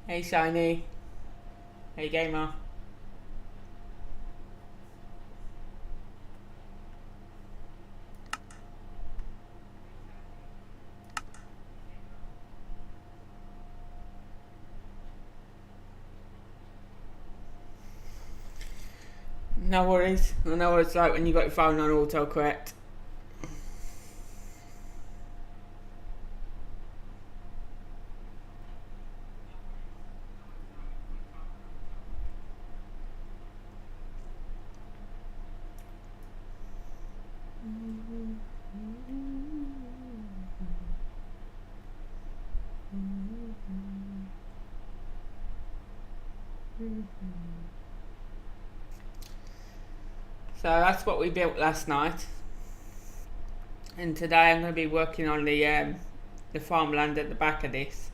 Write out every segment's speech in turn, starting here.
Hey Shiny. Hey Gamer. No worries. I know what it's like when you got your phone on autocorrect. So that's what we built last night, and today I'm going to be working on the farmland at the back of this.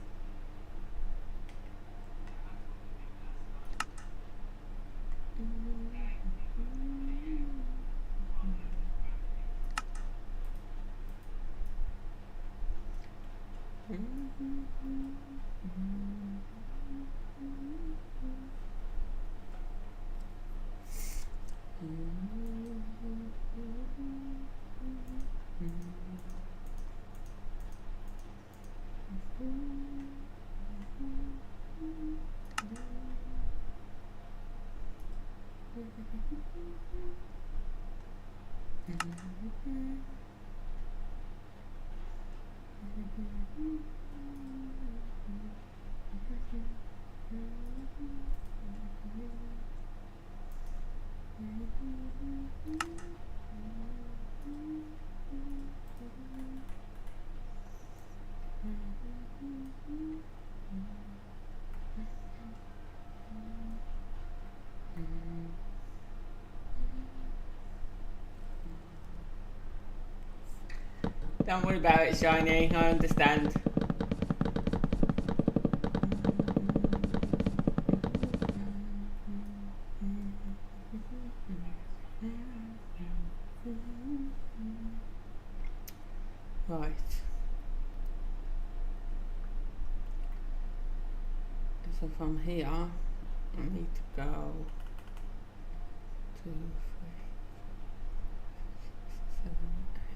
Don't worry about it, Shiny, I understand. Right. So from here, I need to go 2, 3, 7, 8.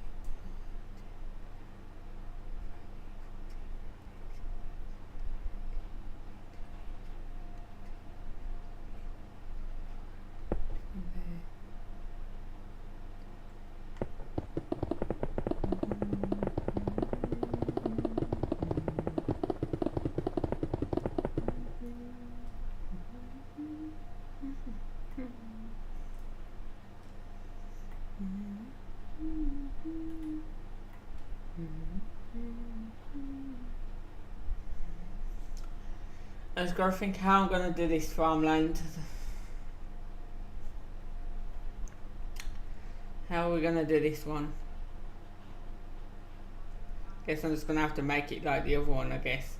I just gotta think how I'm gonna do this farmland. How are we gonna do this one? Guess I'm just gonna have to make it like the other one, I guess.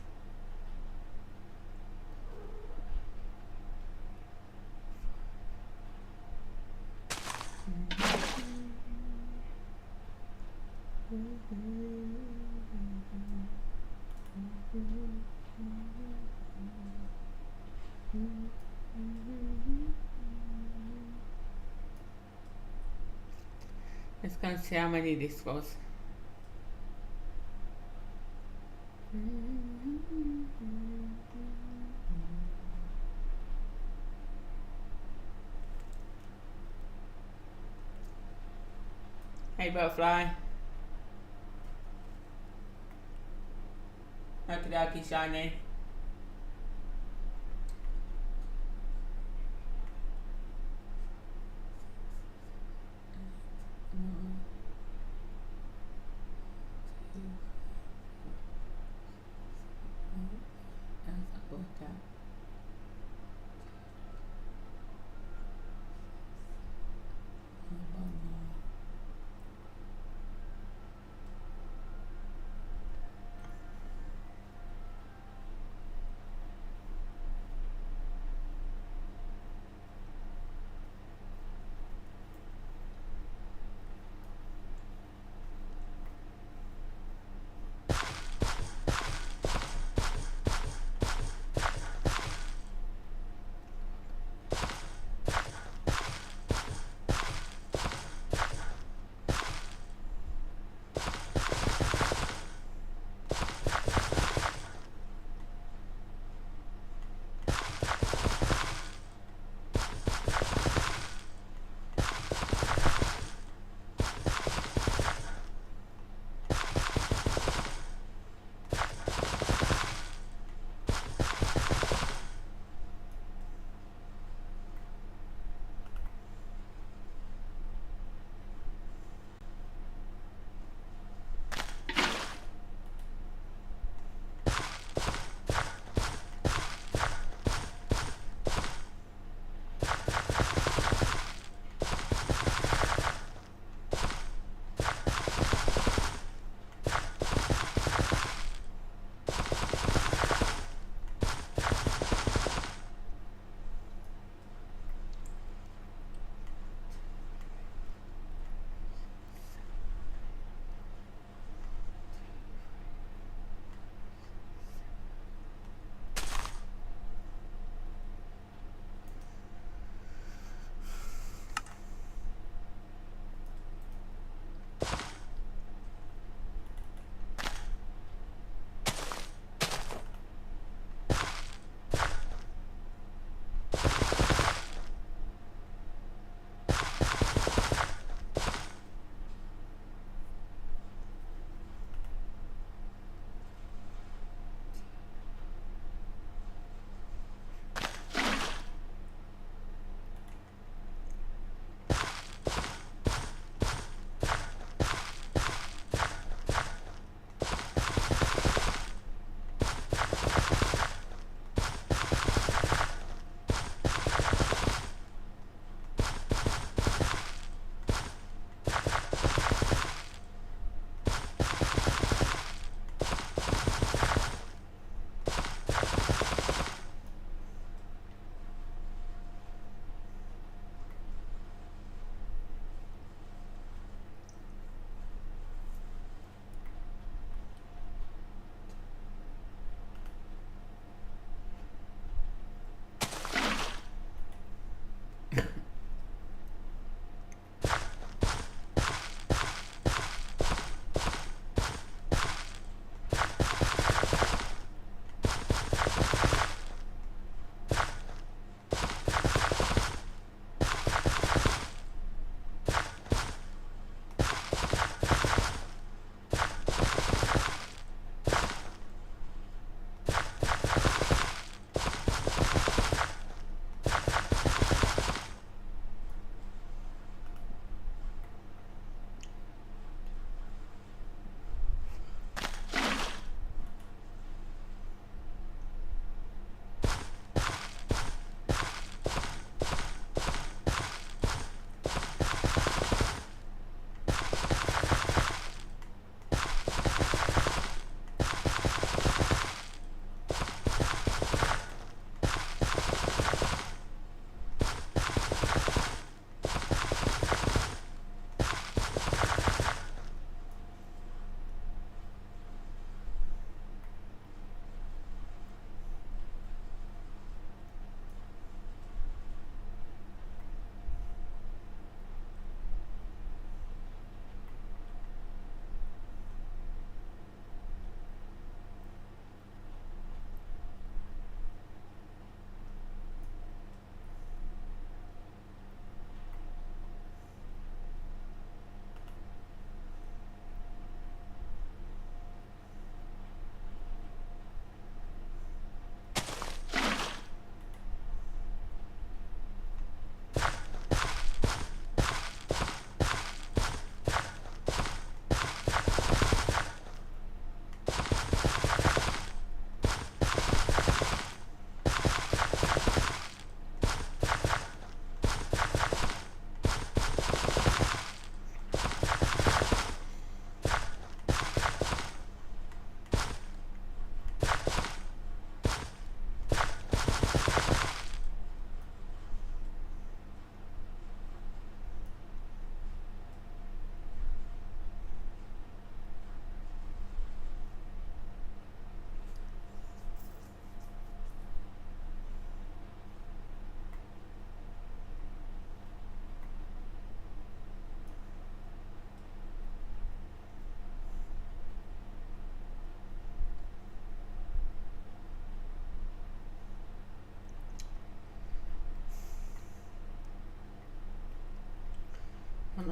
Let's go and see how many this was. Hey butterfly. Okie dokie shiny.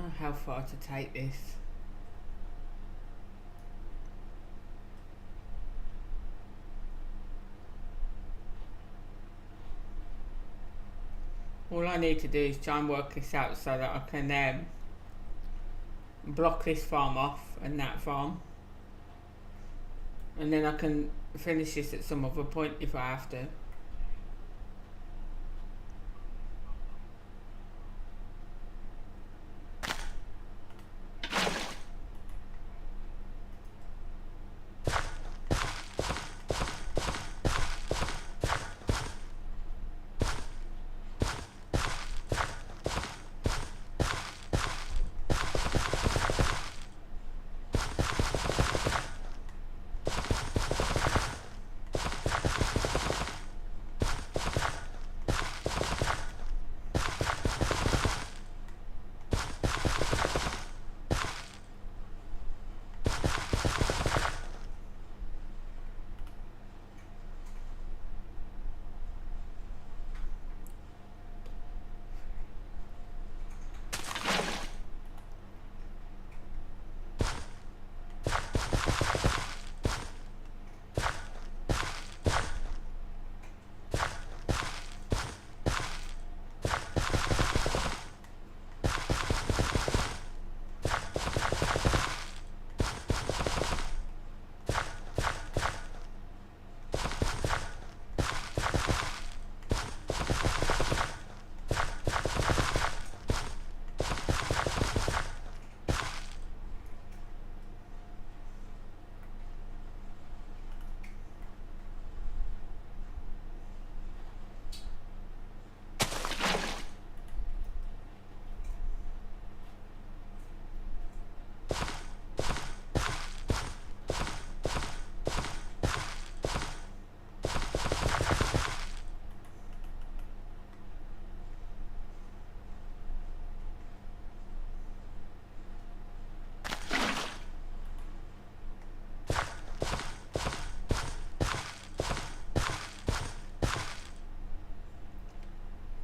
know how far to take this. All I need to do is try and work this out so that I can block this farm off and that farm, and then I can finish this at some other point if I have to.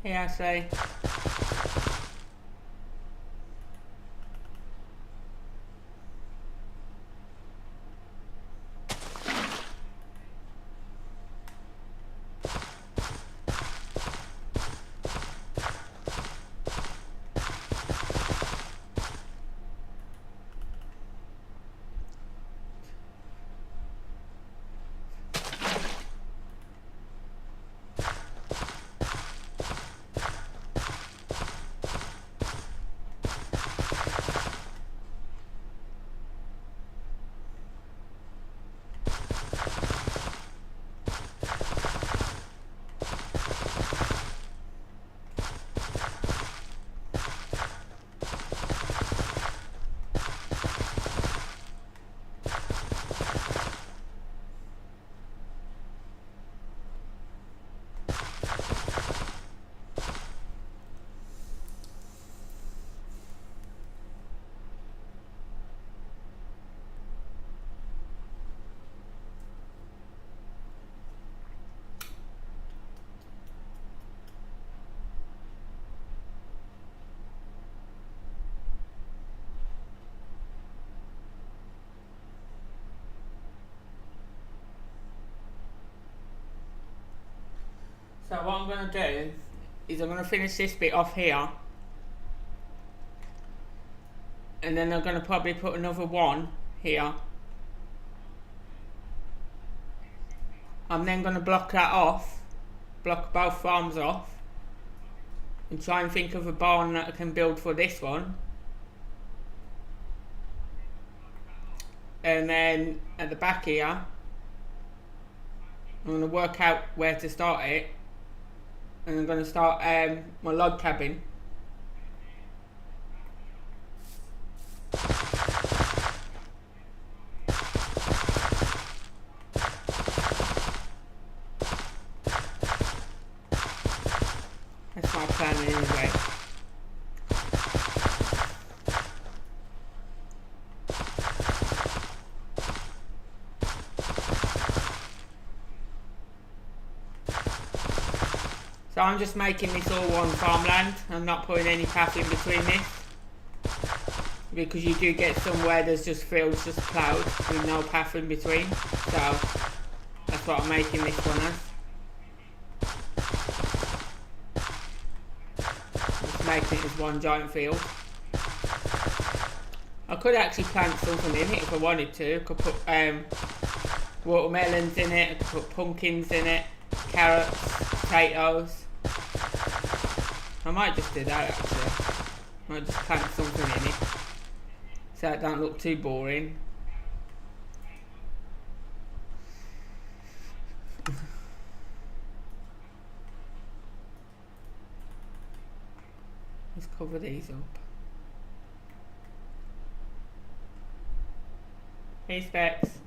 Yeah, so what I'm going to do is I'm going to finish this bit off here, and then I'm going to probably put another one here. I'm then going to block that off, block both farms off, and try and think of a barn that I can build for this one. And then at the back here, I'm going to work out where to start it. And I'm going to start my log cabin. That's my plan anyway. So I'm just making this all one farmland. I'm not putting any path in between this. because you do get somewhere there's just fields, just ploughed with no path in between. So that's what I'm making this one as. Just making it as one giant field. I could actually plant something in it if I wanted to. I could put watermelons in it, I could put pumpkins in it, carrots, potatoes. I might just do that actually. I might just plant something in it so it don't look too boring. Let's cover these up. Hey Specs.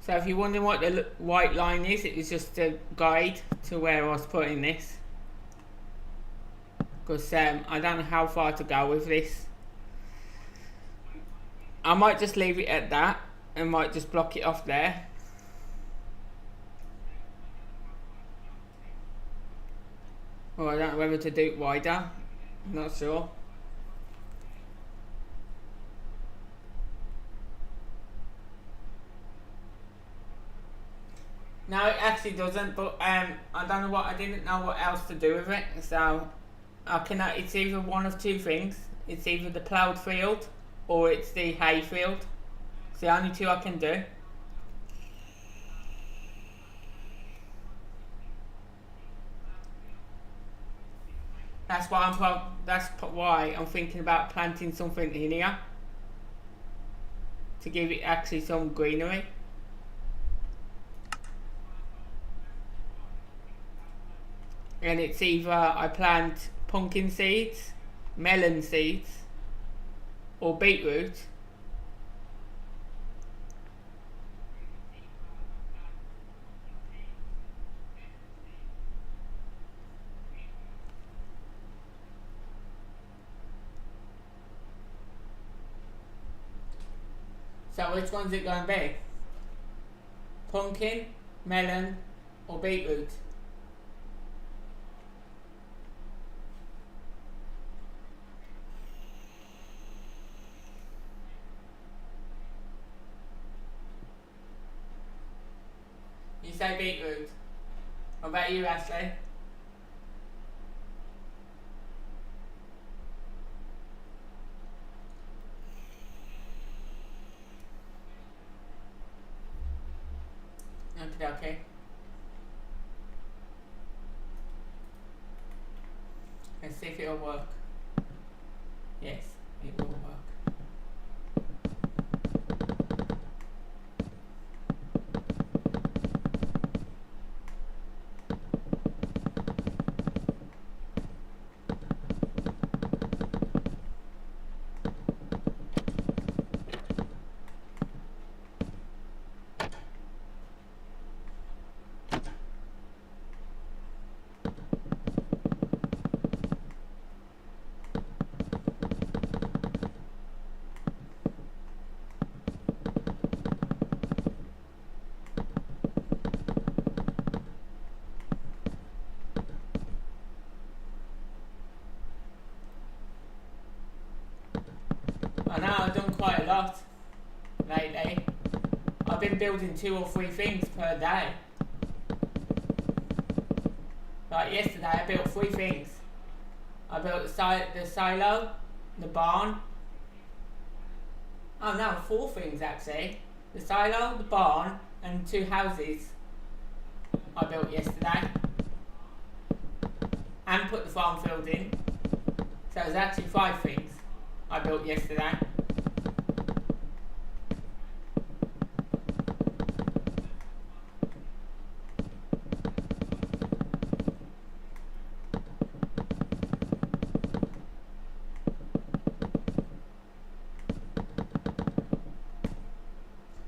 So if you're wondering what the white line is, it is just a guide to where I was putting this. Because I don't know how far to go with this. I might just leave it at that and might just block it off there. Or I don't know whether to do it wider. I'm not sure. No, it actually doesn't, but I don't know I didn't know what else to do with it, so it's either one of two things. It's either the ploughed field or it's the hay field. It's the only two I can do. That's why I'm thinking about planting something in here to give it actually some greenery. And it's either I plant pumpkin seeds, melon seeds, or beetroot. So which one's it going to be? Pumpkin, melon, or beetroot? You say beetroot. What about you, Ashley? Okay. Let's see if it'll work. Yes, it will work. I know I've done quite a lot lately. I've been building 2 or 3 things per day. Like yesterday I built 3 things. I built the silo, the barn. Oh no, 4 things actually. The silo, the barn, and 2 houses I built yesterday. And put the farm field in. So it was actually 5 things I built yesterday.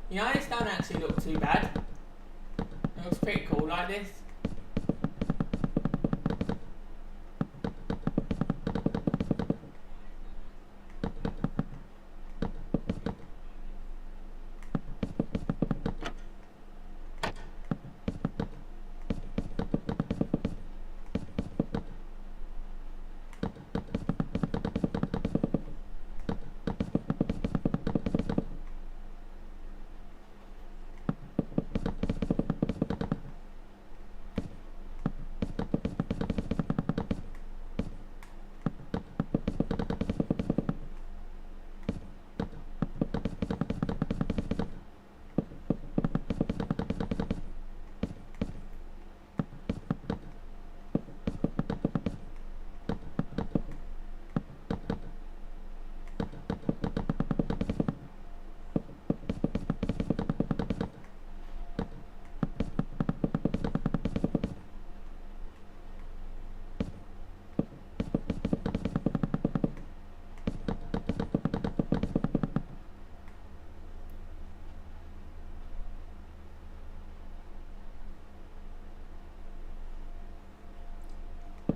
You know, this don't actually look too bad. It looks pretty cool like this.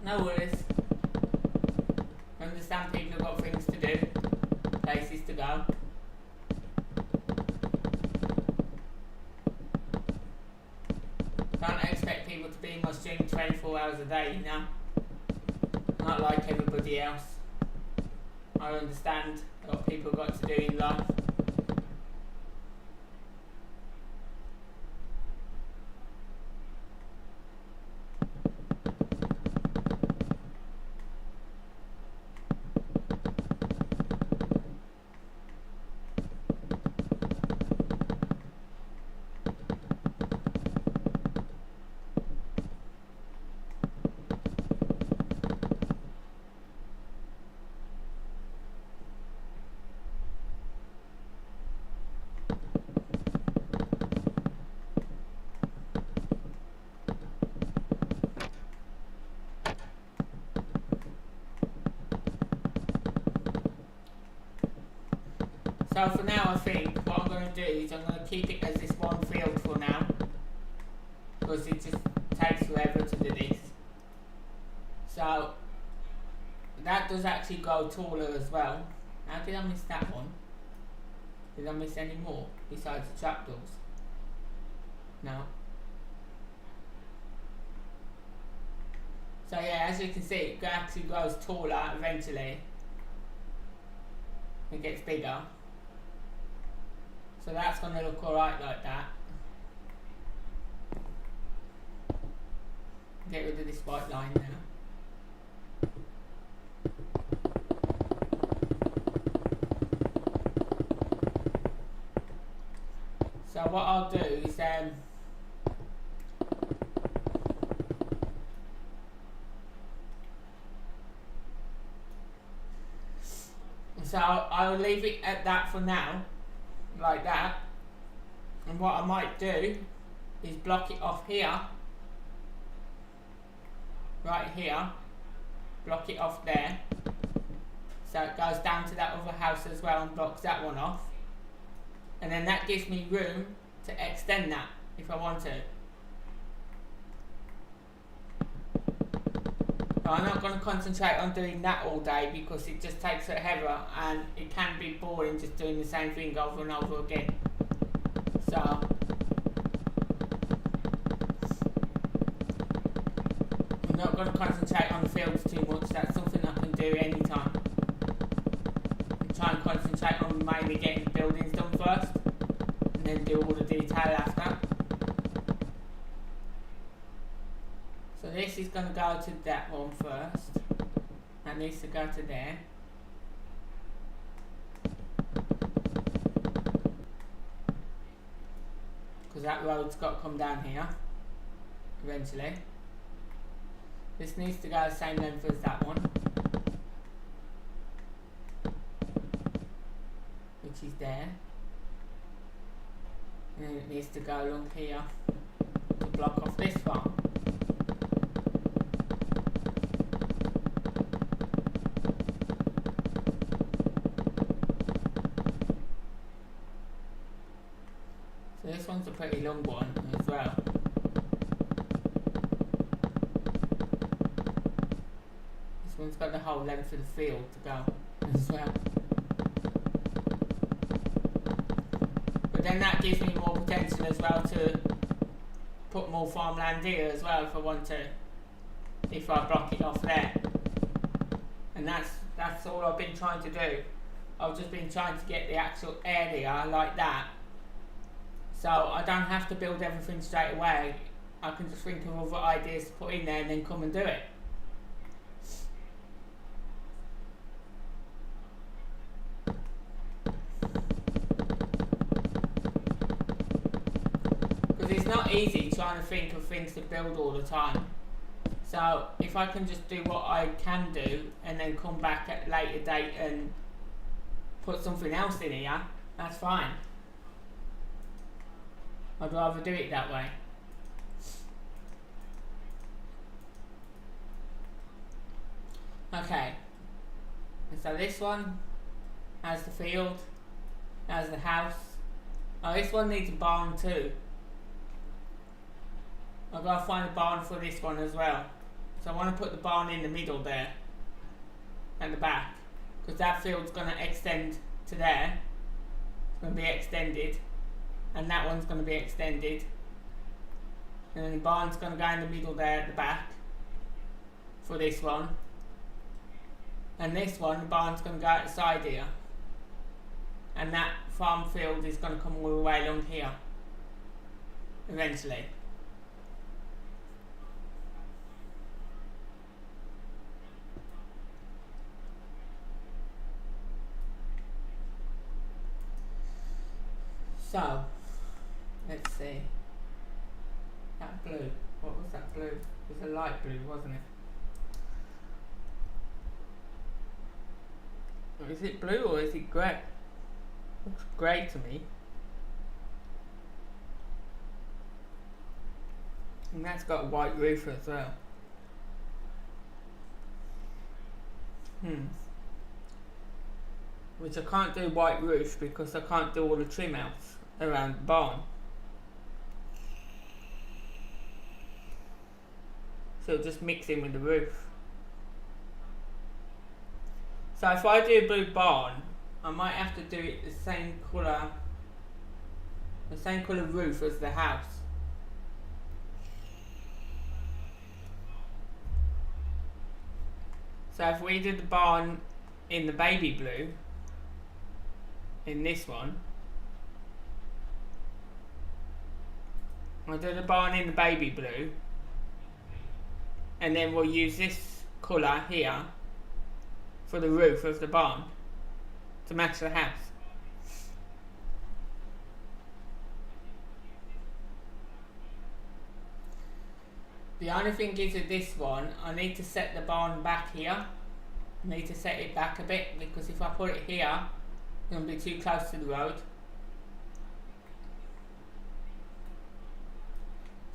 No worries. I understand people have got things to do, places to go. Can't expect people to be in my stream 24 hours a day, you know. Not like everybody else. I understand what people got to do in life. So for now, I think what I'm going to do is I'm going to keep it as this one field for now, because it just takes forever to do this. So that does actually go taller as well. How did I miss that one? Did I miss any more besides the trapdoors? No. So yeah, as you can see, it actually grows taller eventually. It gets bigger. So that's going to look alright like that. Get rid of this white line now. So what I'll do is so I'll leave it at that for now, like that. And what I might do is block it off here, right here, block it off there, so it goes down to that other house as well and blocks that one off. And then that gives me room to extend that if I want to. But I'm not going to concentrate on doing that all day because it just takes forever and it can be boring just doing the same thing over and over again. So I'm not going to concentrate on the fields too much. That's something I can do anytime. And try and concentrate on mainly getting the buildings done first and then do all the detail after. So this is going to go to that one first. That needs to go to there. Because that road's got to come down here eventually. This needs to go the same length as that one, which is there. And then it needs to go along here to block off this one. So this one's a pretty long one as well. This one's got the whole length of the field to go as well. But then that gives me more potential as well to put more farmland here as well if I want to, if I block it off there. And that's all I've been trying to do. I've just been trying to get the actual area like that, so I don't have to build everything straight away. I can just think of other ideas to put in there and then come and do it. Because it's not easy trying to think of things to build all the time. So if I can just do what I can do and then come back at a later date and put something else in here, that's fine. I'd rather do it that way. Okay, and so this one has the field, has the house. Oh, this one needs a barn too. I've got to find a barn for this one as well. So I want to put the barn in the middle there, at the back, because that field's going to extend to there. It's going to be extended, and that one's going to be extended, and then the barn's going to go in the middle there at the back for this one, and this one, the barn's going to go out the side here, and that farm field is going to come all the way along here eventually. So, let's see. That blue. What was that blue? It was a light blue, wasn't it? Is it blue or is it grey? Looks grey to me. And that's got a white roof as well. Which I can't do white roof because I can't do all the trim outs around the barn. So it'll just mix in with the roof. So if I do a blue barn, I might have to do it the same colour roof as the house. So if we did the barn in the baby blue, in this one, I'll do the barn in the baby blue, and then we'll use this colour here for the roof of the barn to match the house. The only thing is with this one, I need to set the barn back here. I need to set it back a bit because if I put it here, it's going to be too close to the road.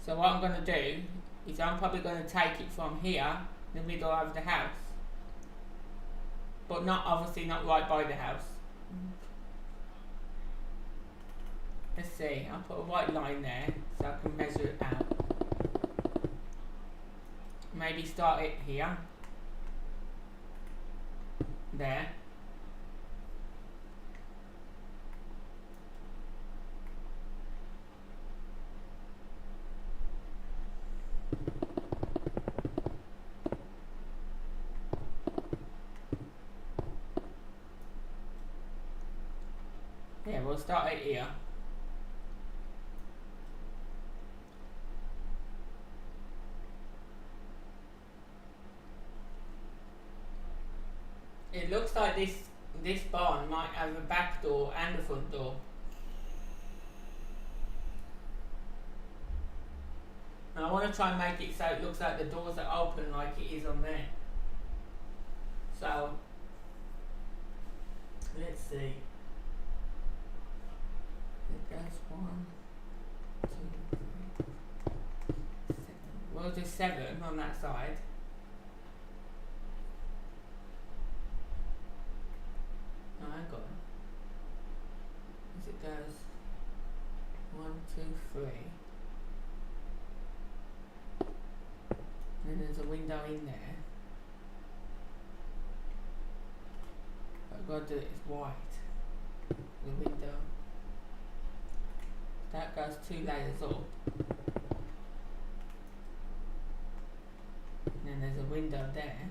So what I'm going to do is I'm probably going to take it from here, the middle of the house. But obviously not right by the house. Let's see, I'll put a white line there so I can measure it out. Maybe start it here. There. Yeah, we'll start it here. It looks like this barn might have a back door and a front door. And I want to try and make it so it looks like the doors are open like it is on there. So, let's see. It goes 1, 2, 3, 7. We'll do 7 on that side. No, hang on. As it goes 1, 2, 3. And then there's a window in there. But I've got to do it as white. The window. That goes 2 layers up. And then there's a window there.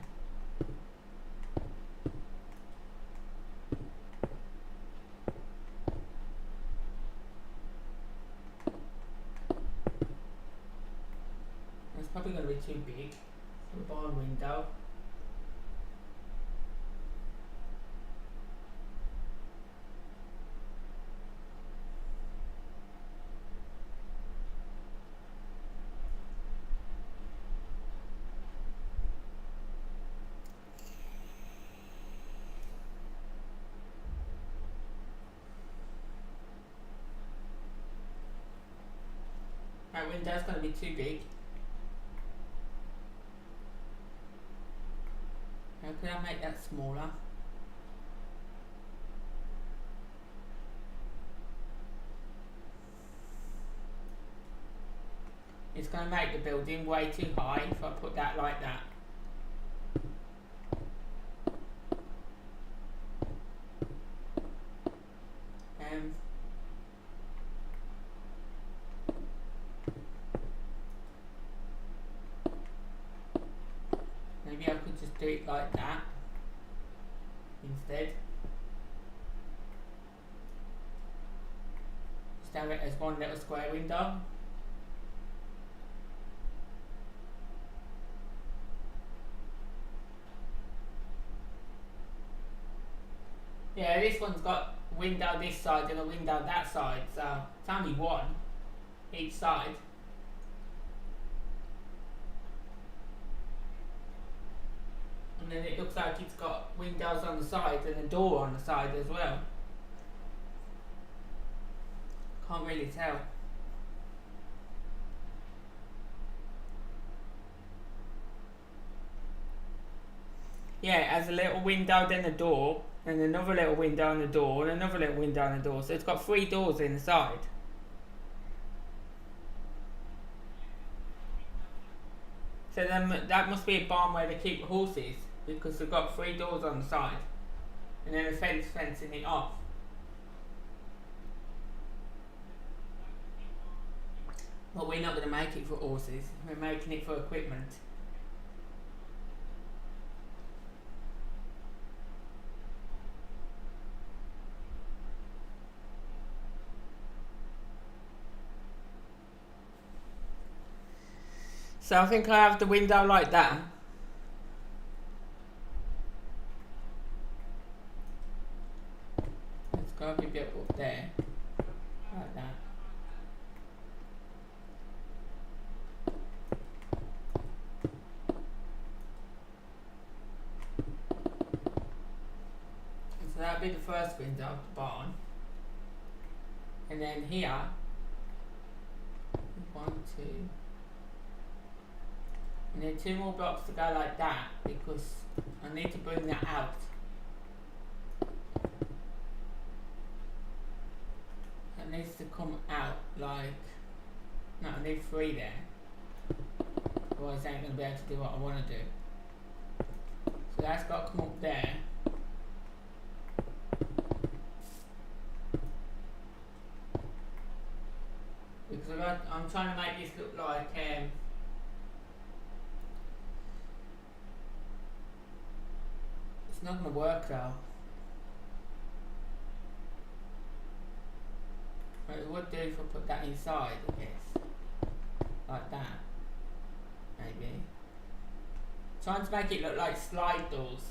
It's probably going to be too big for the barn window. That window's going to be too big. How can I make that smaller? It's going to make the building way too high if I put that like that. maybe I could just do it like that instead. Just have it as one little square window. Yeah, this one's got window this side and a window that side, so it's only one each side. And then it looks like it's got windows on the side and a door on the side as well. Can't really tell. Yeah, it has a little window, then a door, and another little window and a door, and another little window and a door. So it's got 3 doors inside. So then that must be a barn where they keep horses, because they've got 3 doors on the side, and then a fence fencing it off. But we're not going to make it for horses, we're making it for equipment. So I think I have the window like that. Let's go a bit up there, like that. So that'll be the first window of the barn. And then here, 1, 2. And then 2 more blocks to go like that, because I need to bring that out. It needs to come out like, no, I need 3 there. Otherwise I ain't going to be able to do what I want to do. So that's got to come up there. Because I'm trying to make this look like it's not going to work though. But it would do if I put that inside, I guess. Like that. Maybe. Trying to make it look like slide doors.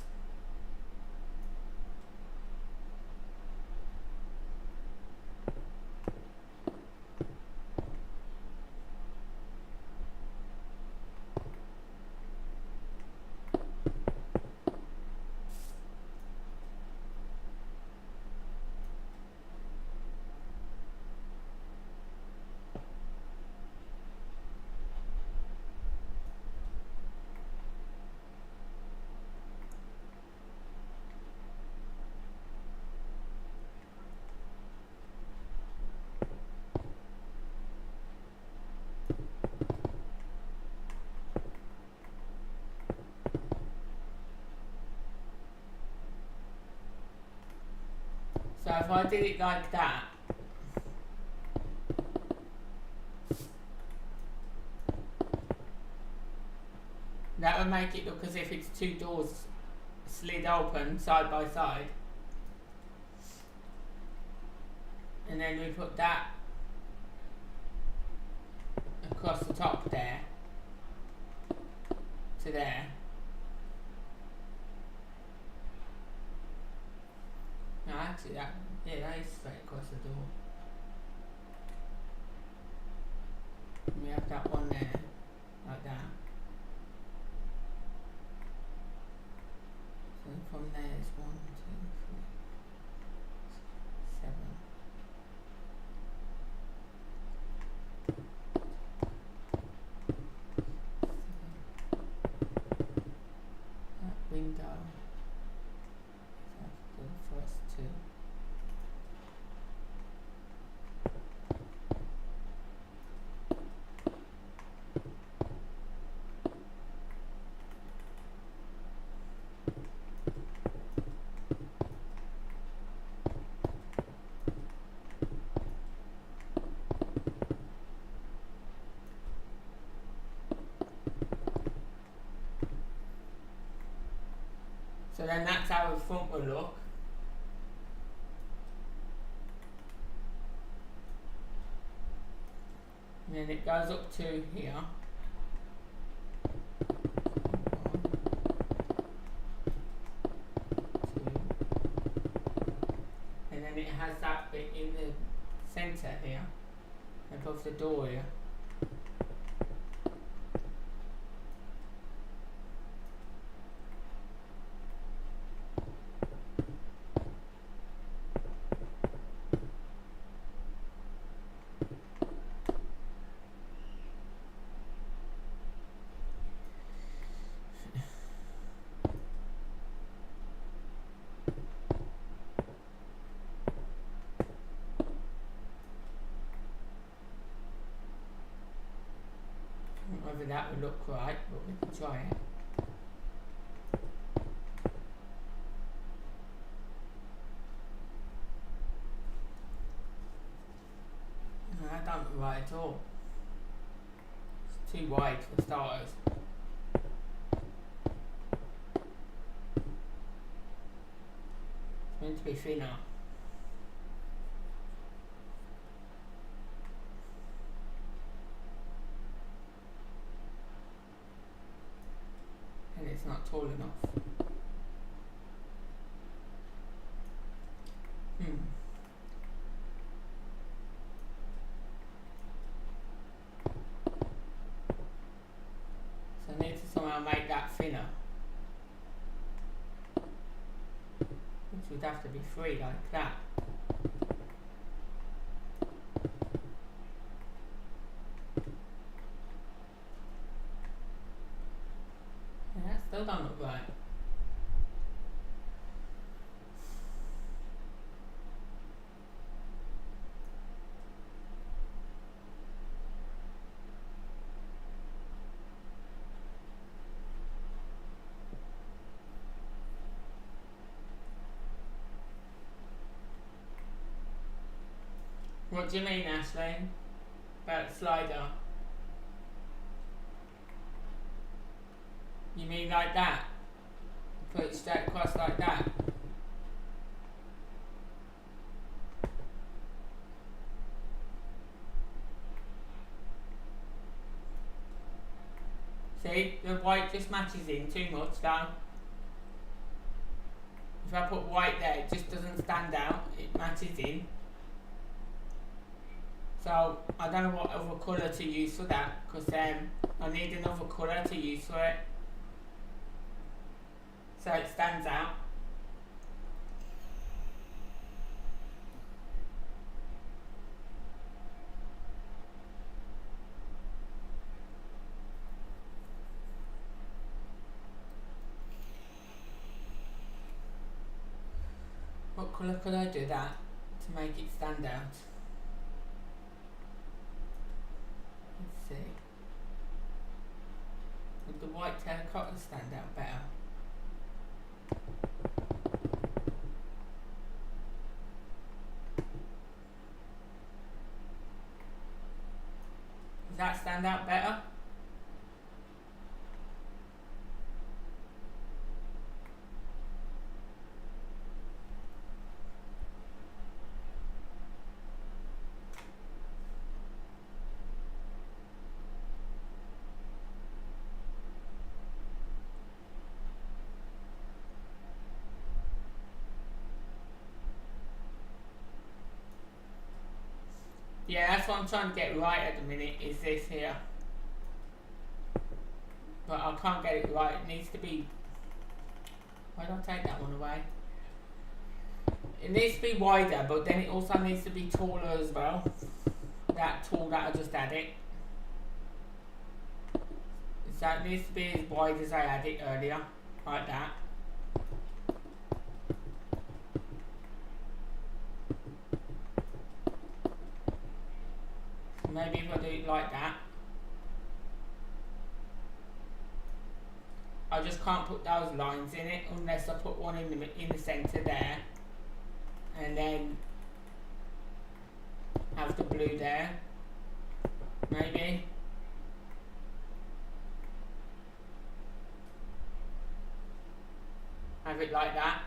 So if I did it like that, that would make it look as if it's 2 doors slid open side by side. And then we put that across the top there to there. No, actually that is straight across the door. And we have that one there, like that. So from there it's 1, 2, 3, 7. That window. So the first 2. front will look. And then it goes up to here. And then it has that bit in the centre here, above the door here. Whether that would look right, but we can try it. No, that don't look right at all. It's too wide for starters. It's meant to be thinner. And it's not tall enough. So I need to somehow make that thinner. Which would have to be 3 like that. Yeah, that still don't look right. What do you mean, Ashley? About the slider? You mean like that? Put it straight across like that? See, the white just matches in too much now. If I put white there, it just doesn't stand out, it matches in. So, I don't know what other colour to use for that, because I need another colour to use for it. So it stands out. What colour could I do that to make it stand out? Let's see. Would the white terracotta stand out better? Does that stand out better? Yeah, that's what I'm trying to get right at the minute, is this here. But I can't get it right, it needs to be... Why don't I take that one away? It needs to be wider, but then it also needs to be taller as well. That tall that I just added. So it needs to be as wide as I had it earlier, like that. Maybe if I do it like that. I just can't put those lines in it unless I put one in the centre there, and then have the blue there. Maybe. Have it like that.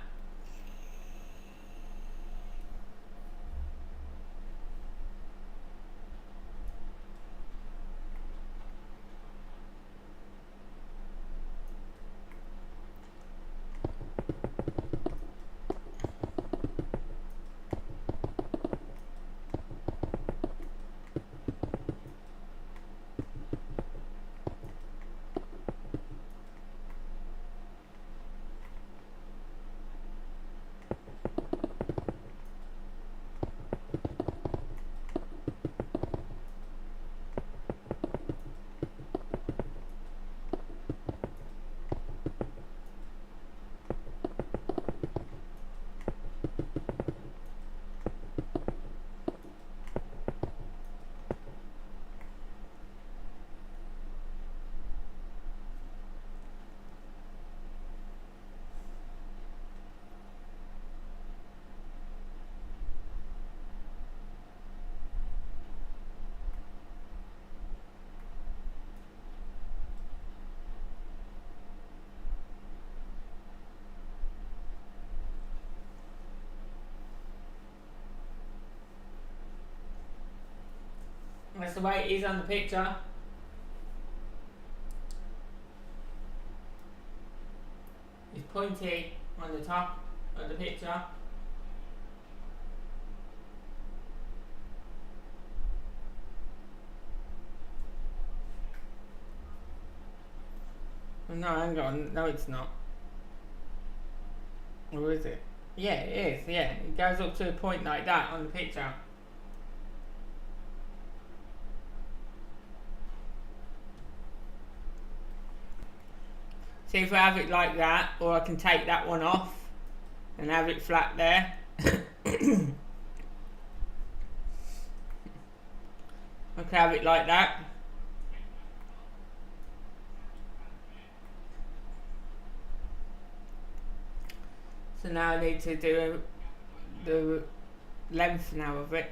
That's the way it is on the picture. It's pointy on the top of the picture. No, hang on. No, it's not. Or is it? Yeah, it is. Yeah, it goes up to a point like that on the picture. See if I have it like that, or I can take that one off and have it flat there. Okay, have it like that. So now I need to do the length now of it.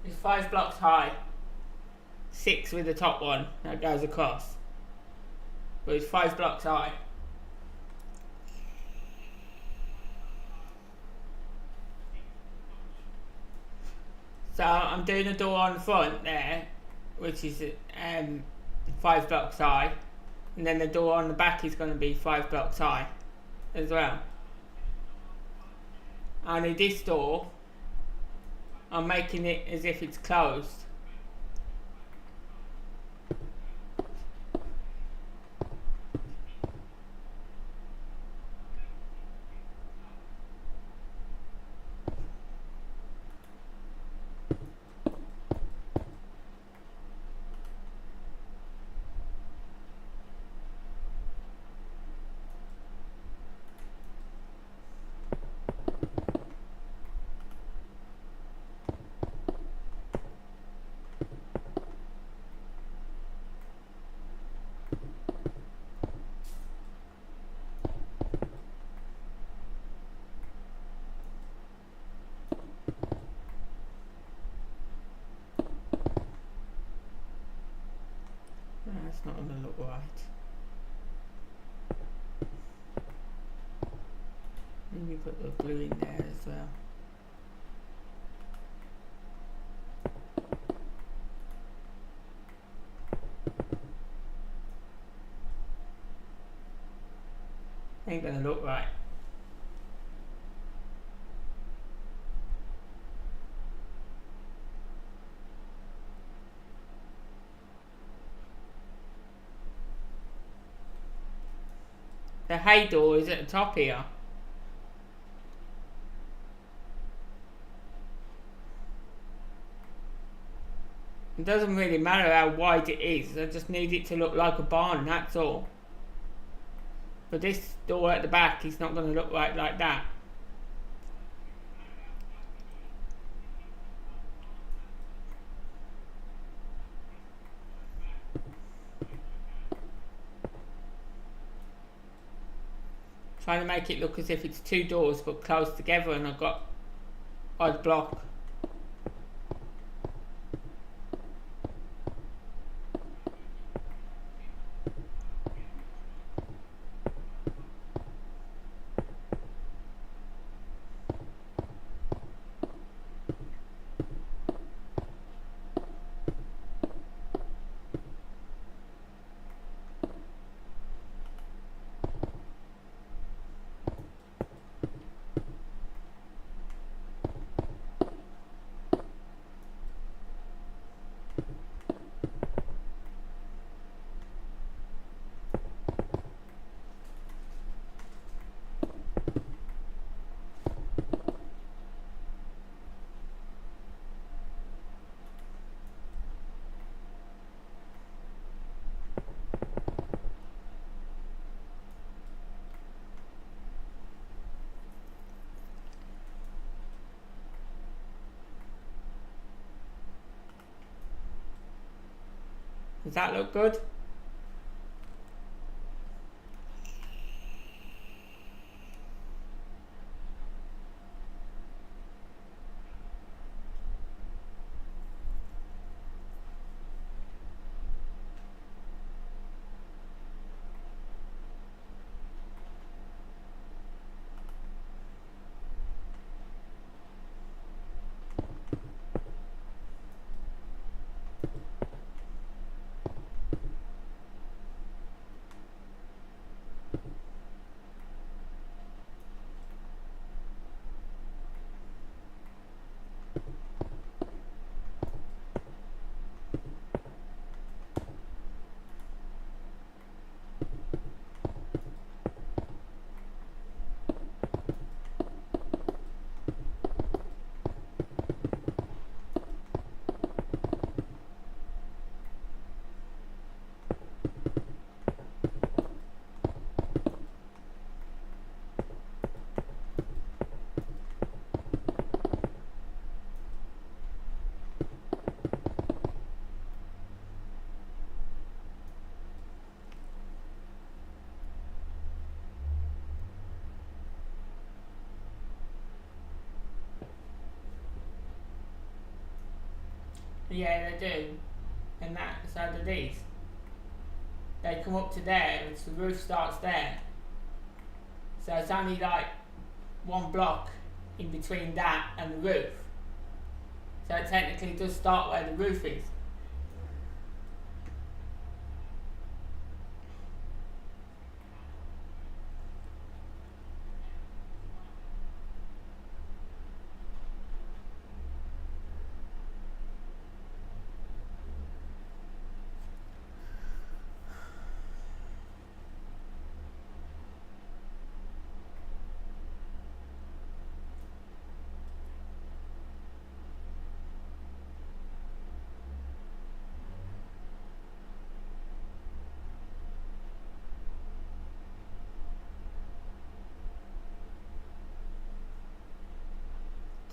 It's 5 blocks high. 6 with the top one that goes across. But it's 5 blocks high. So I'm doing a door on the front there, which is 5 blocks high. And then the door on the back is going to be 5 blocks high as well. Only this door, I'm making it as if it's closed. That's not going to look right. Maybe put the blue in there as well. Ain't going to look right. The hay door is at the top here. It doesn't really matter how wide it is, I just need it to look like a barn, that's all. But this door at the back is not going to look right like that. Trying to make it look as if it's two doors but close together, and I've got odd block. Does that look good? Yeah, they do. And that, so do these. They come up to there, and the roof starts there. So it's only like one block in between that and the roof. So it technically does start where the roof is.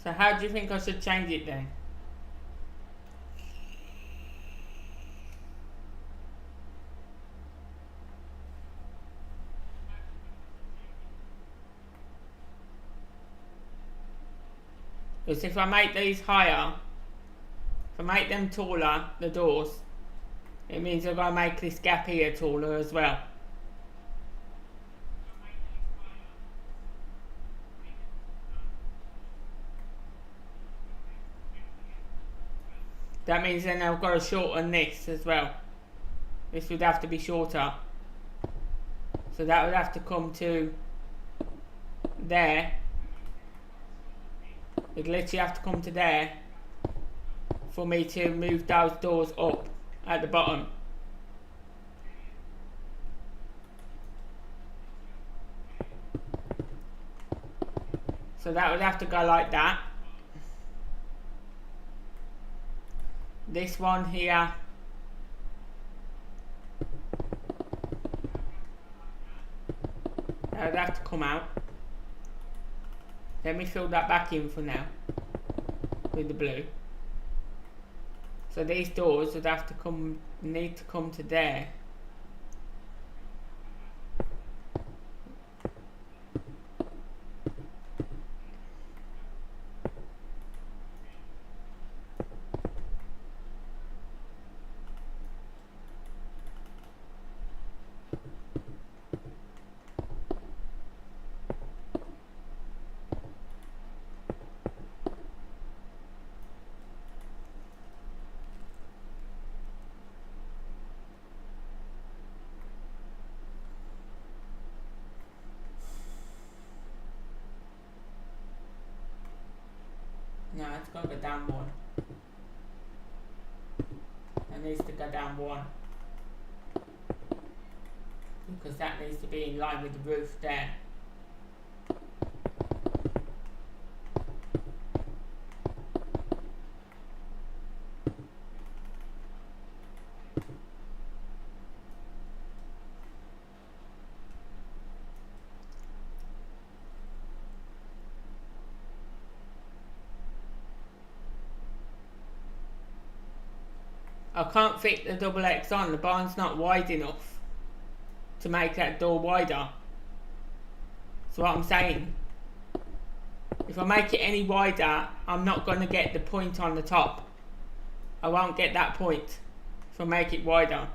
So how do you think I should change it then? Because if I make these higher, if I make them taller, the doors, it means I've got to make this gap here taller as well. That means then I've got to shorten this as well. This would have to be shorter. So that would have to come to there. It'd literally have to come to there for me to move those doors up at the bottom. So that would have to go like that. this one here, that would have to come out. Let me fill that back in for now with the blue. So these doors would have to come, need to come to there. No, it's got to go down one. It needs to go down one. Because that needs to be in line with the roof there. I can't fit the double X on, the barn's not wide enough to make that door wider. That's what I'm saying. If I make it any wider, I'm not going to get the point on the top. I won't get that point if I make it wider.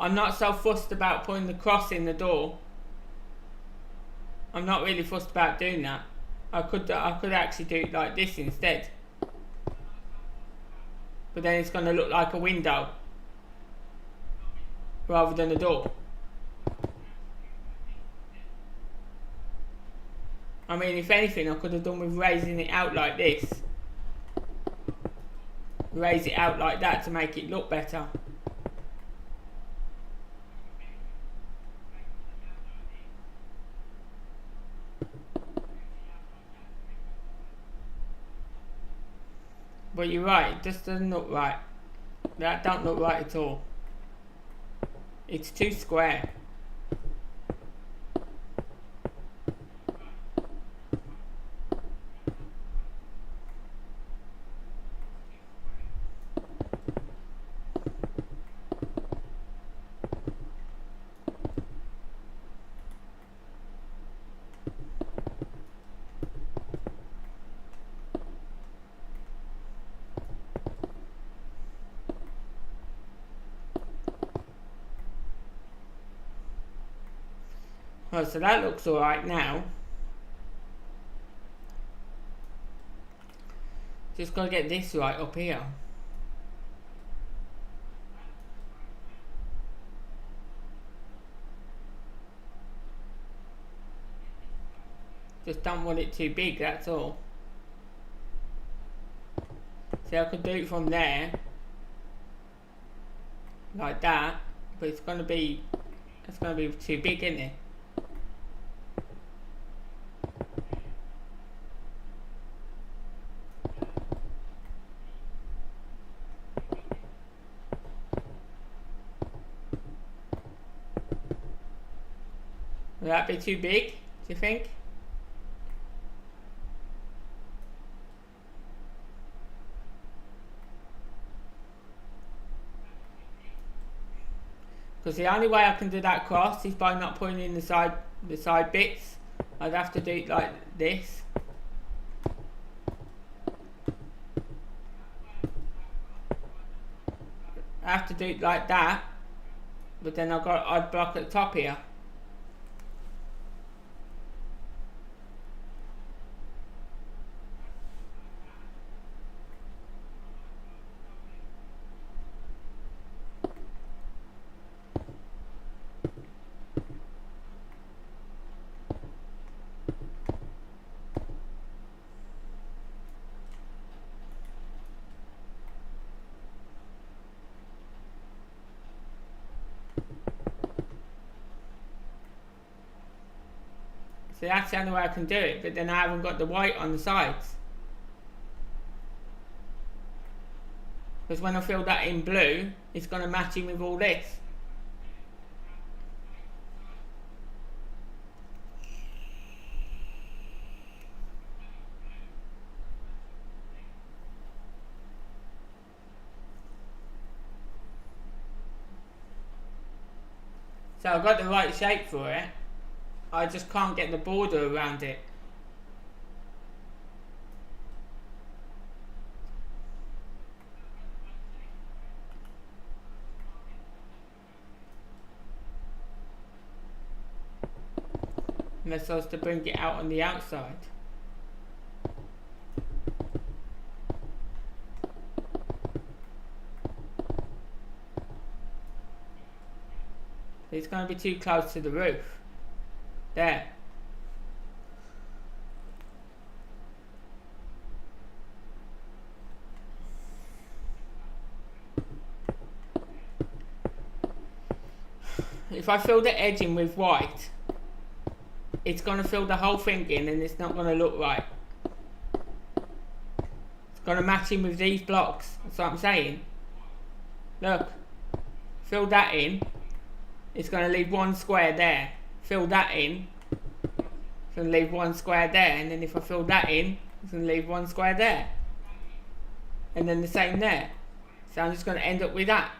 I'm not so fussed about putting the cross in the door. I'm not really fussed about doing that. I could actually do it like this instead. But then it's going to look like a window rather than a door. I mean, if anything, I could have done with raising it out like this. Raise it out like that to make it look better. But you're right, it just doesn't look right. That don't look right at all. It's too square. Oh, so that looks alright now. Just gotta get this right up here. Just don't want it too big, that's all. See, I could do it from there. Like that. But it's gonna be too big, isn't it? Will that be too big, do you think? Because the only way I can do that cross is by not putting in the side bits. I'd have to do it like this. I have to do it like that, but then I'd block at the top here. So that's the only way I can do it, but then I haven't got the white on the sides. Because when I fill that in blue, it's going to match in with all this. So I've got the right shape for it. I just can't get the border around it. Unless I was to bring it out on the outside. It's going to be too close to the roof. There. If I fill the edge in with white, it's going to fill the whole thing in and it's not going to look right. It's going to match in with these blocks. That's what I'm saying. Look. Fill that in. It's going to leave one square there. Fill that in. It's going to leave one square there. And then if I fill that in, it's going to leave one square there. And then the same there. So I'm just going to end up with that.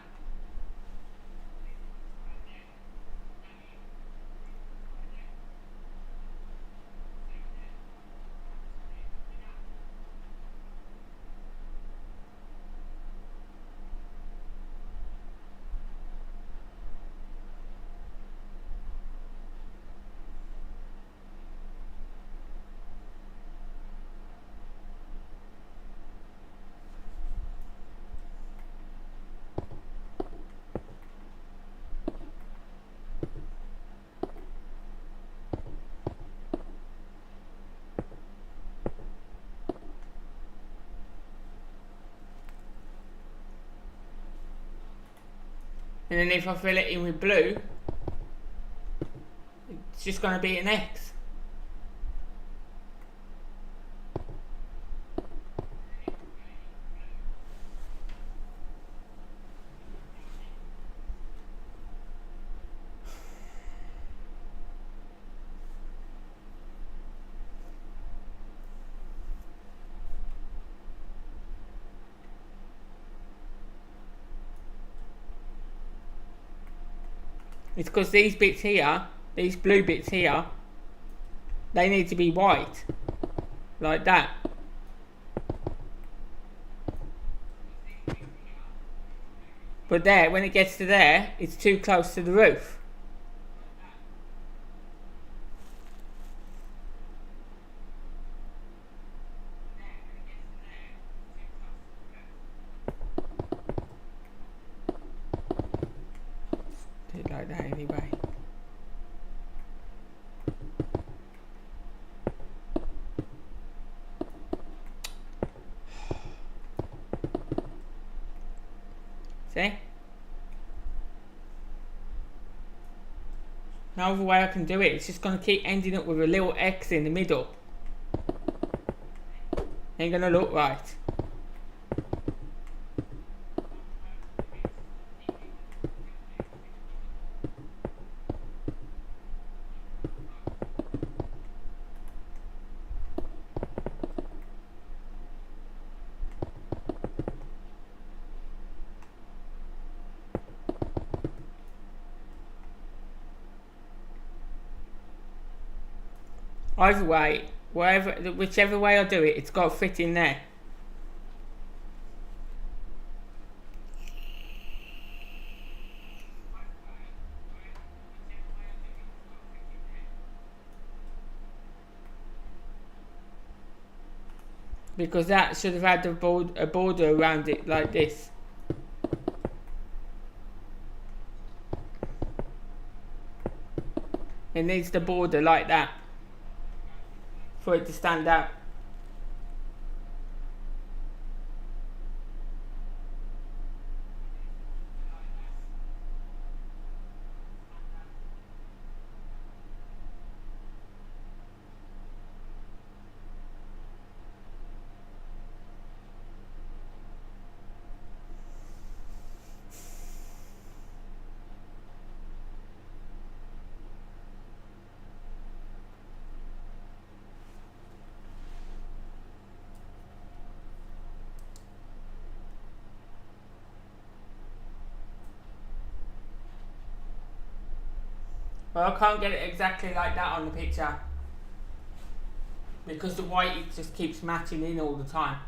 And then if I fill it in with blue, it's just going to be an X. It's because these bits here, these blue bits here, they need to be white. Like that. But there, when it gets to there, it's too close to the roof. Do it like that anyway. See? No other way I can do it. It's just going to keep ending up with a little X in the middle. Ain't going to look right. Either way, whichever way I do it, it's got to fit in there. Because that should have had a border around it like this. It needs the border like that for it to stand out. But I can't get it exactly like that on the picture because the white it just keeps matching in all the time.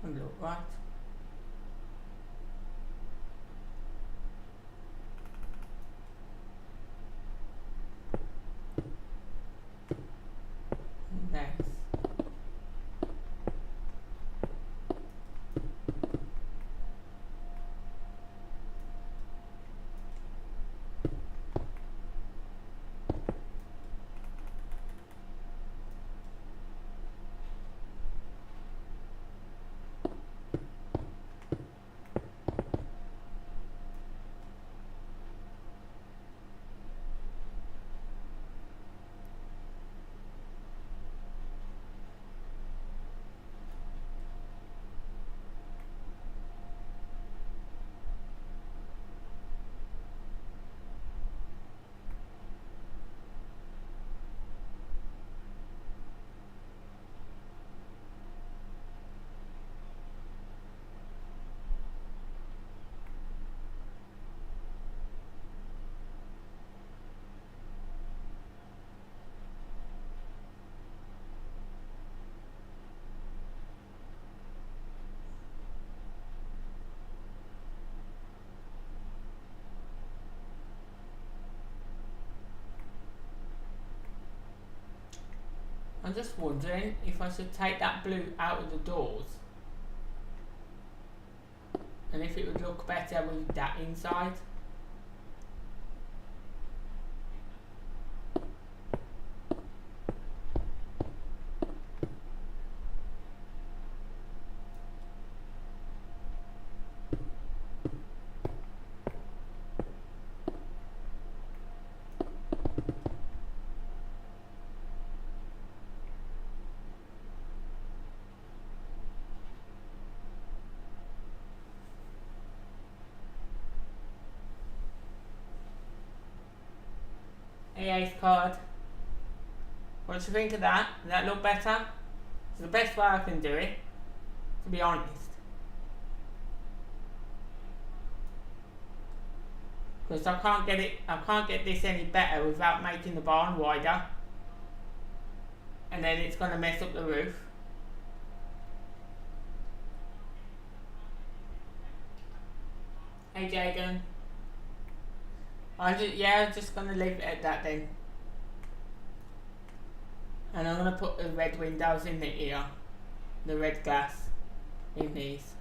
Look right. Nice. I'm just wondering if I should take that blue out of the doors and if it would look better with that inside. Ace card. What do you think of that? Does that look better? It's the best way I can do it, to be honest. Because I can't get this any better without making the barn wider. And then it's going to mess up the roof. Hey Jaden. I'm just going to leave it at that then. And I'm going to put the red windows in the ear. The red glass in these.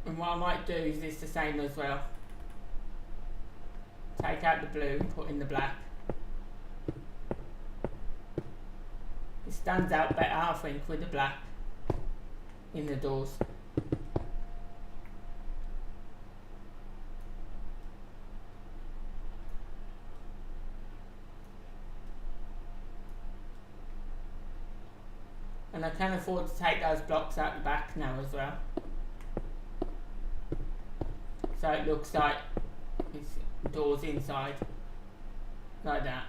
And what I might do is this the same as well. Take out the blue, put in the black. It stands out better, I think, with the black in the doors. And I can afford to take those blocks out the back now as well. So it looks like it's doors inside, like that.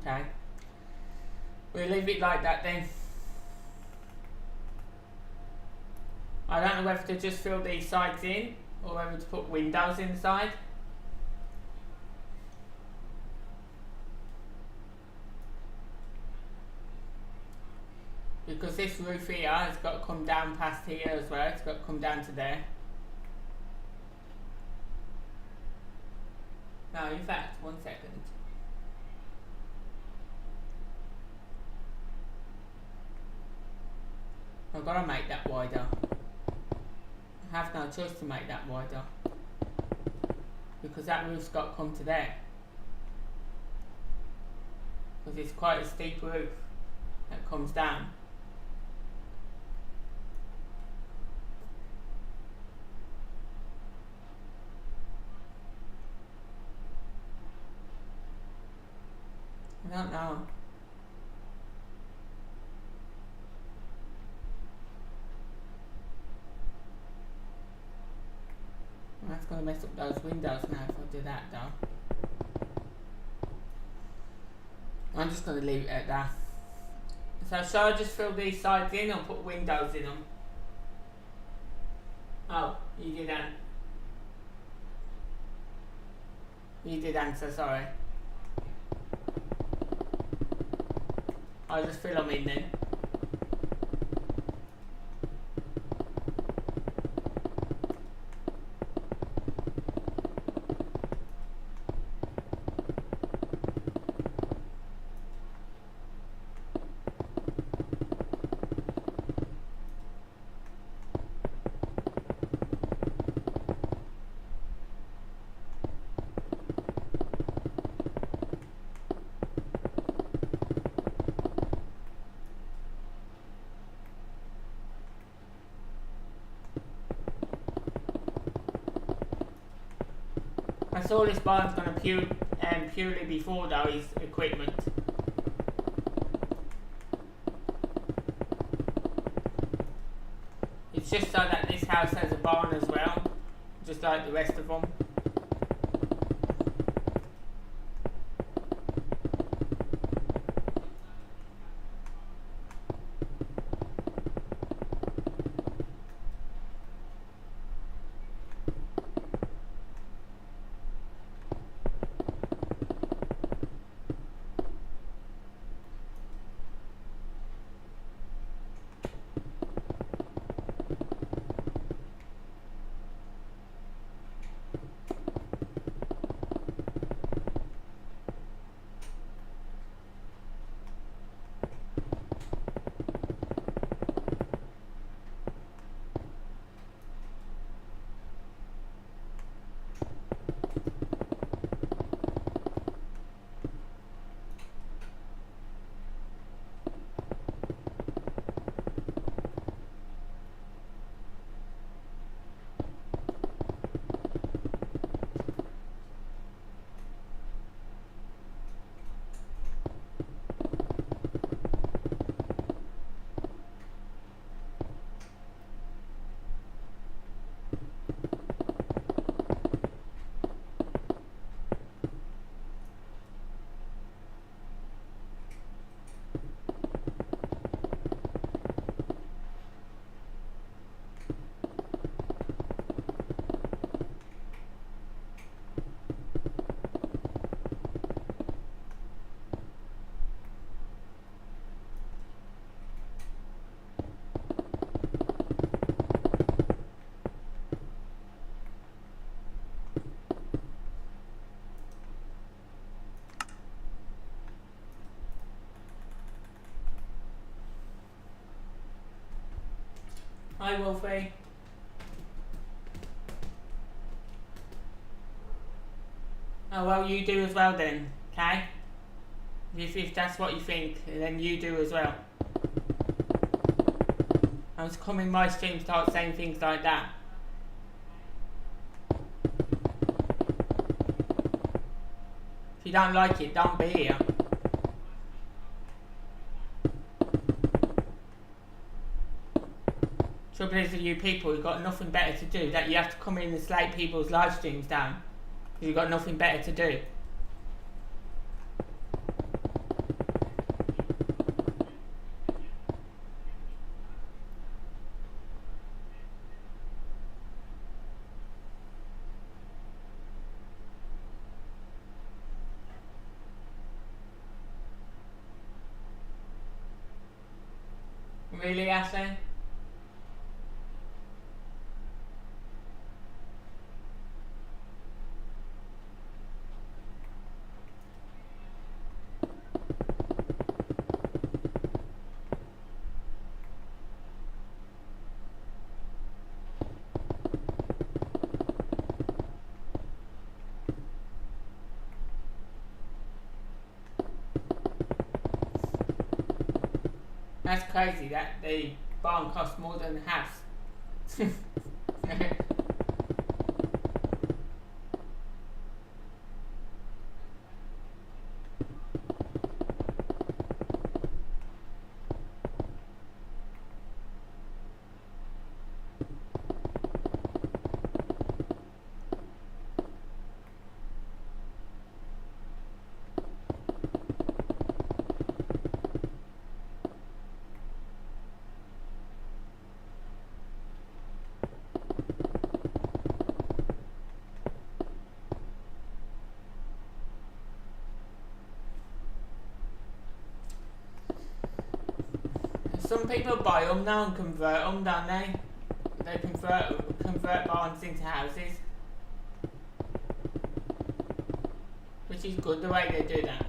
Okay. We'll leave it like that then. I don't know whether to just fill these sides in or whether to put windows inside. Because this roof here has got to come down past here as well, it's got to come down to there. No, in fact, 1 second. I've got to make that wider. I have no choice to make that wider. Because that roof's got to come to there. Because it's quite a steep roof that comes down. I don't know. That's going to mess up those windows now if I do that though. I'm just going to leave it at that. So shall I just fill these sides in or put windows in them? Oh, you did answer. You did answer, sorry. I'll just fill them in then. That's all this barn's going to purely be for though is equipment. It's just so that this house has a barn as well, just like the rest of them. Hi Wolfie. Oh well, you do as well then, okay? If that's what you think, then you do as well. I was coming my stream start saying things like that. If you don't like it, don't be here. Trouble is with you people, you've got nothing better to do, that you have to come in and slate people's live streams down. Because you've got nothing better to do. Really, Ashley? That's crazy that the barn costs more than the house. Some people buy them now and convert them, don't they? They convert barns into houses, which is good the way they do that.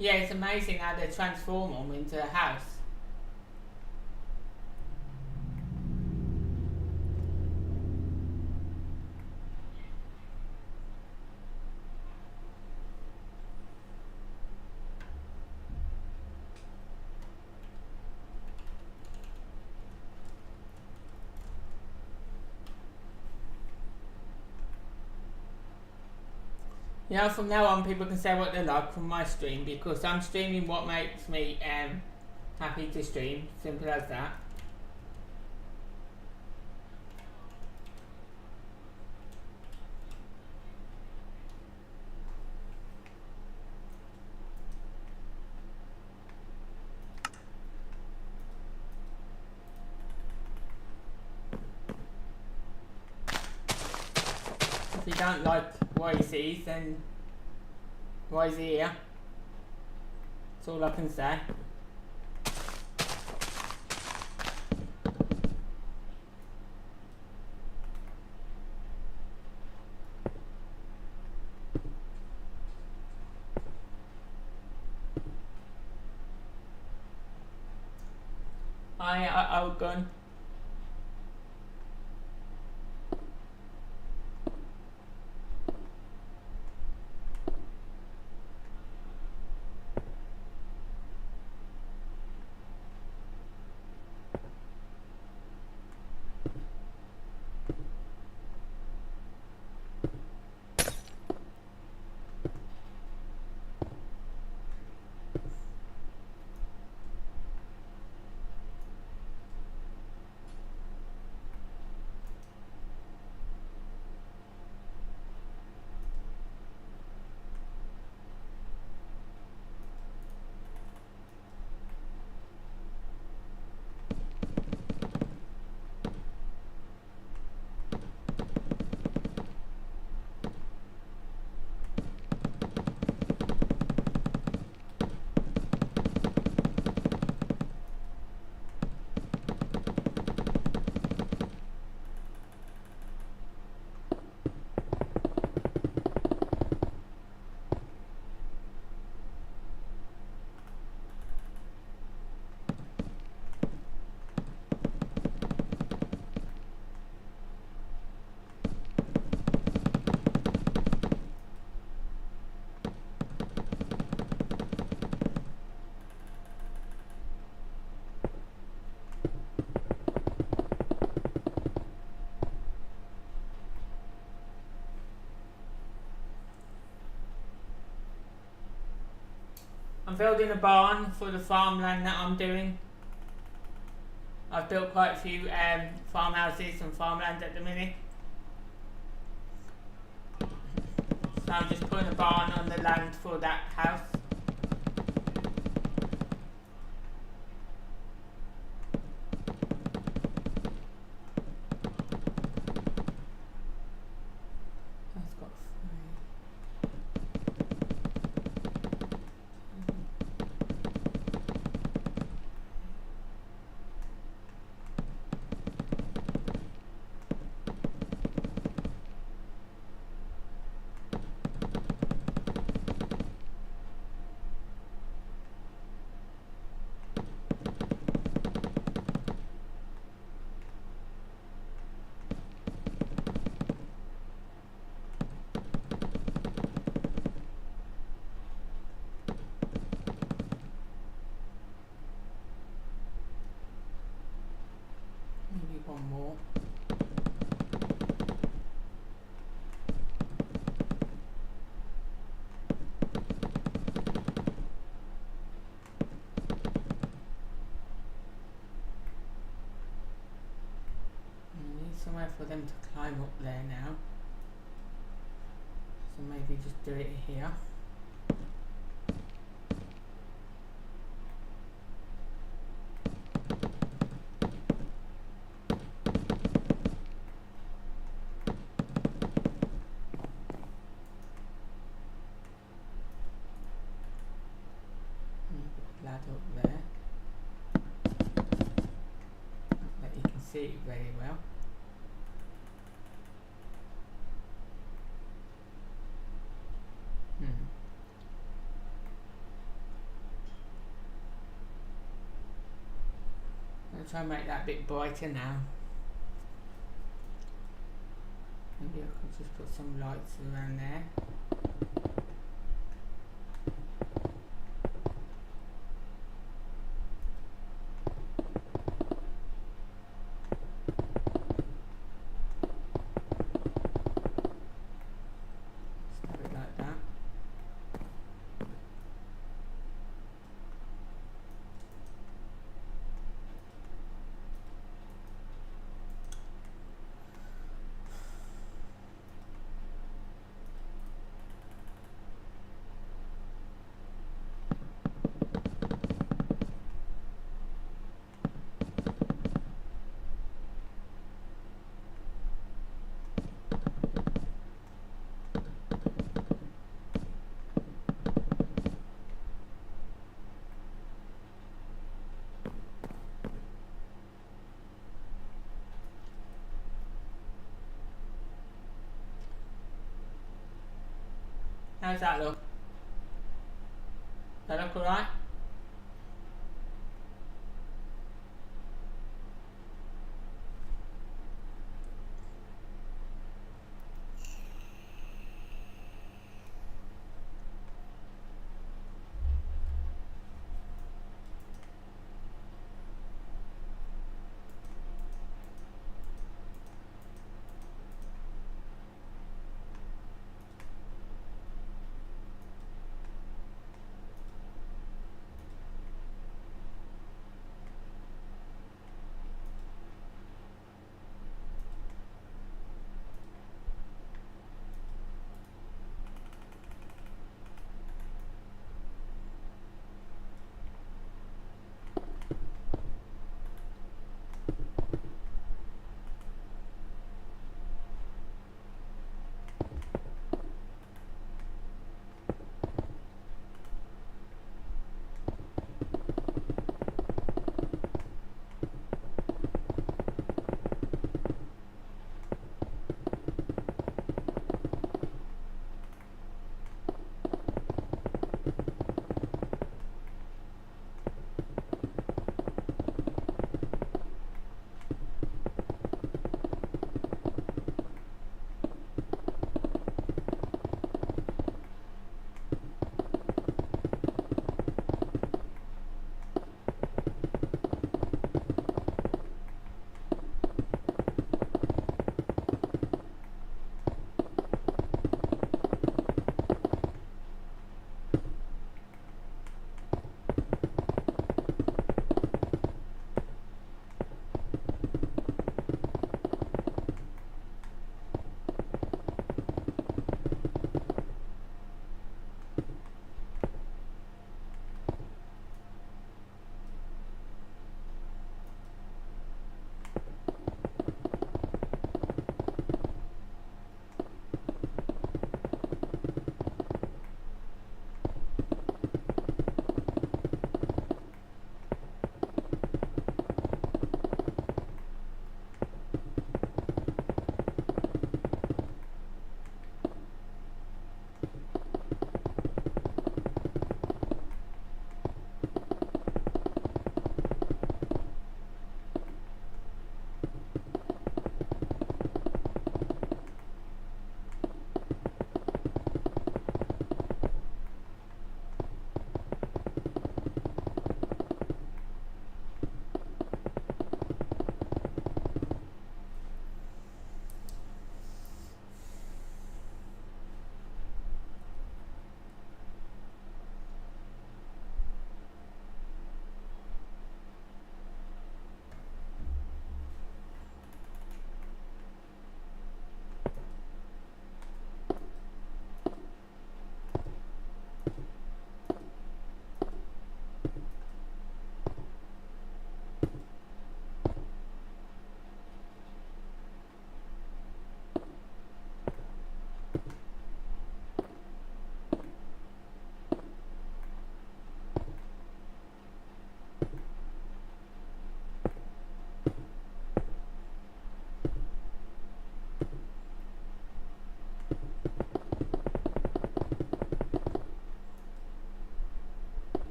Yeah, it's amazing how they transform them into a house. You know, from now on, people can say what they like from my stream because I'm streaming what makes me happy to stream. Simple as that. If you don't like what he sees, then why is he here? That's all I can say. I'll go. I'm building a barn for the farmland that I'm doing. I've built quite a few farmhouses and farmland at the minute. So I'm just putting a barn on the land for that house. them to climb up there now. So maybe just do it here. Ladder up there. That you can see it very well. I'll try and make that a bit brighter now. Maybe I could just put some lights around there. How's that look? That look alright?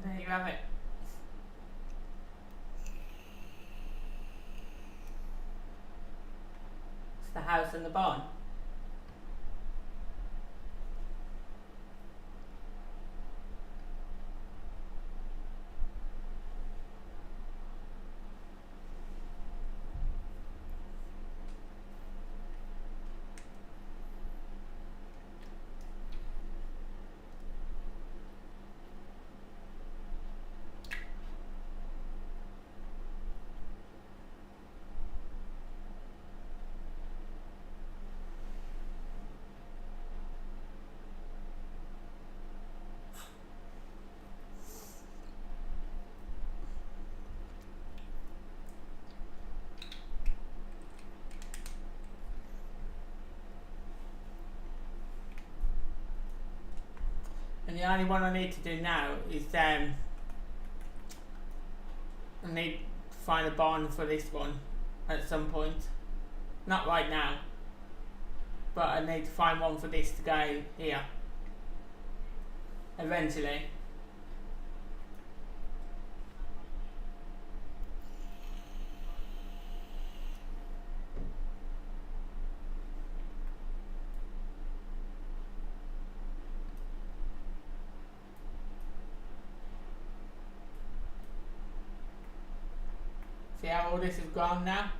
there you have it. It's the house and the barn. And the only one I need to do now is I need to find a barn for this one at some point. Not right now, but I need to find one for this to go here eventually. See how all this is grown now?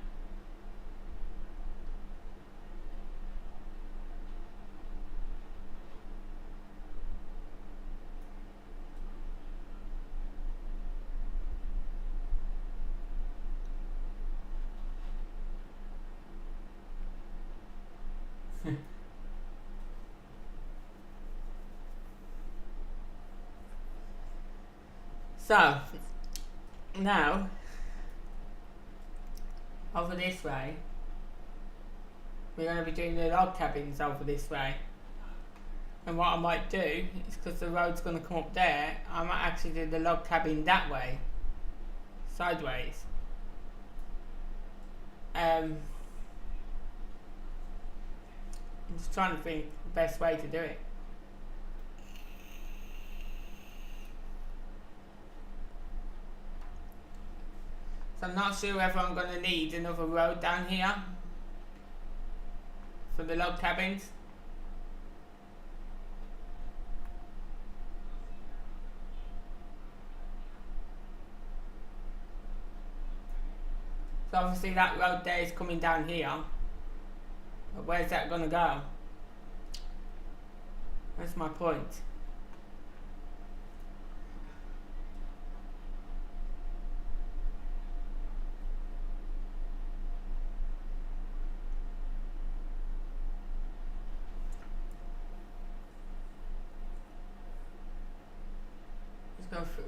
So, now, over this way, we're going to be doing the log cabins over this way. And what I might do is, because the road's going to come up there, I might actually do the log cabin that way, sideways. I'm just trying to think the best way to do it. So I'm not sure whether I'm going to need another road down here for the log cabins. So obviously that road there is coming down here, but where's that going to go? That's my point.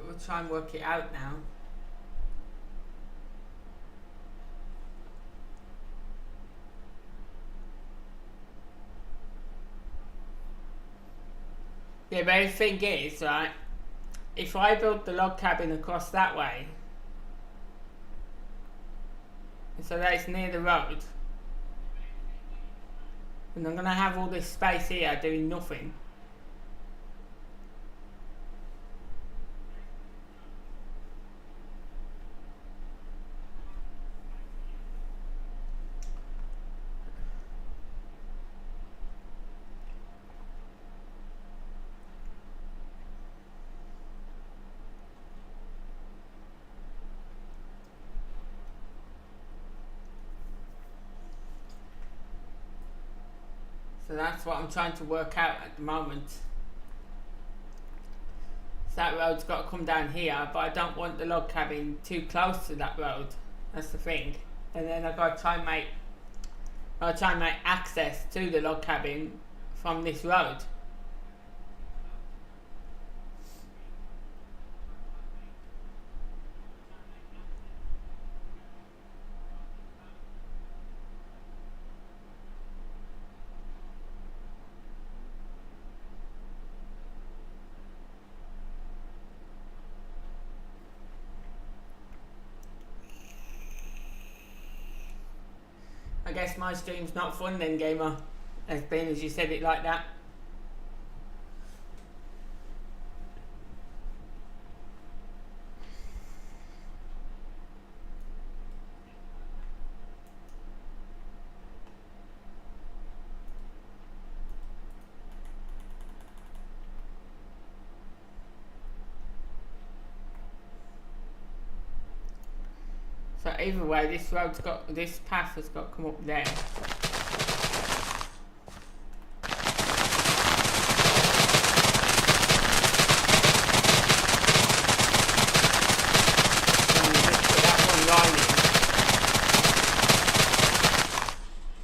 We'll try and work it out now. Yeah, but the thing is, right, if I build the log cabin across that way, so that it's near the road, and I'm going to have all this space here doing nothing. So that's what I'm trying to work out at the moment. So that road's got to come down here, but I don't want the log cabin too close to that road. That's the thing. And then I've got to try and make access to the log cabin from this road. I guess my stream's not fun then, gamer, as being as you said it like that. either way, this path has got to come up there.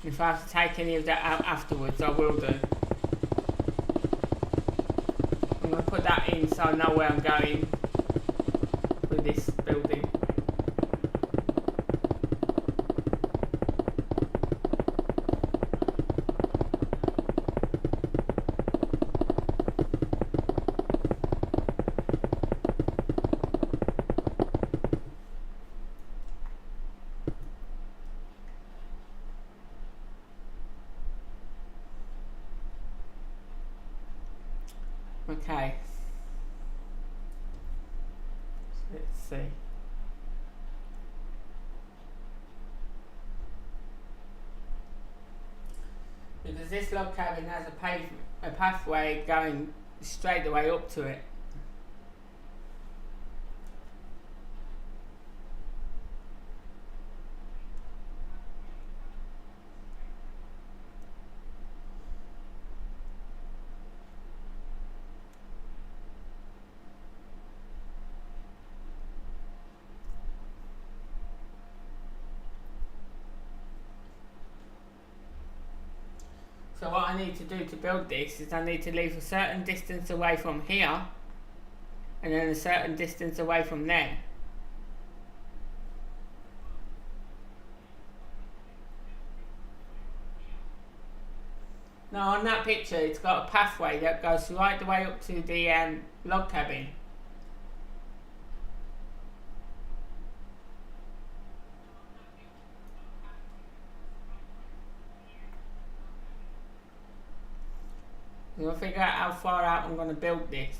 If I have to take any of that out afterwards, I will do. I'm going to put that in so I know where I'm going with this building. Okay, so let's see. Because this log cabin has a pathway going straight the way up to it. So what I need to do to build this is I need to leave a certain distance away from here and then a certain distance away from there. Now on that picture it's got a pathway that goes right the way up to the log cabin. I'm going to figure out how far out I'm going to build this.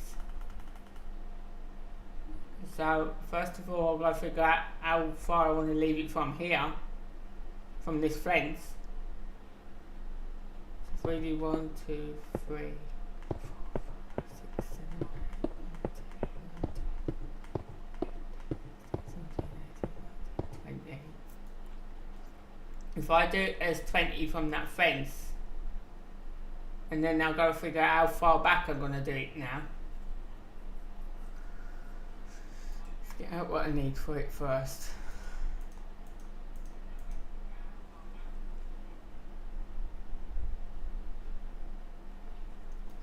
So first of all I've got to figure out how far I want to leave it from here, from this fence. So 3, 1, 2, 3, 4, 5, 6, 7, 8, 9, 10, 11, 12, 13, 14, 15, 16, 17, 18, 19, 20. If I do it as 20 from that fence, and then I've got to figure out how far back I'm going to do it now. Let's get out what I need for it first.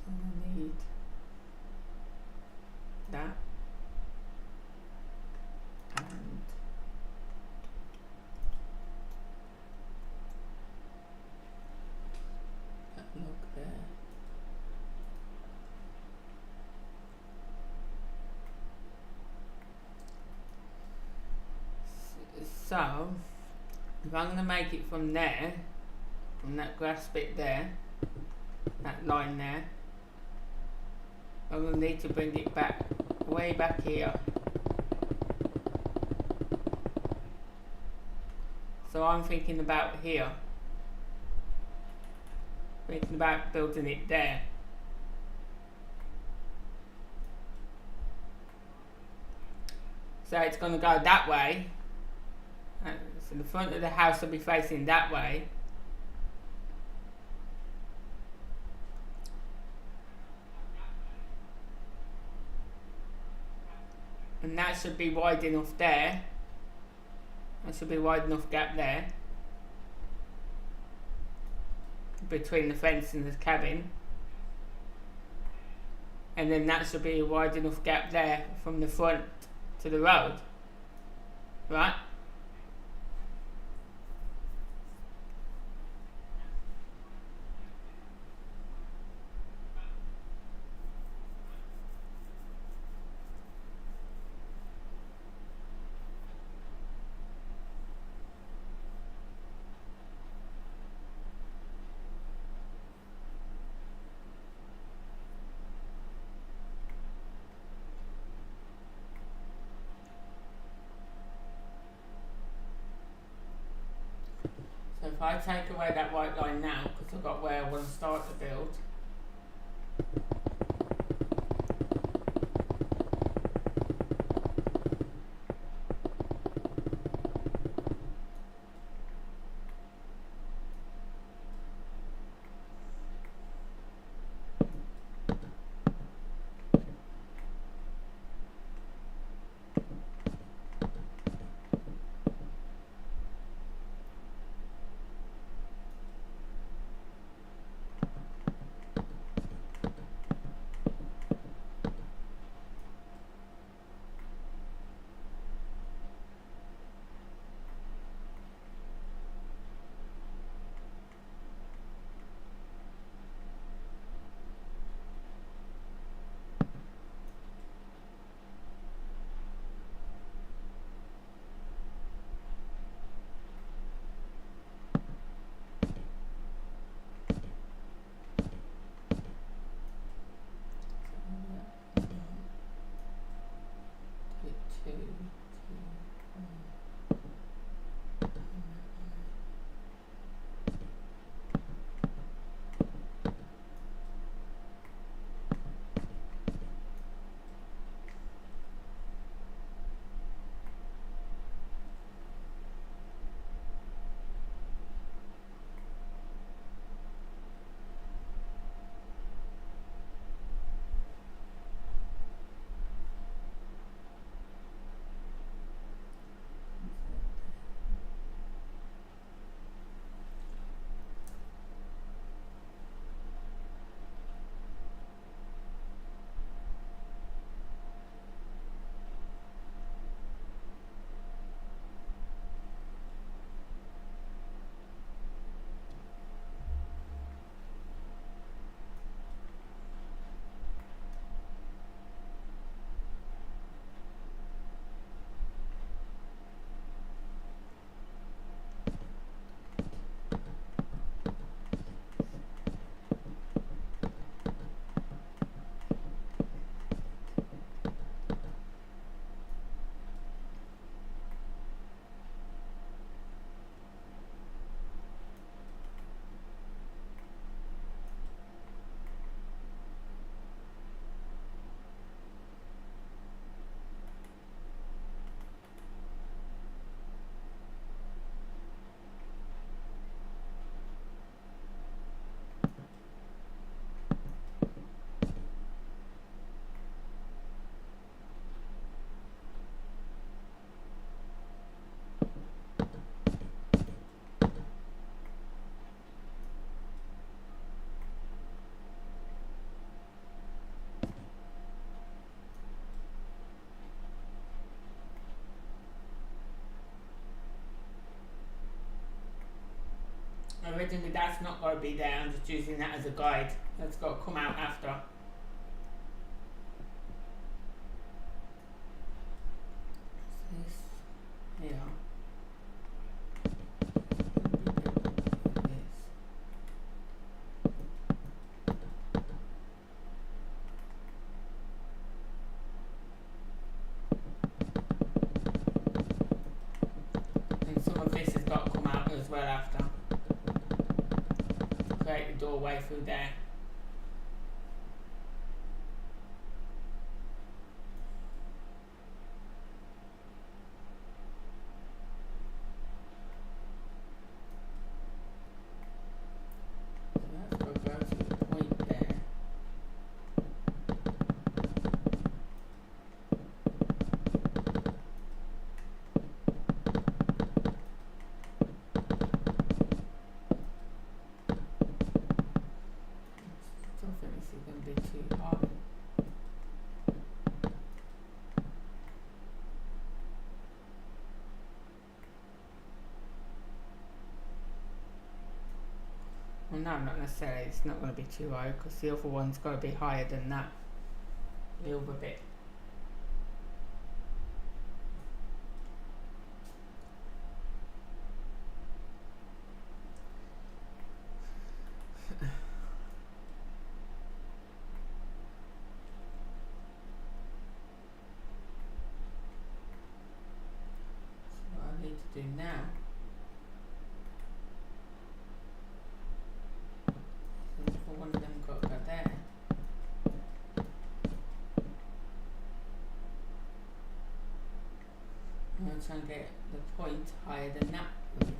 I need that. And look there. So if I'm going to make it from there, from that grass bit there, that line there, I'm going to need to bring it back, way back here. So I'm thinking about here. Thinking about building it there. So it's going to go that way. So the front of the house will be facing that way. And that should be wide enough there. That should be wide enough gap there. Between the fence and the cabin. And then that should be a wide enough gap there from the front to the road. Right? So if I take away that white line now, because I've got where I want to start to build, originally that's not going to be there, I'm just using that as a guide. That's got to come out after. This here. And some of this has got to come out as well after. Create the doorway through there. Well, no, not necessarily. It's not going to be too high because the other one's got to be higher than that. The other bit. So what I need to do now is for one of them got to go there. I'm going to try and get the point higher than that roof.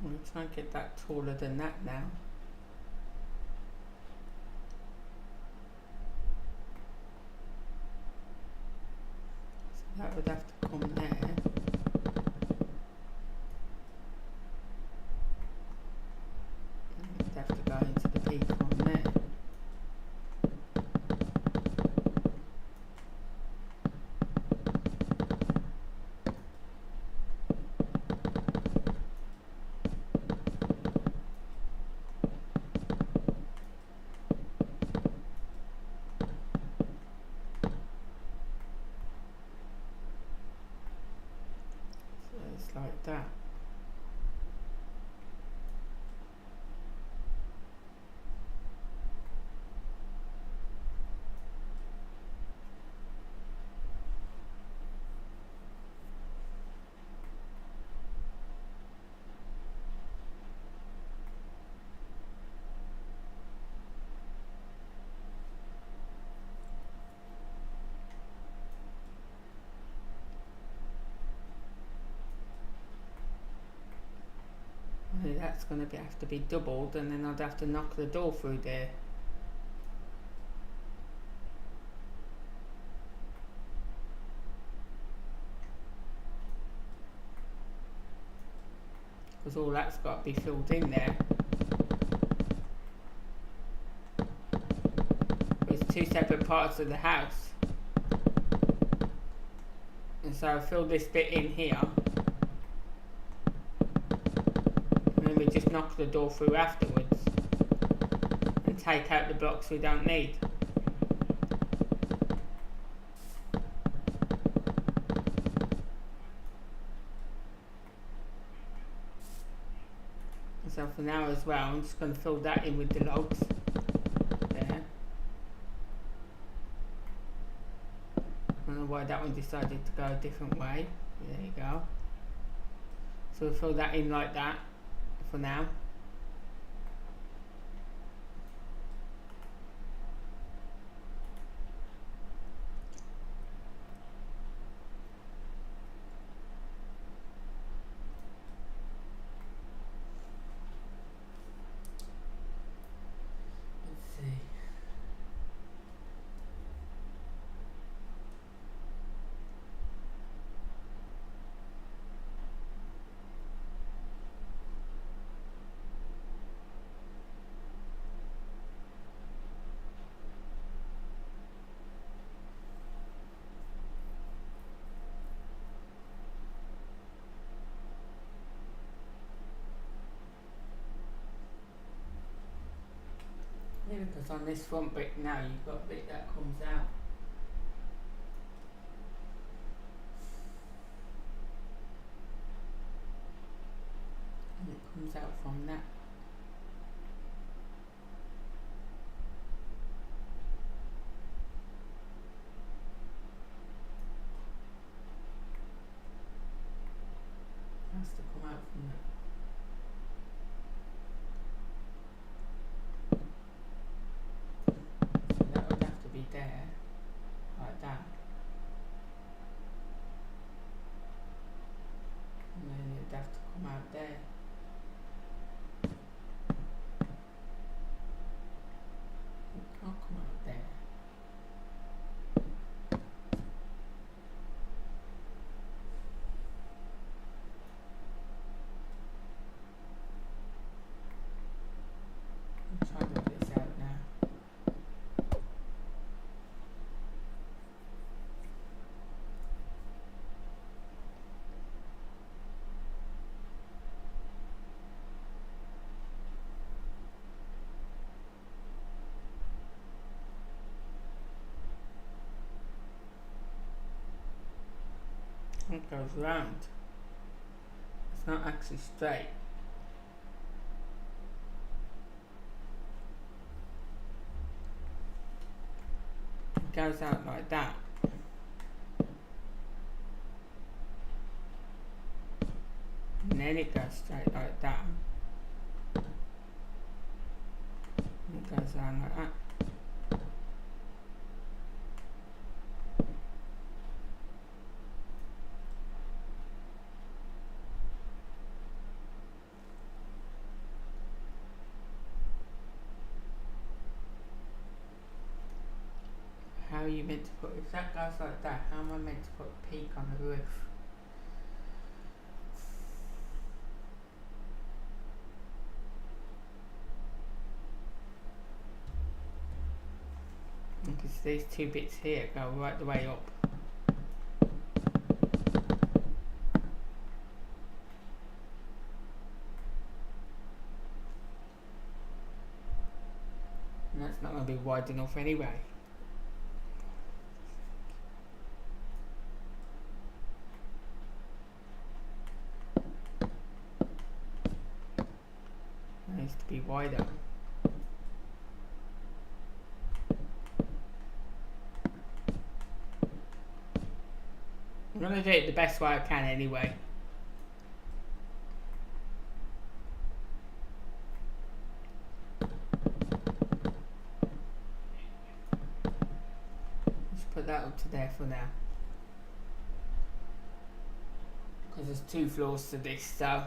I'm going to try and get that taller than that now. So that would have to come there. And it would have to go into the peak on there. Like that. That's going to have to be doubled, and then I'd have to knock the door through there. Because all that's got to be filled in there. It's two separate parts of the house. And so I fill this bit in here. We just knock the door through afterwards and take out the blocks we don't need. So for now as well, I'm just going to fill that in with the logs there. why that one decided to go a different way. There you go. So we'll fill that in like that for now. Yeah, because on this front bit now you've got a bit that comes out. And it comes out from that. It has to come out from that. There, like that, and then it'd have to come out there. It can't come out there. I'm trying to put this out now. It goes round. It's not actually straight. It goes out like that. And then it goes straight like that. And it goes down like that. How are you meant to put, if that goes like that, how am I meant to put a peak on the roof? Because these two bits here go right the way up. And that's not going to be wide enough anyway. Needs to be wider. I'm going to do it the best way I can anyway. Just put that up to there for now. Because there's 2 floors to this, so.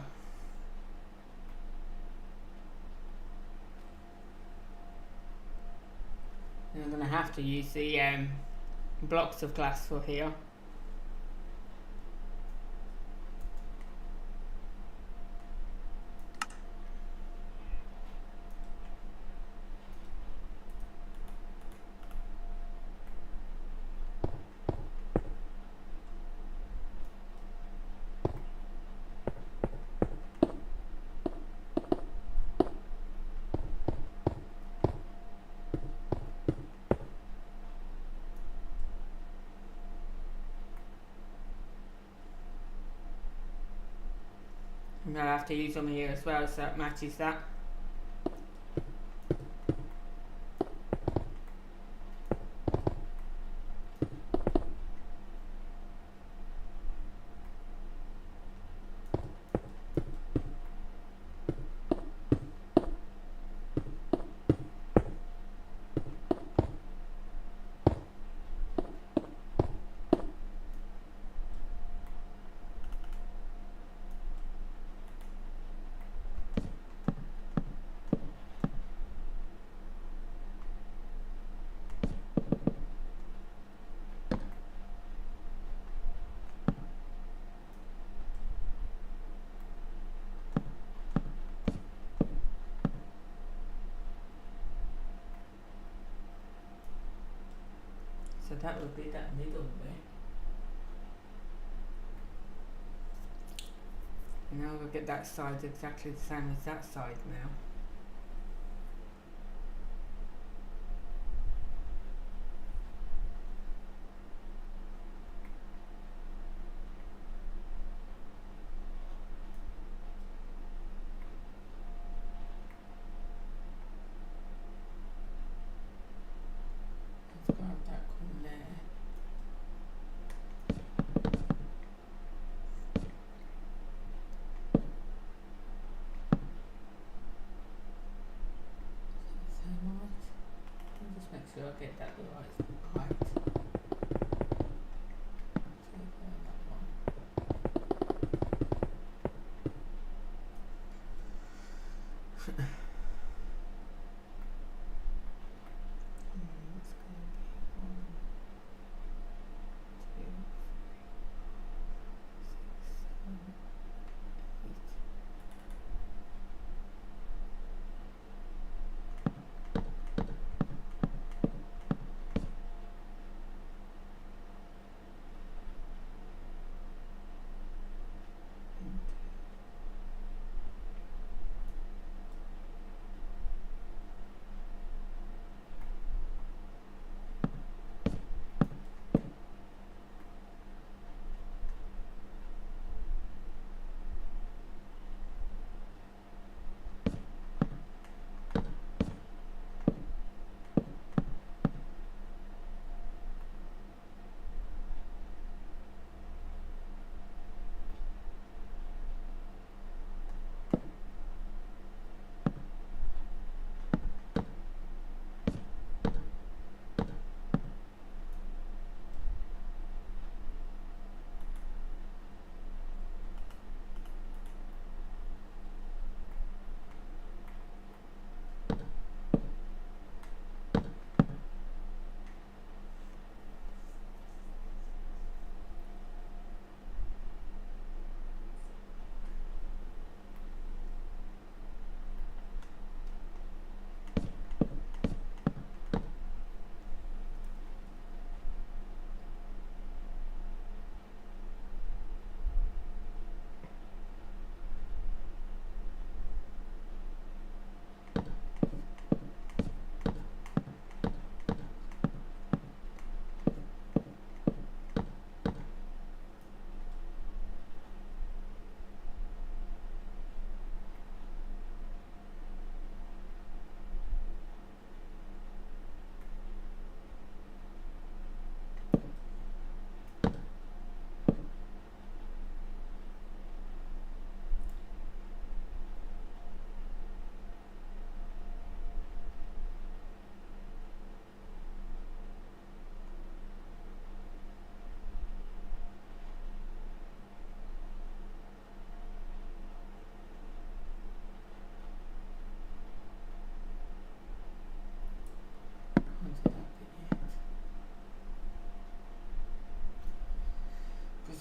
And I'm going to have to use the blocks of glass for here. And I'll have to use them here as well, so that matches that. that would be that middle bit. And now we'll get that side exactly the same as that side now. Let's grab that corner there. Just make sure I get that the right height.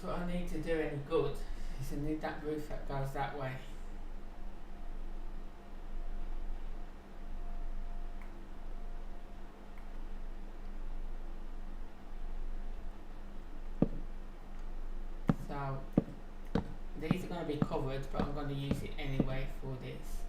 What I need to do any good is I need that roof that goes that way. So these are going to be covered, but I'm going to use it anyway for this.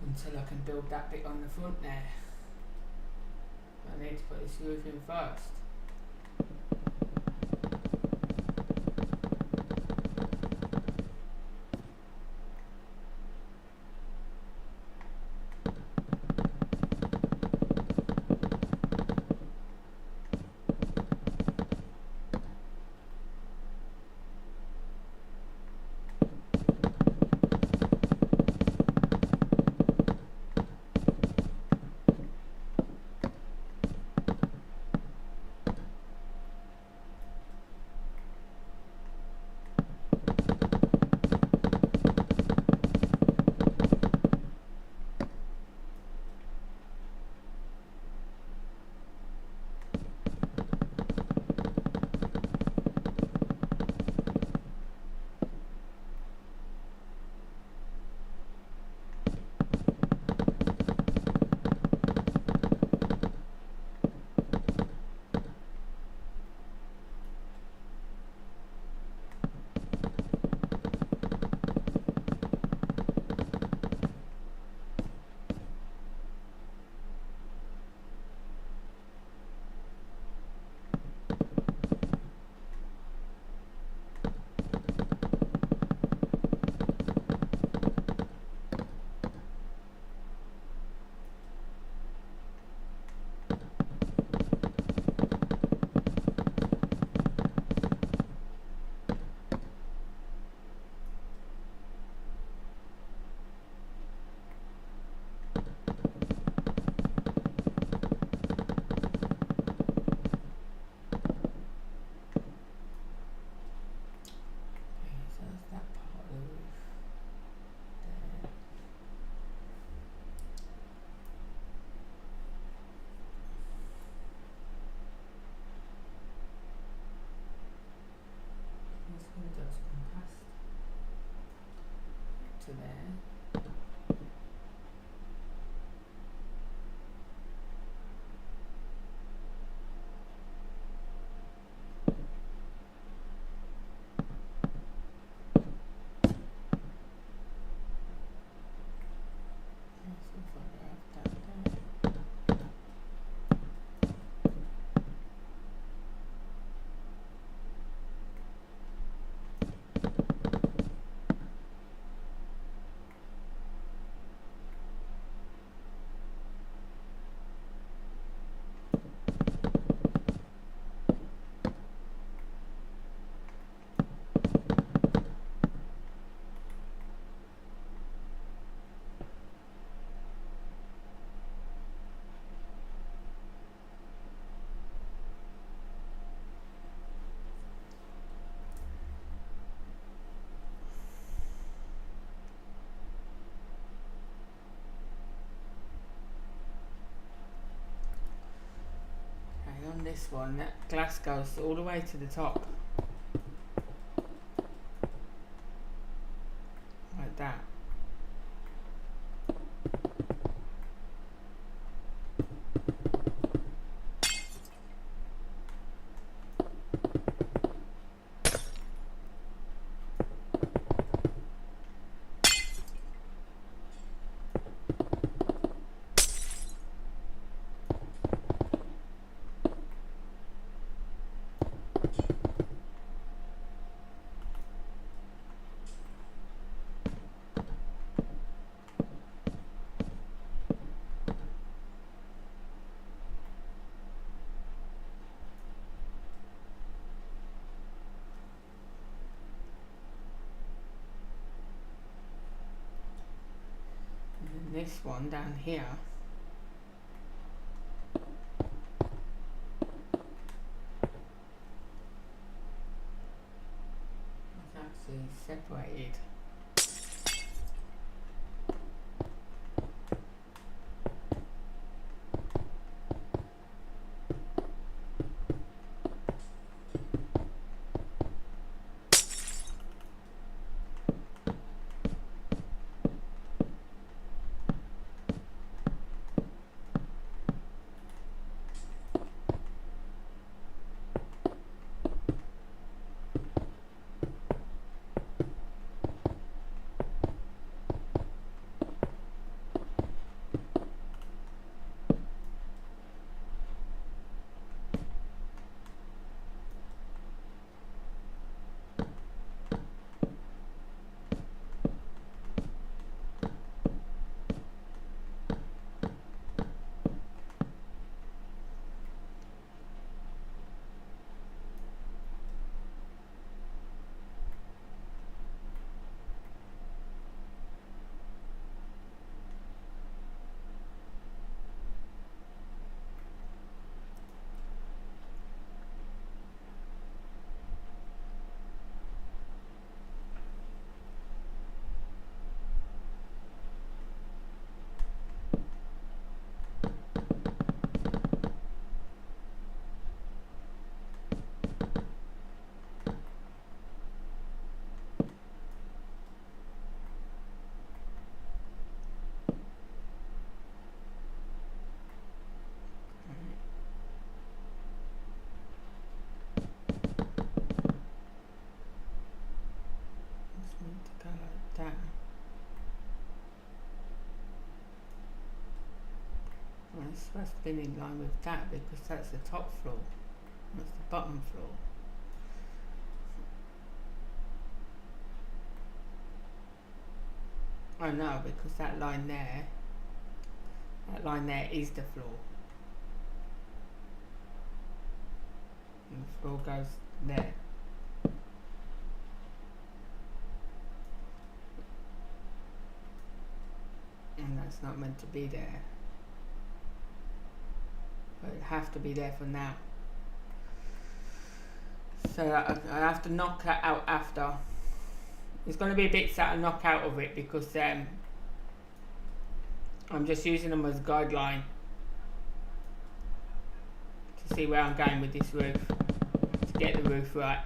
Until I can build that bit on the front there. I need to put this roof in first. to there. On this one, that glass goes all the way to the top, like that. This one down here, it's actually separated. It's supposed to be in line with that because that's the top floor, that's the bottom floor. Oh no, because that line there is the floor. And the floor goes there. And that's not meant to be there. But it has to be there for now. So I have to knock that out after. There's going to be bits that I knock out of it because I'm just using them as a guideline to see where I'm going with this roof, to get the roof right.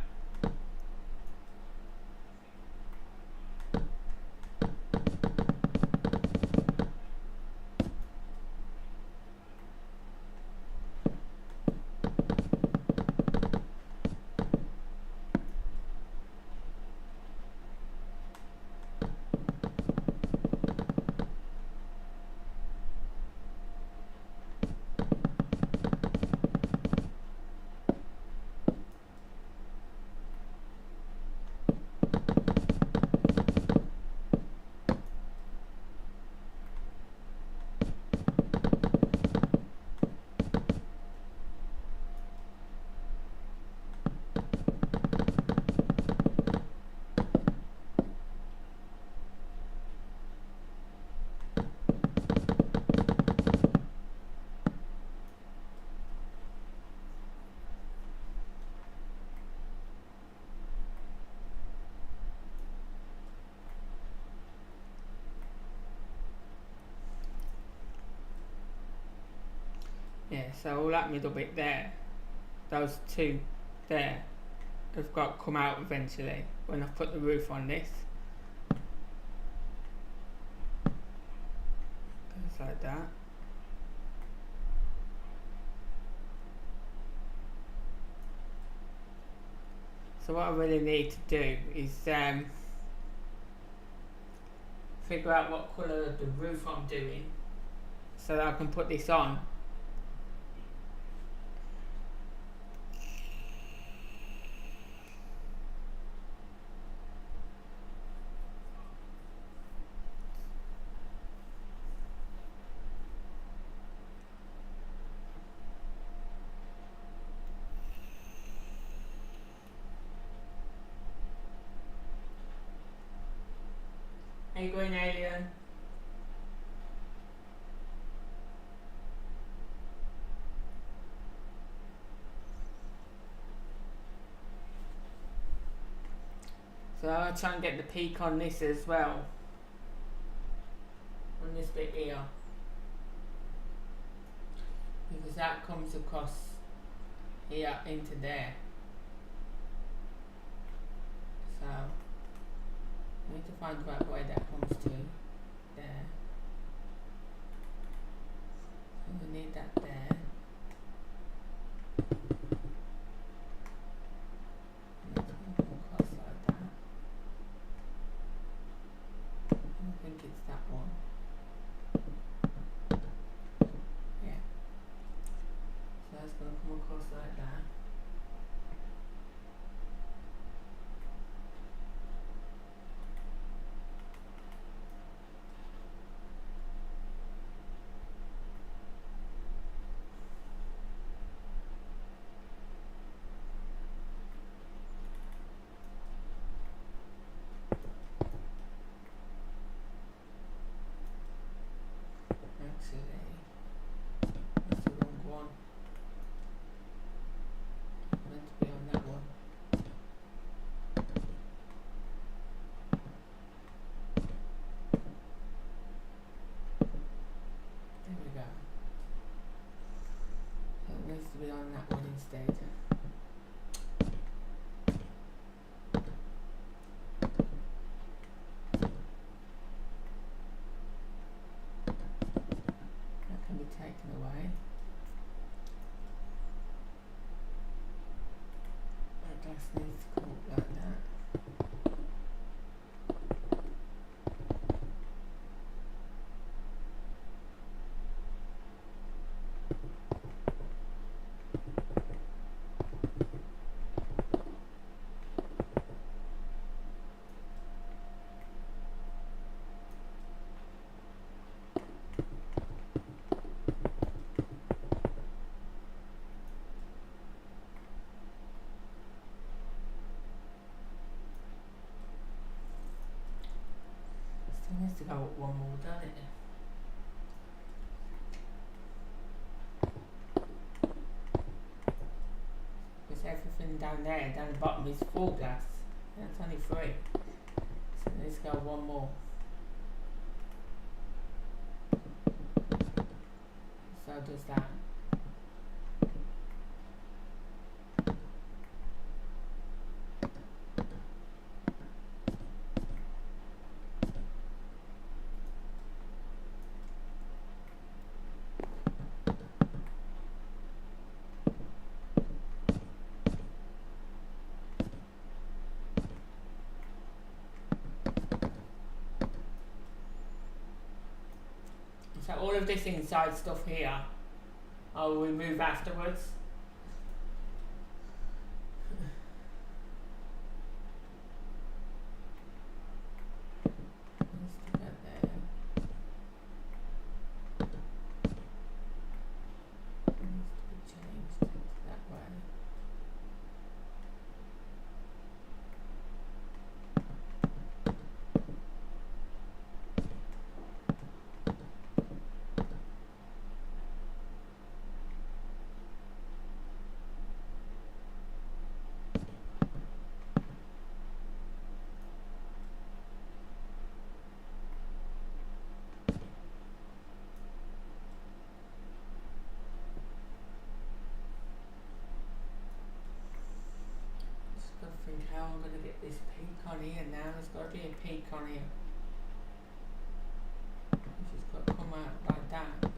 Yeah, so all that middle bit there, those two there, have got to come out eventually when I put the roof on this. Goes like that. So what I really need to do is figure out what colour of the roof I'm doing so that I can put this on. Hey, green alien. So I'll try and get the peak on this as well. On this bit here. Because that comes across here into there. So I need to find out where that comes to. There. So we need that there. And that's going to come across like that. And I think it's that one. Yeah. So that's going to come across like that. Actually, that's the wrong one. It's meant to be on that one. There we go. So it needs to be on that one instead. That can be taken away. That glass needs to come up like that. Still needs to go up one more, doesn't it? Because everything down there, down the bottom is full glass. That's only 3. So let's go one more. So does that. So all of this inside stuff here, I'll remove afterwards. Let's do that there. It needs to be changed that way. this peak on here now. There's got to be a peak on here. It's just got to come out like that.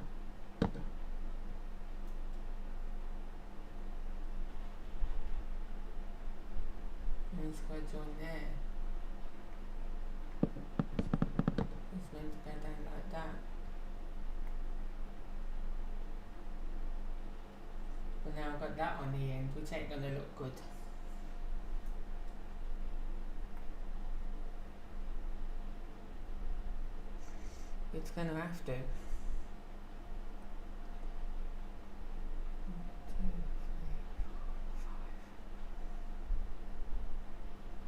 And it's got to join there. It's meant to go down like that. But now I've got that on the end, which ain't going to look good. It's going to have to. 1, 2,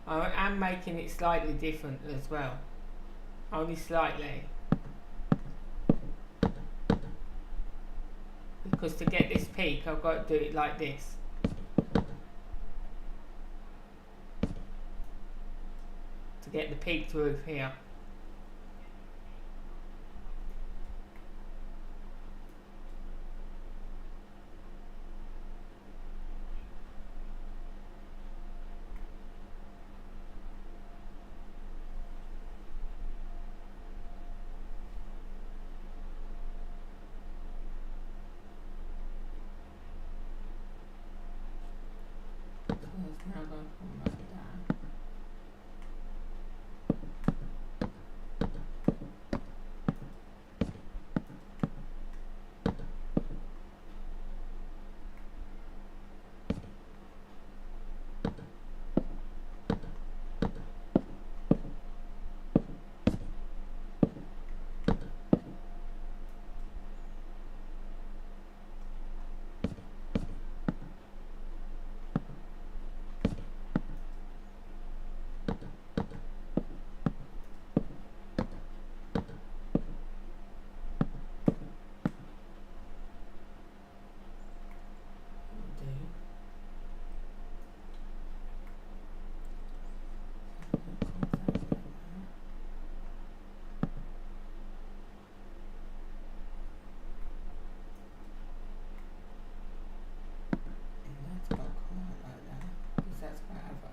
3, 4, 5. I am making it slightly different as well. Only slightly. Because to get this peak, I've got to do it like this. To get the peaked roof here. Now going to come back down.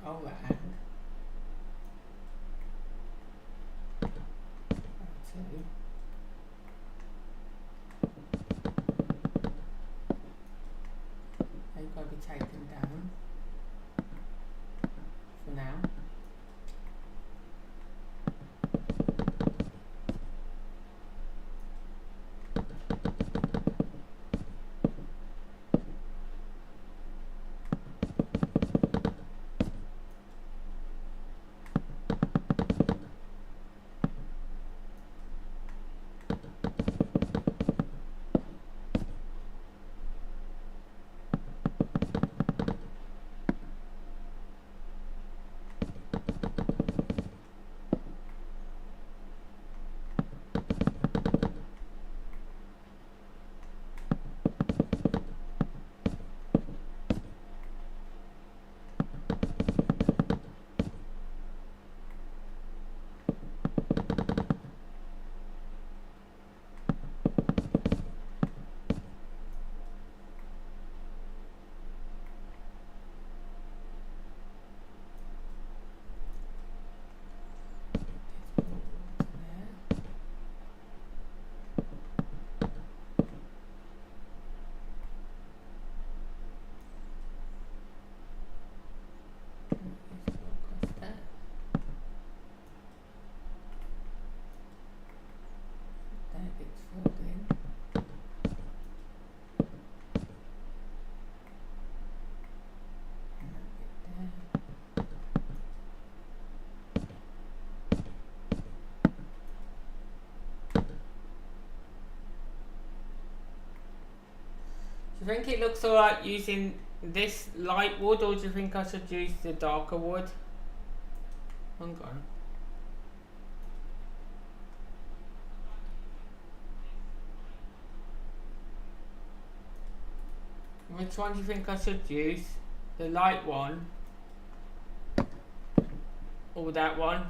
Overhand. 2. They've got to be taken down for now. Do you think it looks alright using this light wood, or do you think I should use the darker wood? Hang on. Which one do you think I should use? The light one? Or that one?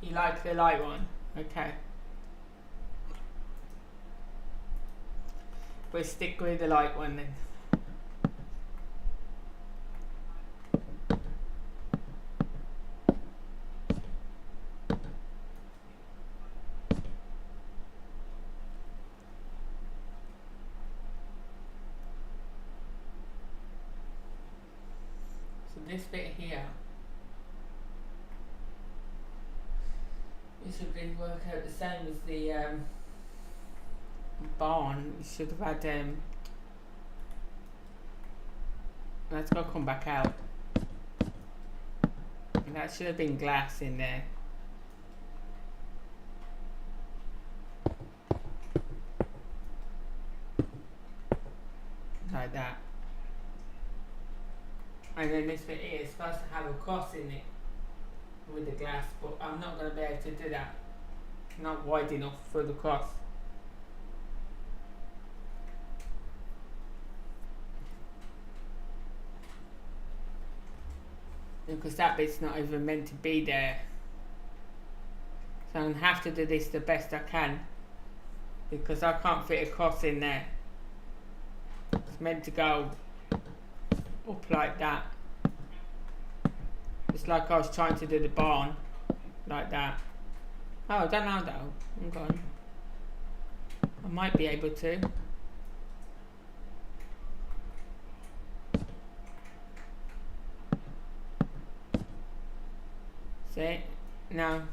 You like the light one? Okay. We'll stick with the light one then. this bit here, it should be work out the same as the barn. It should have had that's got to come back out. That should have been glass in there. Like that. And then this bit here is supposed to have a cross in it with the glass, but I'm not going to be able to do that. Not wide enough for the cross. Because that bit's not even meant to be there. So I'm going to have to do this the best I can, because I can't fit a cross in there. It's meant to go up like that. It's like I was trying to do the barn, like that. Oh, I don't know though. I'm gone. I might be able to. See? No.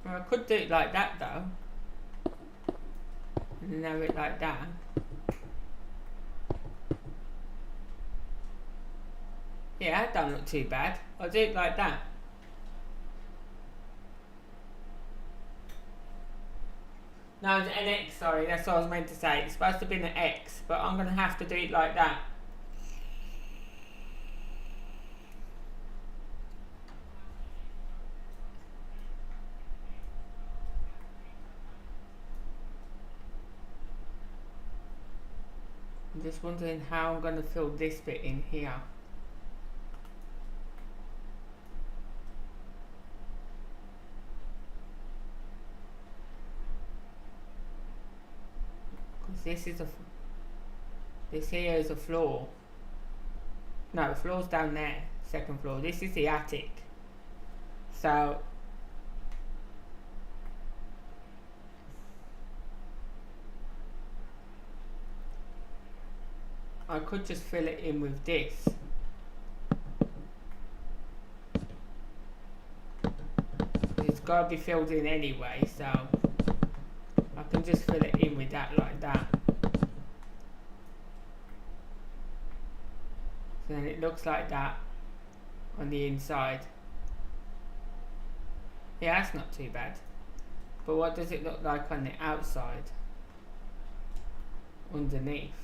Well, I could do it like that though. And have it like that. Yeah, that don't look too bad. I'll do it like that. No, it's an X, sorry, that's what I was meant to say. It's supposed to be an X, but I'm going to have to do it like that. I'm just wondering how I'm going to fill this bit in here. This here is a floor. No, the floor's down there, second floor. This is the attic. So I could just fill it in with this. It's got to be filled in anyway, so I can just fill it in with that like that. So then it looks like that on the inside. Yeah, that's not too bad. But what does it look like on the outside? Underneath.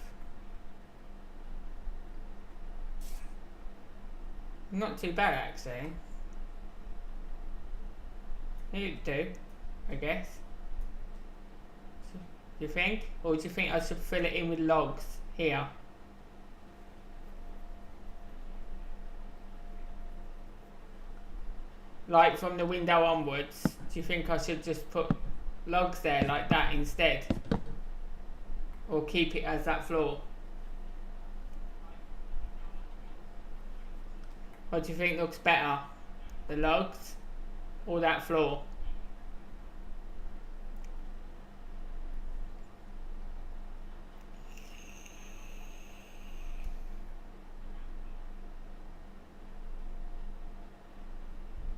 Not too bad actually. You do, I guess. Do you think? Or do you think I should fill it in with logs here? Like from the window onwards, do you think I should just put logs there like that instead? Or keep it as that floor? What do you think looks better? The logs or that floor?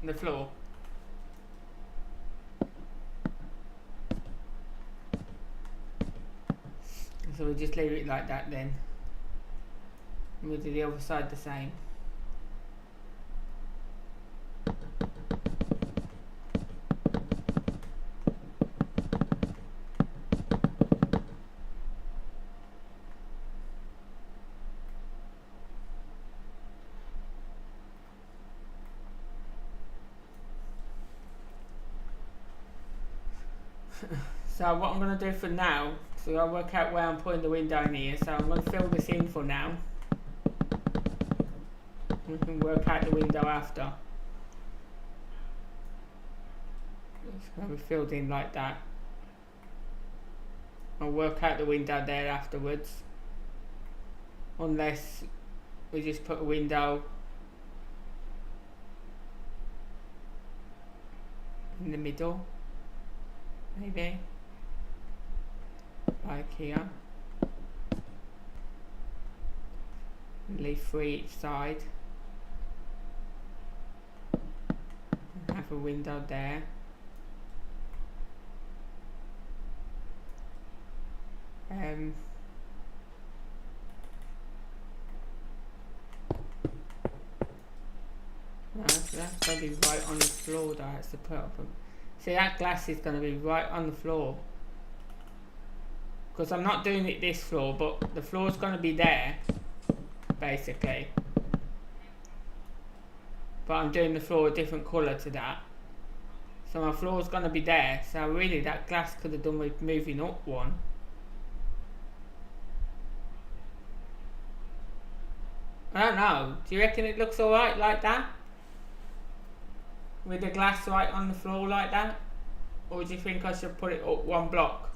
The floor. So we'll just leave it like that then. And we'll do the other side the same. So what I'm going to do for now, so I'll work out where I'm putting the window in here, so I'm going to fill this in for now. We can work out the window after. It's going to be filled in like that. I'll work out the window there afterwards. Unless we just put a window in the middle. Maybe. Like here. leave 3 each side. And have a window there. No, that's going to be right on the floor though, that's the problem. See, that glass is going to be right on the floor. Because I'm not doing it this floor, but the floor is going to be there, basically. But I'm doing the floor a different colour to that. So my floor is going to be there, so really that glass could have done with moving up one. I don't know, do you reckon it looks alright like that? With the glass right on the floor like that? Or do you think I should put it up 1 block?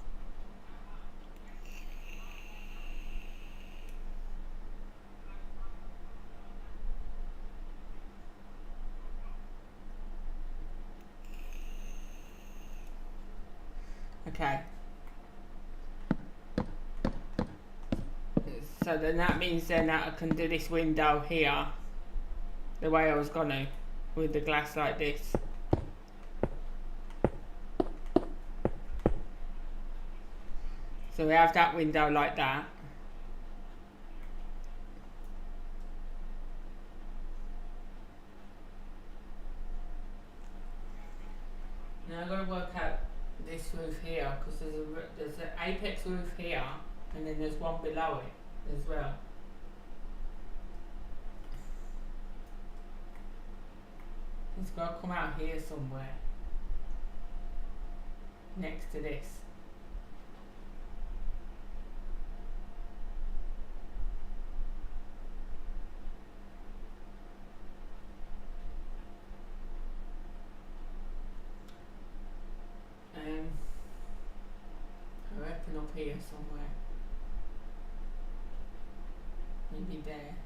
Okay. So then that means then that I can do this window here the way I was gonna, with the glass like this. So we have that window like that. Now I've got to work out this roof here, because there's an apex roof here, and then there's one below it as well. It's got to come out here somewhere, next to this. I reckon up here somewhere. Maybe there.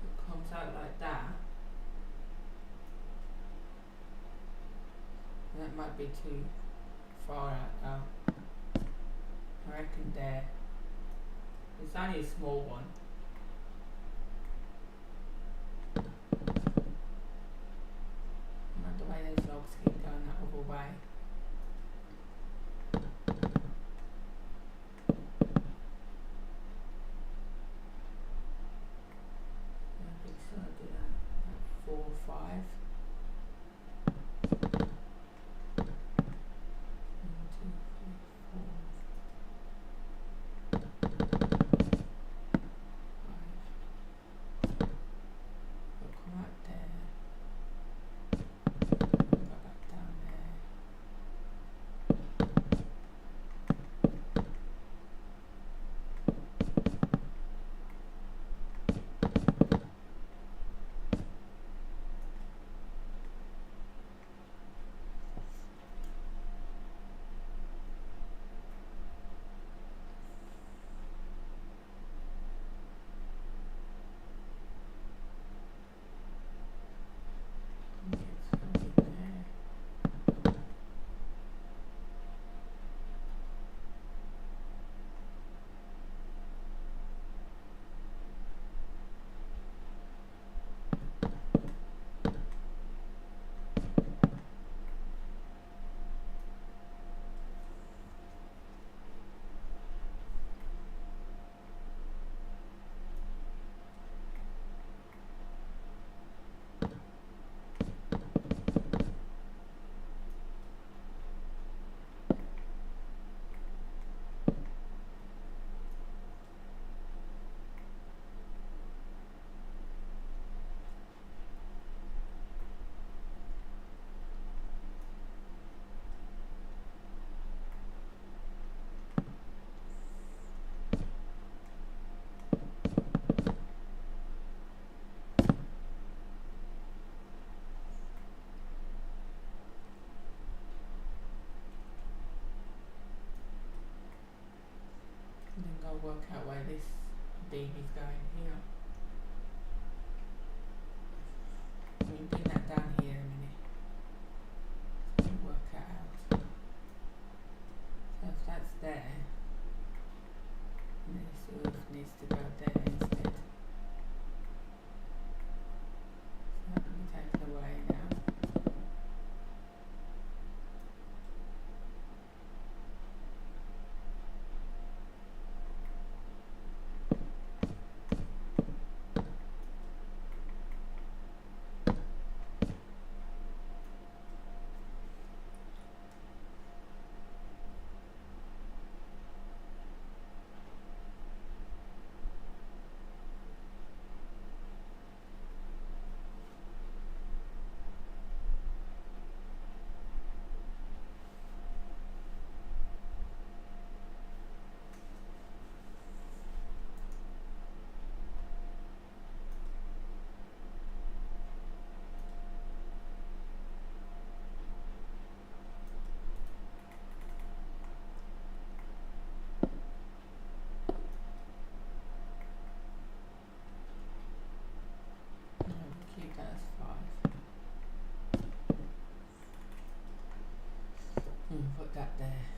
It comes out like that. That might be too far out though. I reckon there. It's only a small one. Not the way those logs keep going that other way. I think so, I'll do that. 4 or 5. 1, 2, 3, 4. 5. We'll come out there. Go back down there. And then go work out where this baby's going here. We can bring that down here in a minute. So we work that out. put that there.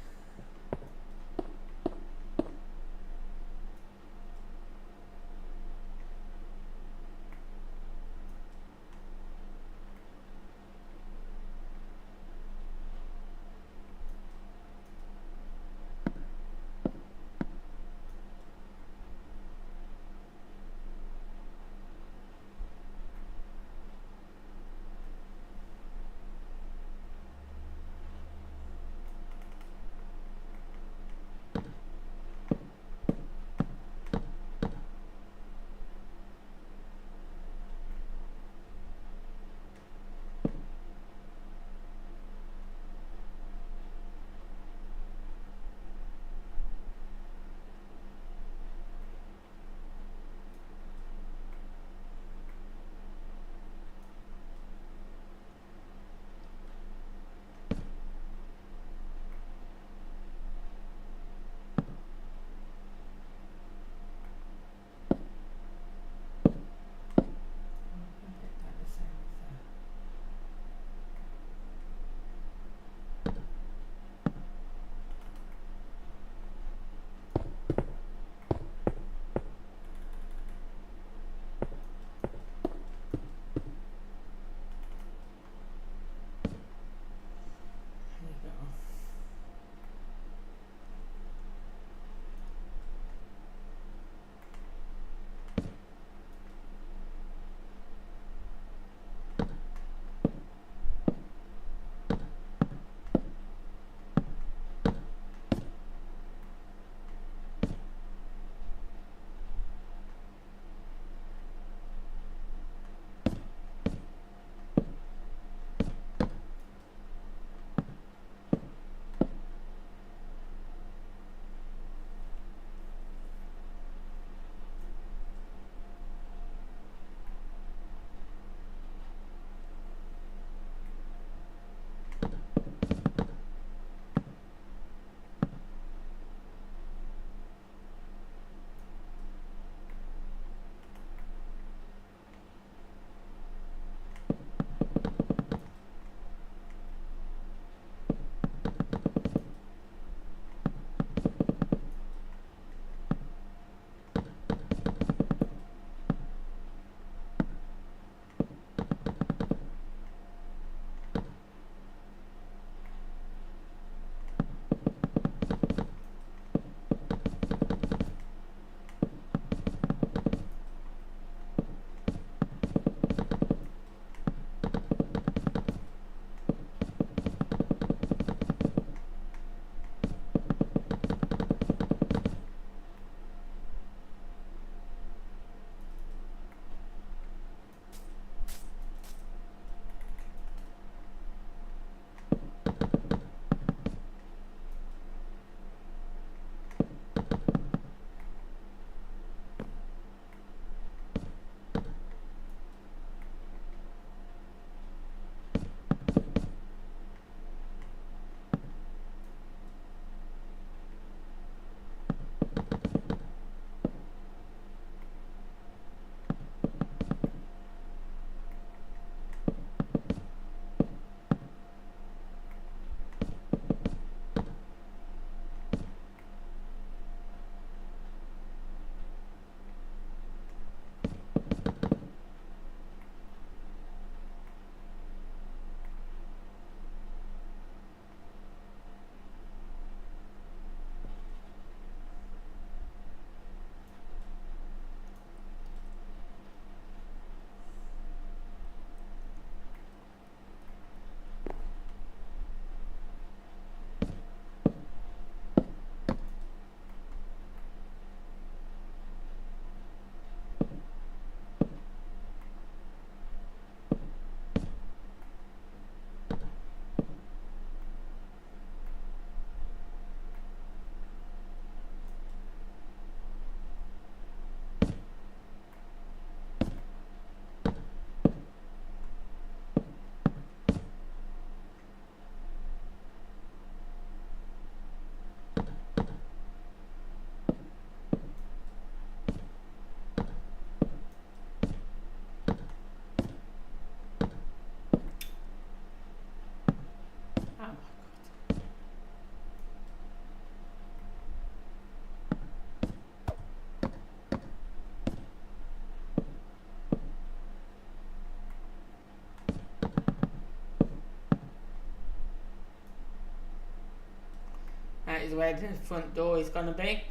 is where the front door is going to be.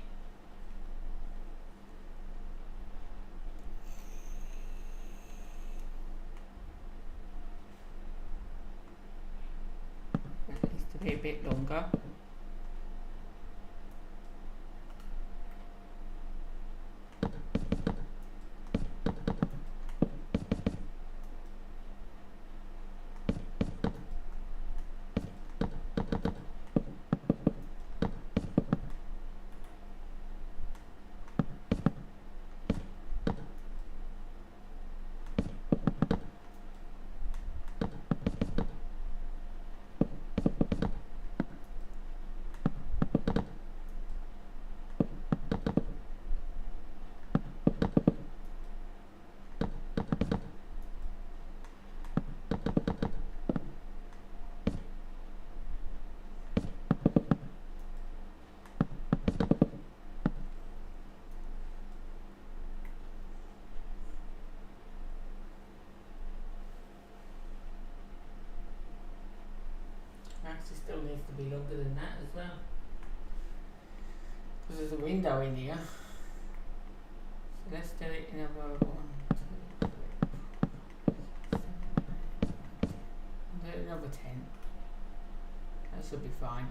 It needs to be a bit longer. Actually still needs to be longer than that as well, because there's a window in here. So let's do it in another 1, 2, 3, 7, 8, 9, 10. Do another 10. That should be fine.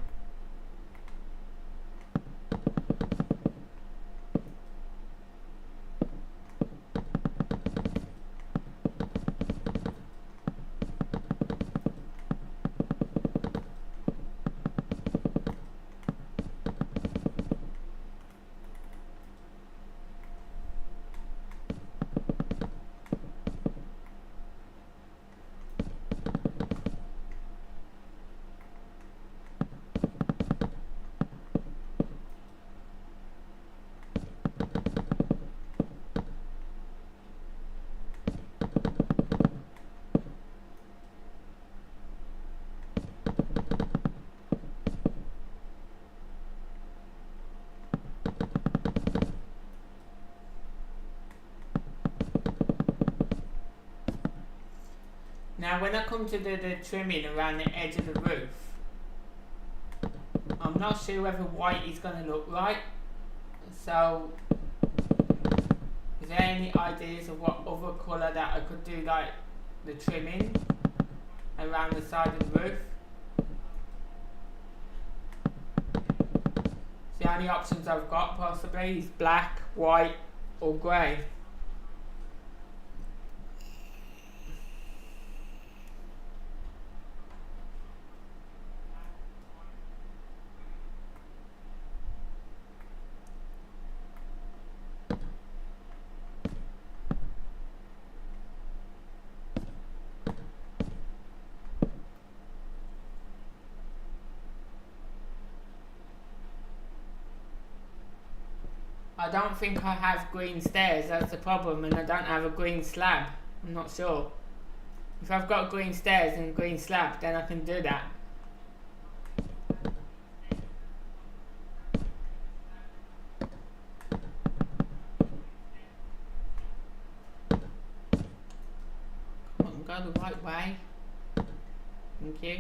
Now when I come to do the trimming around the edge of the roof, I'm not sure whether white is going to look right. So is there any ideas of what other colour that I could do, like the trimming around the side of the roof? The only options I've got possibly is black, white or grey. I don't think I have green stairs, that's the problem, and I don't have a green slab. I'm not sure. If I've got green stairs and green slab, then I can do that. Come on, go the right way. Thank you.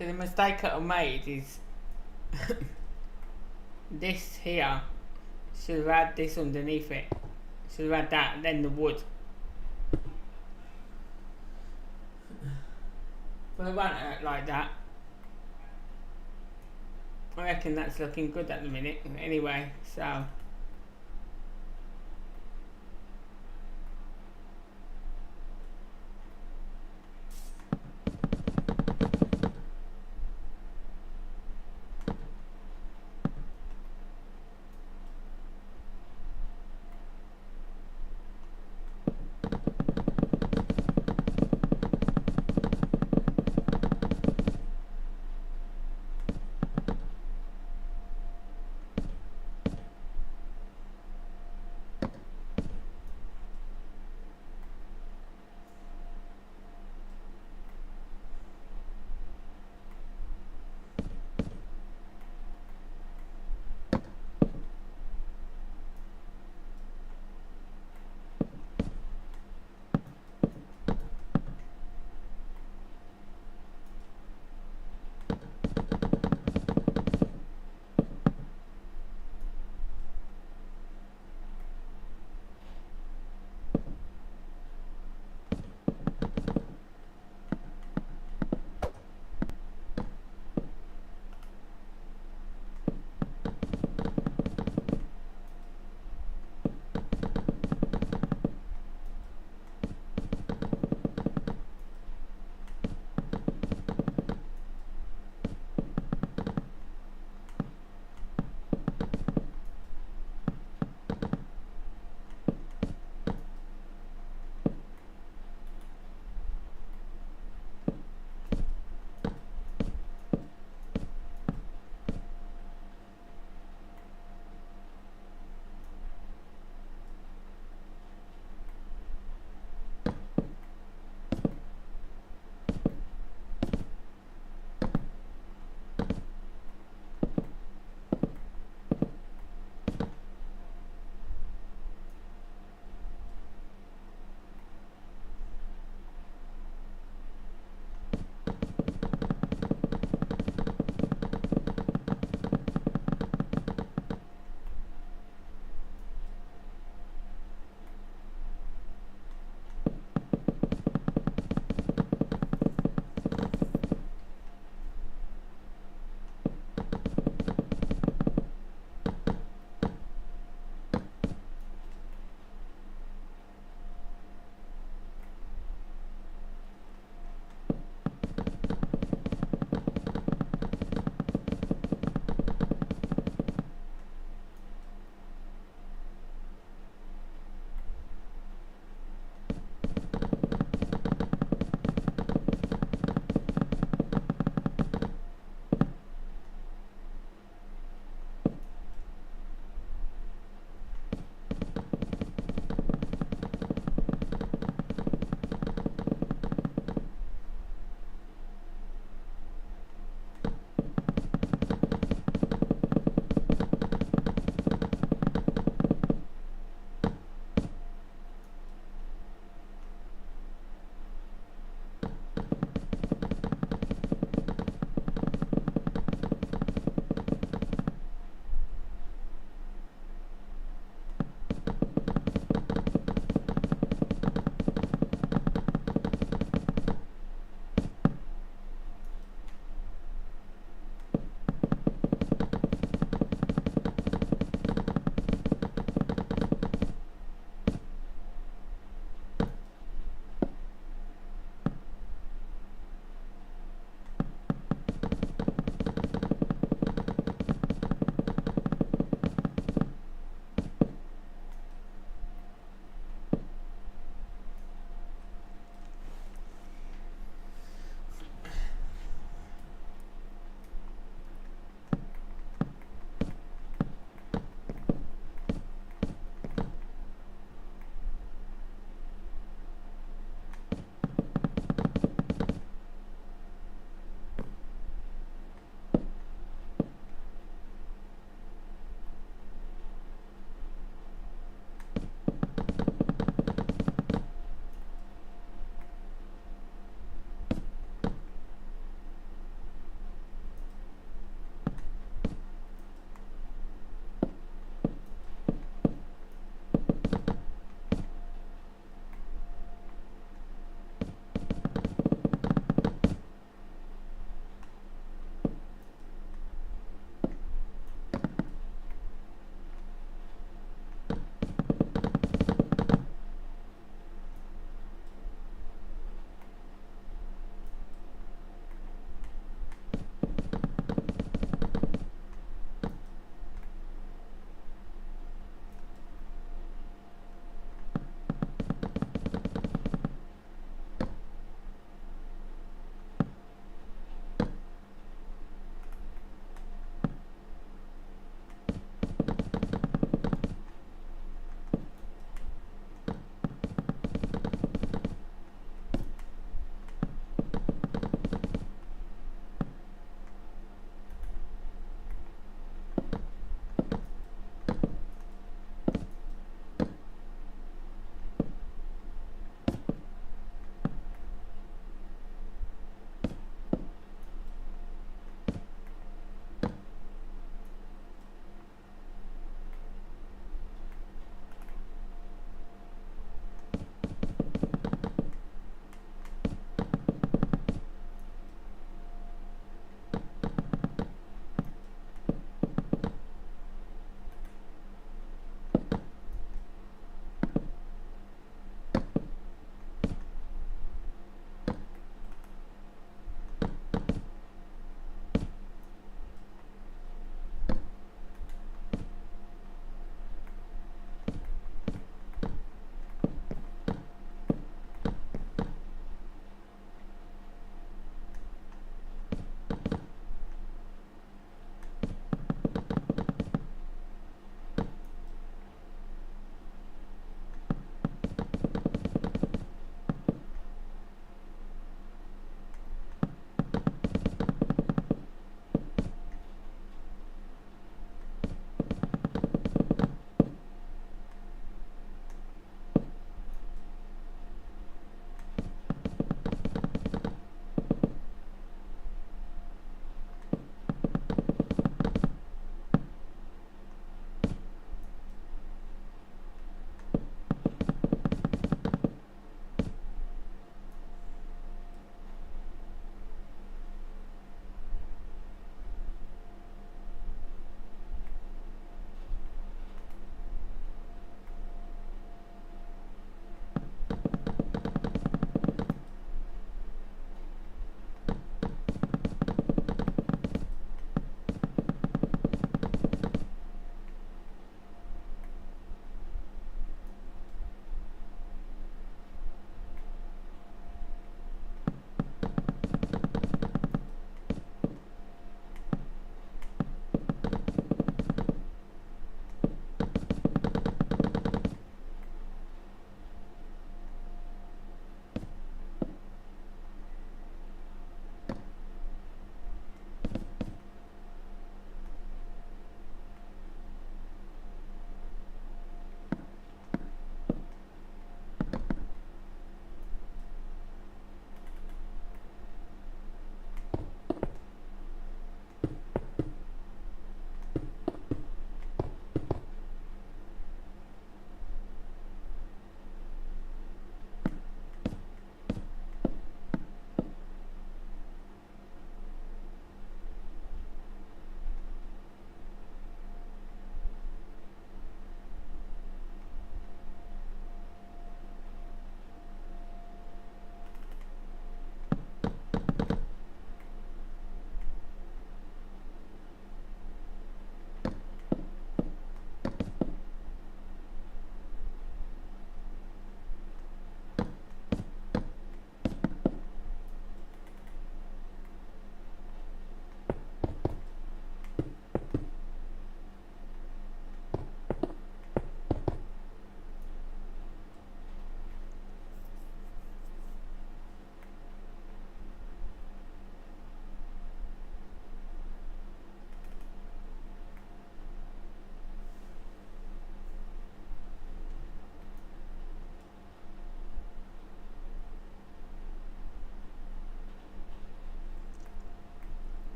So the mistake that I made is this here should have had this underneath it. Should have had that and then the wood. But it won't hurt like that. I reckon that's looking good at the minute. Anyway, so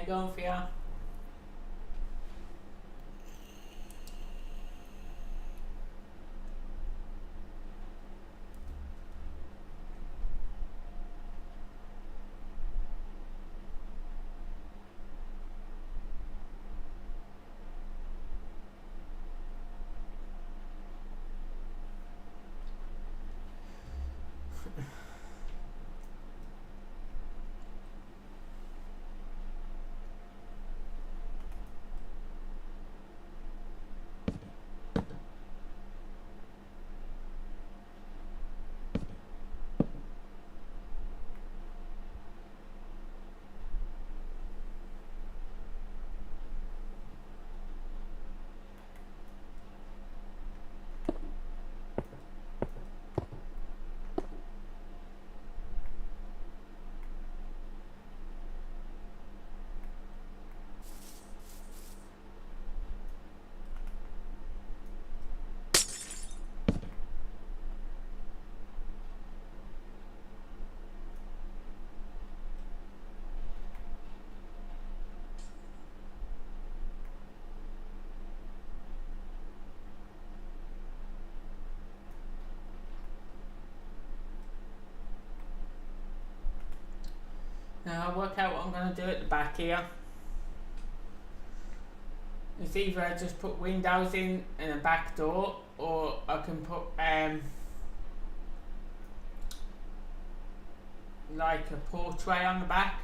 you going, Fia? Now I'll work out what I'm going to do at the back here. It's either I just put windows in and a back door, or I can put like a portrait on the back.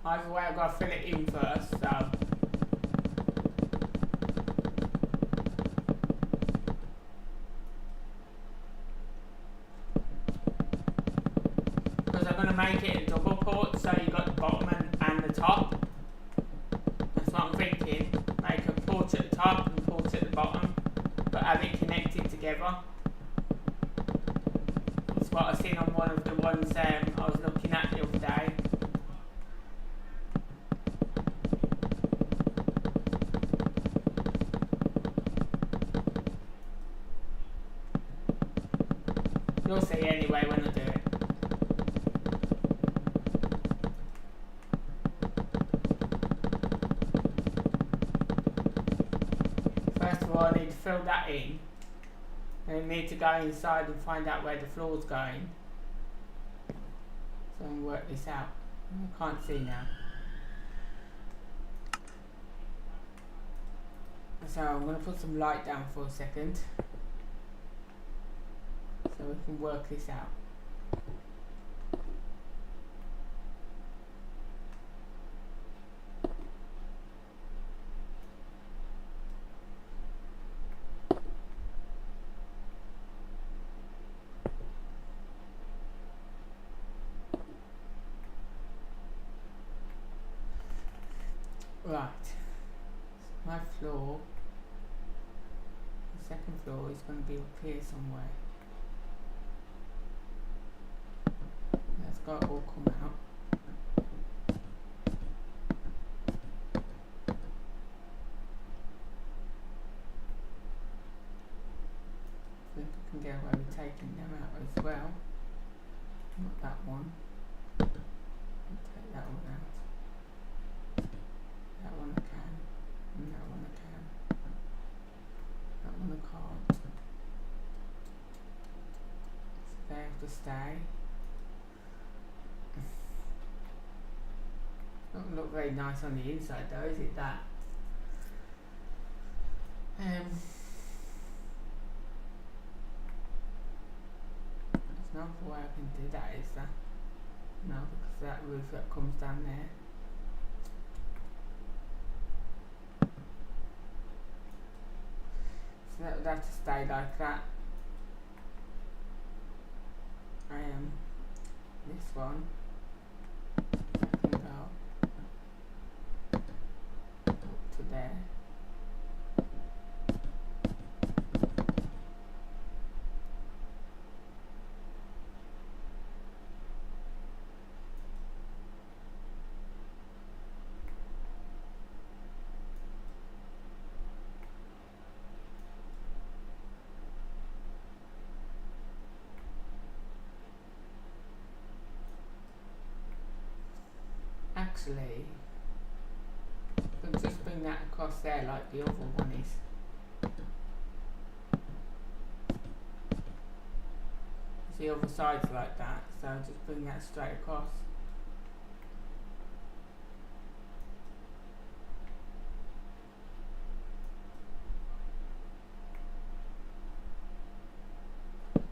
Either way, I've got to fill it in first, so. Because I'm going to make it a double port, so you've got the bottom and the top. That's what I'm thinking. Make a port at the top and a port at the bottom, but have it connected together. That's what I seen on one of the ones I was looking at the other day. You'll see anyway when I do it. First of all, I need to fill that in. And I need to go inside and find out where the floor's going. So I'm going to work this out. I can't see now. So I'm going to put some light down for a second, so we can work this out. Right, my floor, the second floor is going to be up here somewhere. That's got to all come out. I think I can get away with taking them out as well. Not that one. I'll take that one out. That one I can, and that one I can. That one I can't. So they have to stay. Doesn't look very nice on the inside though, is it that? There's no other way I can do that, is there? No, because that roof that comes down there. So that would have to stay like that. This one, that can go up to there. actually, we'll just bring that across there like the other one is. The other side's like that, so just bring that straight across.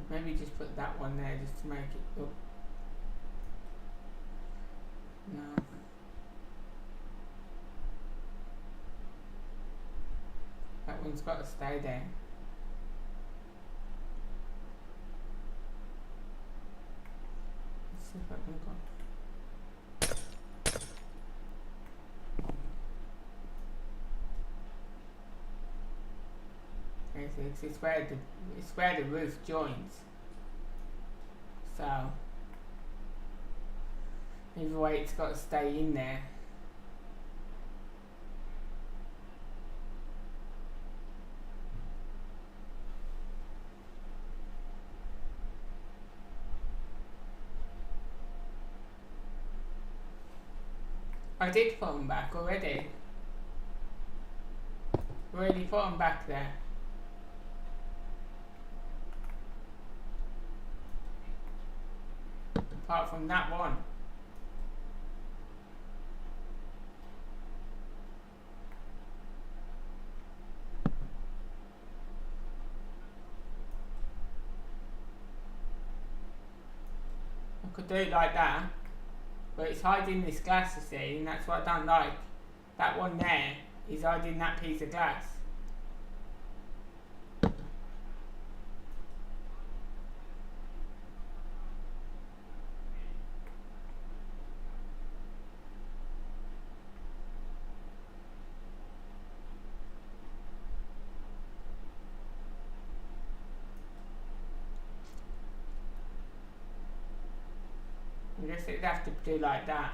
Maybe just put that one there just to make it look. No. That one's got to stay there. Let's see if I can go. It's where the roof joins. So either way, it's got to stay in there. I did put them back already. Already put them back there. Apart from that one. I could do it like that, but it's hiding this glass, you see, and that's what I don't like. That one there is hiding that piece of glass. I guess it'd have to do like that.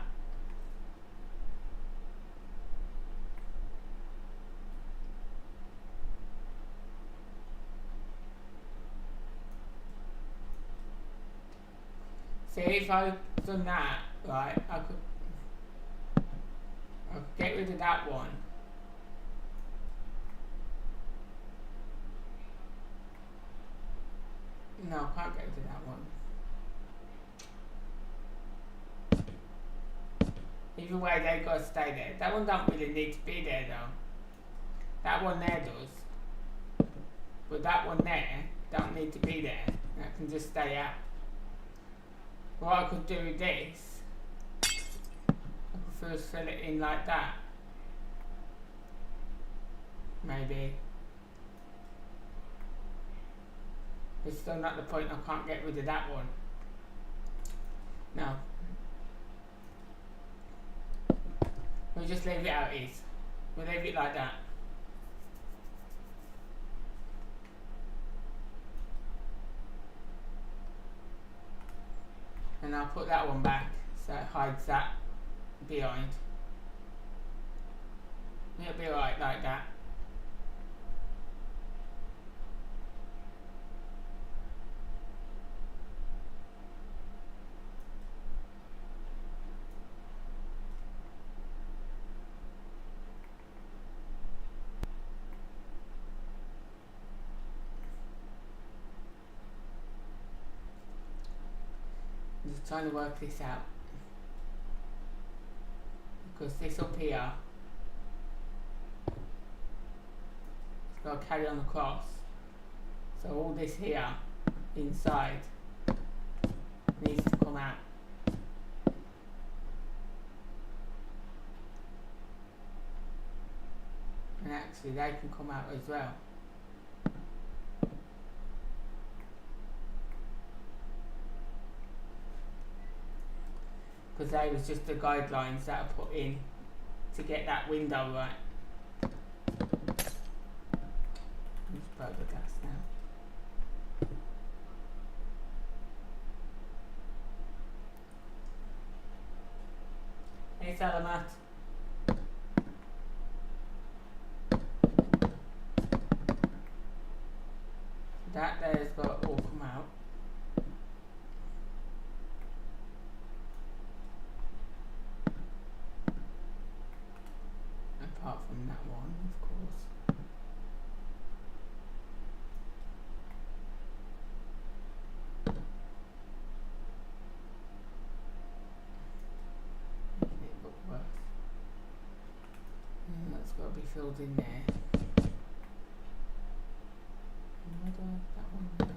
See, if I'd done that, right, I could get rid of that one. No, I can't get rid of that one. Either way, they've got to stay there. That one don't really need to be there though. That one there does. But that one there don't need to be there. That can just stay out. What I could do with this, I could first fill it in like that. Maybe. It's still not the point I can't get rid of that one. No. We'll just leave it how it is. We'll leave it like that. And I'll put that one back so it hides that behind. It'll be alright like that. I'm just trying to work this out, because this up here, it's got to carry on across, so all this here inside needs to come out. And actually they can come out as well. Because they was just the guidelines that I put in to get that window right. Let's blow the gas now. Hey Salamat. That there's got to all come out. apart from that one, of course. Making it look worse. And that's got to be filled in there. Another, that one there.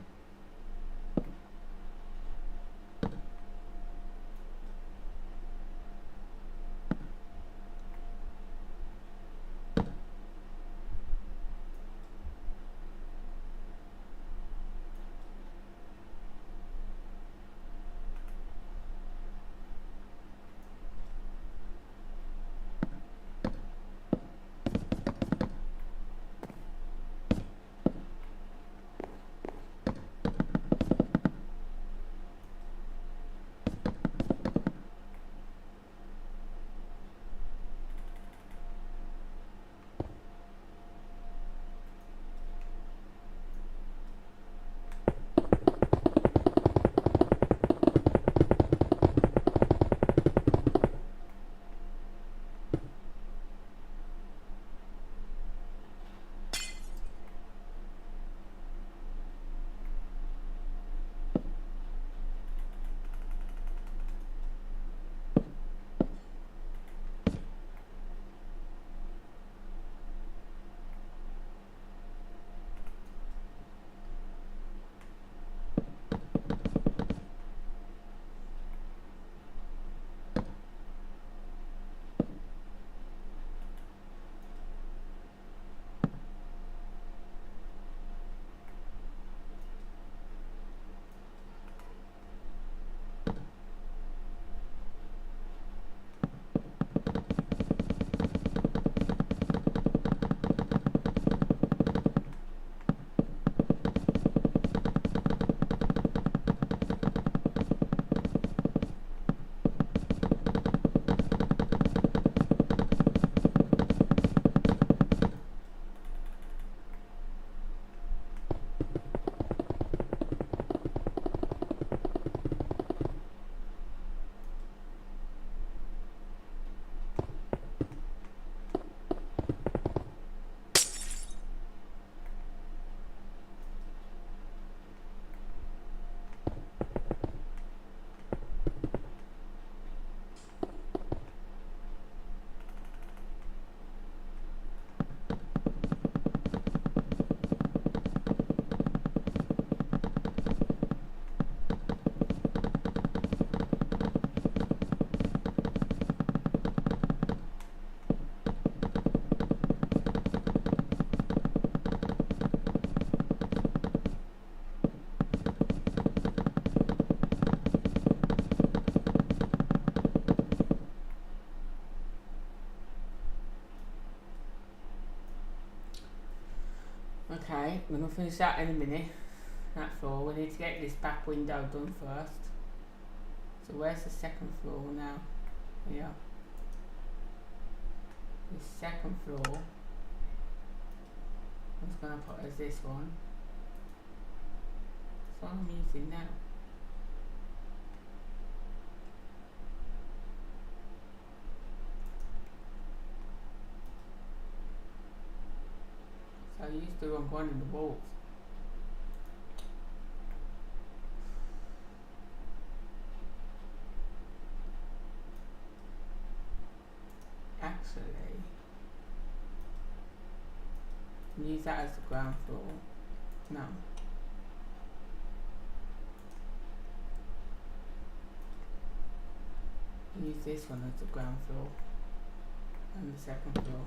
Okay, we're going to finish that in a minute. That floor. We need to get this back window done first. So where's the second floor now? Here. The second floor. I'm just going to put as this one. That's what I'm using now. So I used the wrong one in the walls. Actually, use that as the ground floor. No. Use this one as the ground floor and the second floor.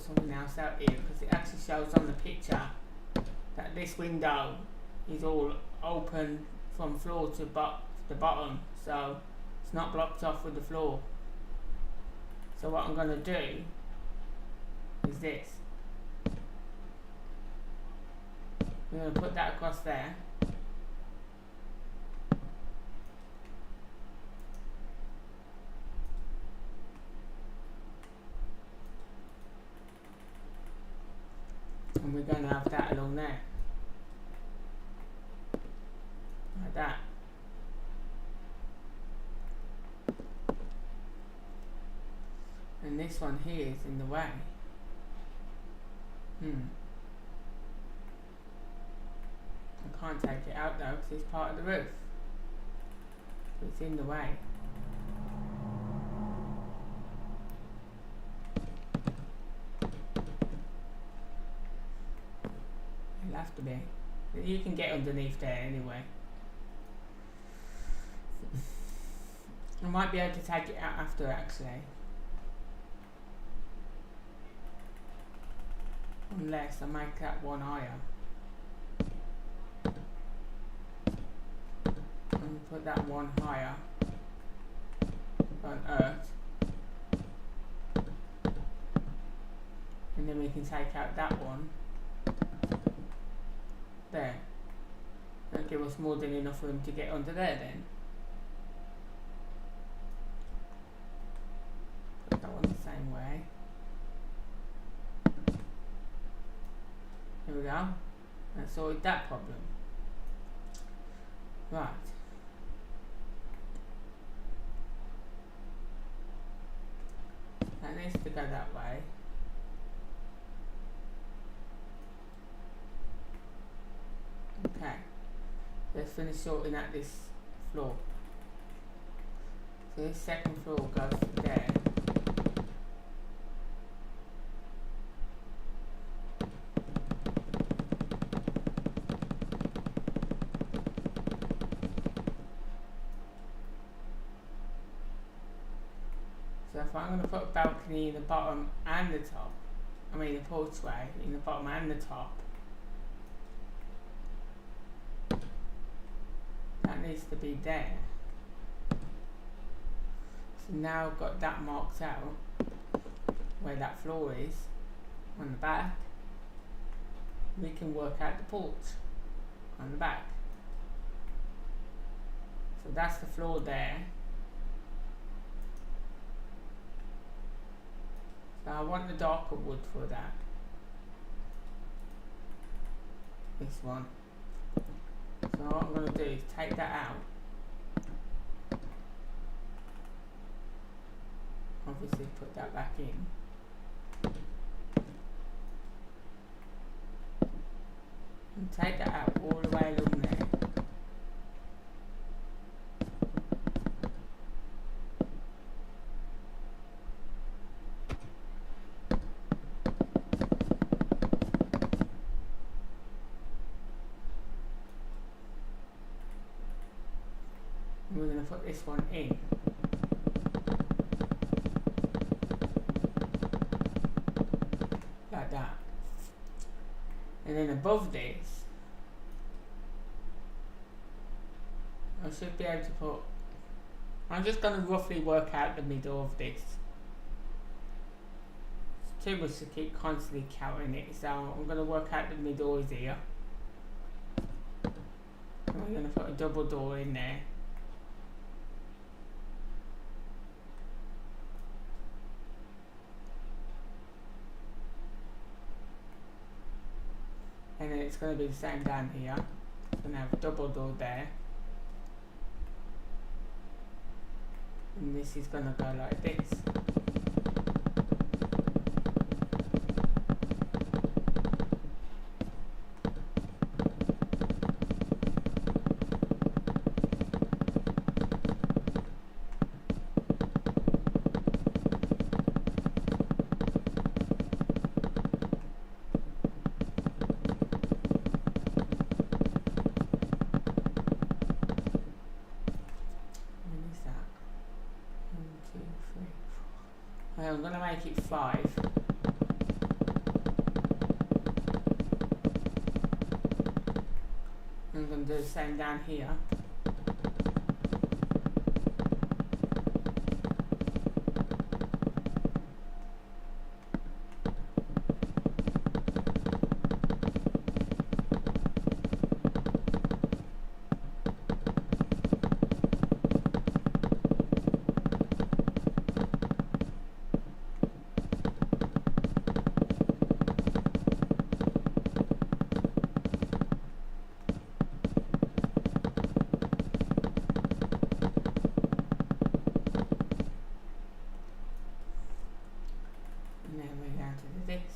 something else out here because it actually shows on the picture that this window is all open from floor to the bottom, so it's not blocked off with the floor. So what I'm going to do is this. I'm going to put that across there. And we're going to have that along there. Like that. And this one here is in the way. I can't take it out though because it's part of the roof. So it's in the way. It'll have to be. You can get underneath there anyway. I might be able to take it out after actually. Unless I make that one higher. And put that one higher on earth. And then we can take out that one. There. That'll give us more than enough room to get under there then. Put that one the same way. Here we go. That sorted that problem. Right. That needs to go that way. Okay. Let's finish sorting out this floor. So this second floor goes to there. So if I'm going to put a balcony in the bottom and the top, I mean a porchway in the bottom and the top, that needs to be there. So now I've got that marked out where that floor is on the back. We can work out the porch on the back. So that's the floor there. So I want the darker wood for that. This one. So what I'm going to do is take that out. Obviously put that back in. And take that out all the way along there. And we're going to put this one in. Like that. And then above this, I should be able to put, I'm just going to roughly work out the middle of this. It's too much to keep constantly counting it, so I'm going to work out the middle is here. And we're going to put a double door in there. And then it's going to be the same down here. It's going to have a double door there. And this is going to go like this. I'm going to make it 5. I'm going to do the same down here. And then we're going to do this.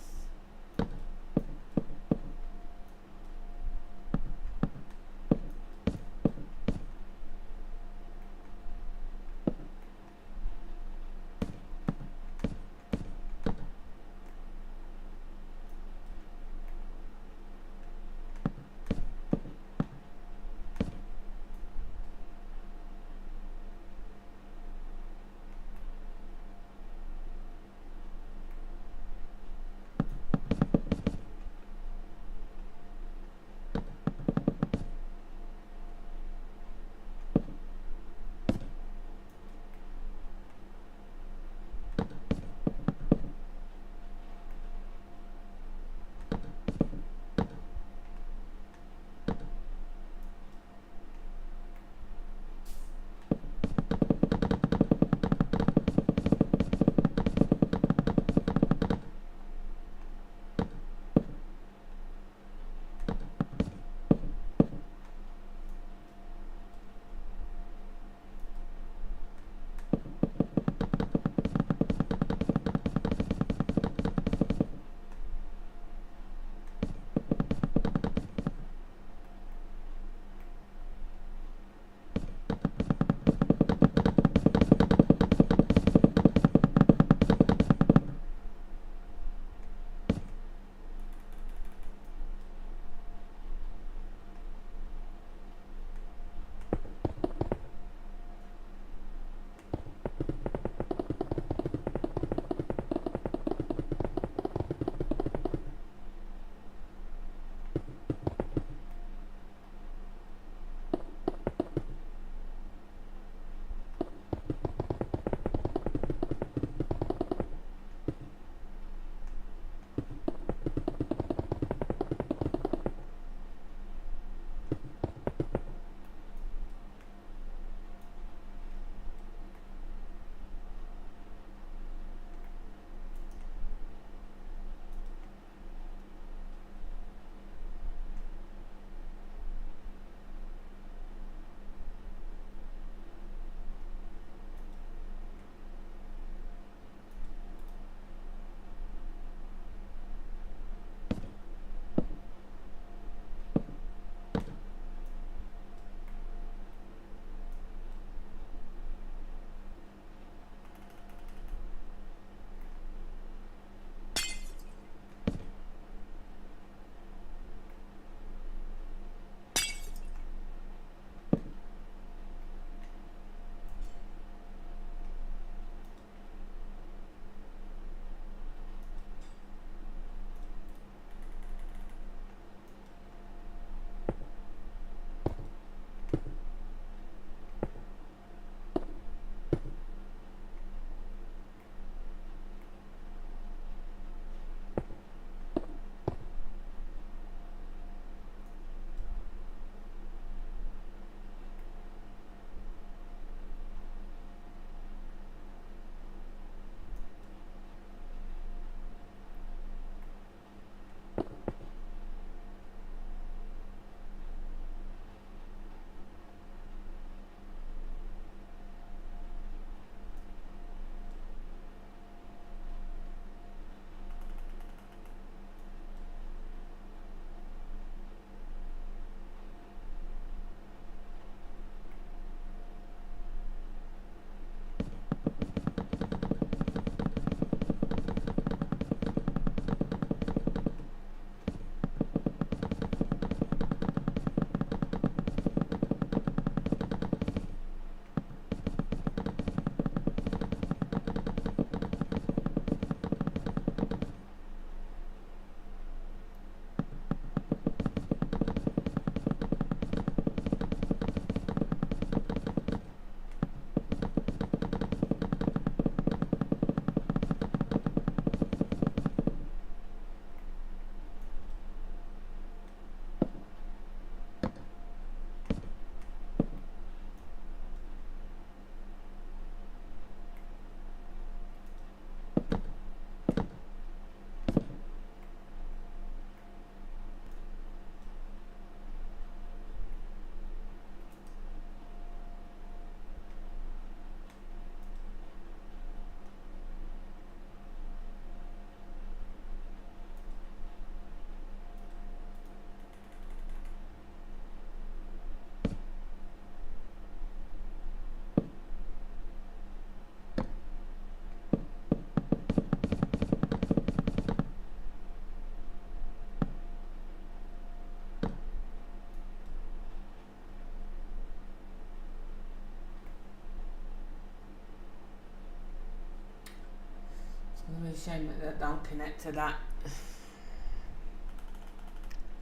really shame that that don't connect to that.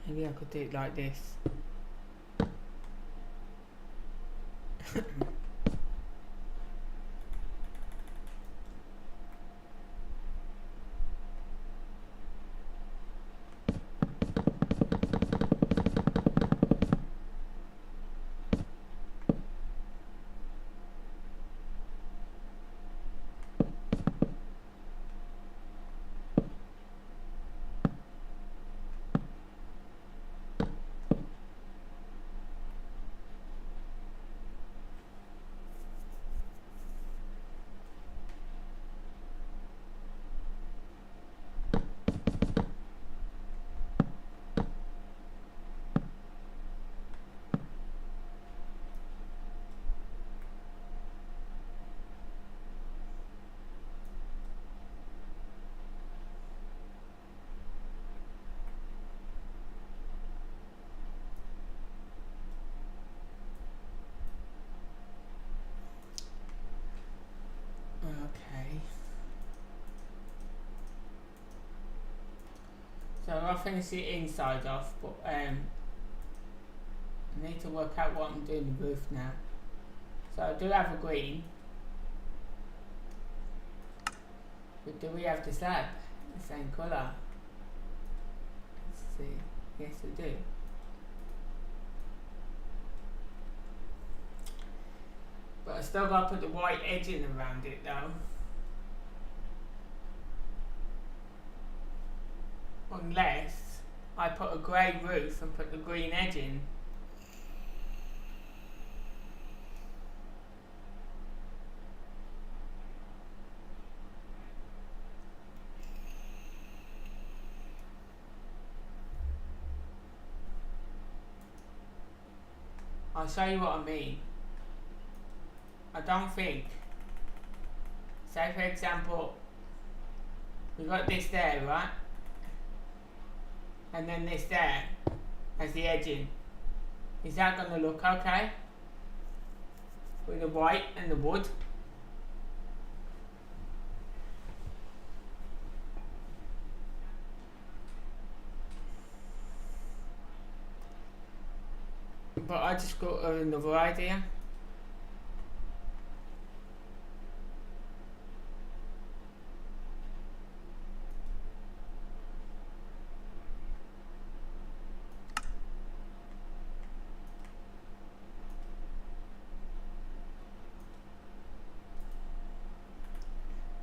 Maybe I could do it like this. Okay. So I'll finish the inside off, but I need to work out what I'm doing the roof now. So I do have a green, but do we have the slab the same colour? Let's see. Yes, we do. But I still got to put the white edging around it though. Unless I put a grey roof and put the green edge in. I'll show you what I mean. I don't think, say for example, we got this there, right? And then this there as the edging. Is that going to look okay? With the white and the wood? But I just got another idea.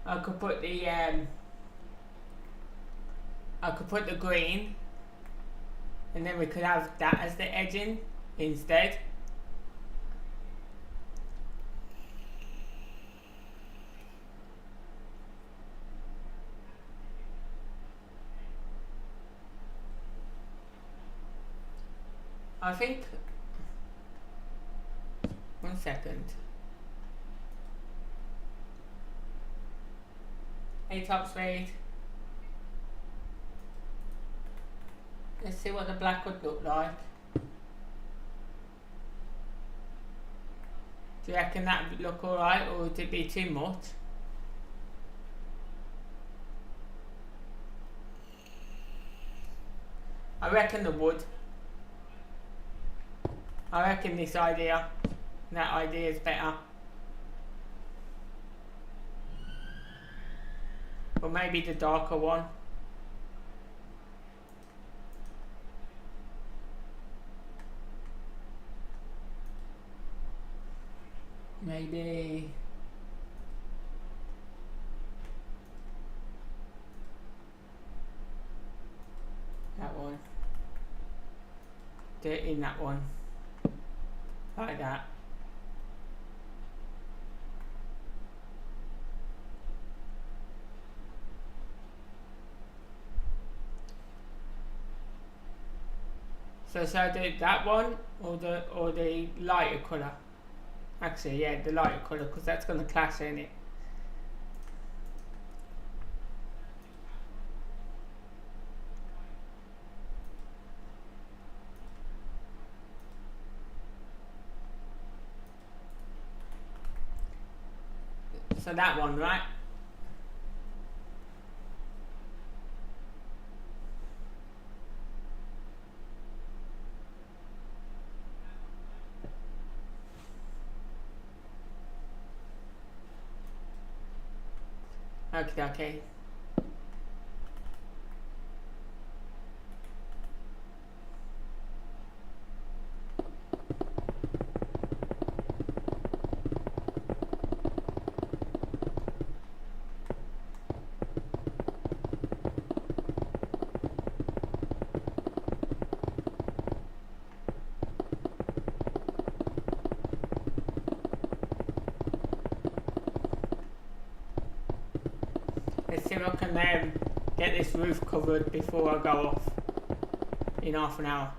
I could put the green, and then we could have that as the edging instead. I think, 1 second. Hey top speed. Let's see what the black would look like. Do you reckon that would look alright, or would it be too much? I reckon the wood. I reckon this idea, that idea is better. Or maybe the darker one. Maybe that one. Do it in that one. Like that. So shall I do that one or the lighter colour? Actually, yeah, the lighter colour, because that's going to clash, ain't it? So that one, right? Okay. Let's see if I can get this roof covered before I go off in half an hour.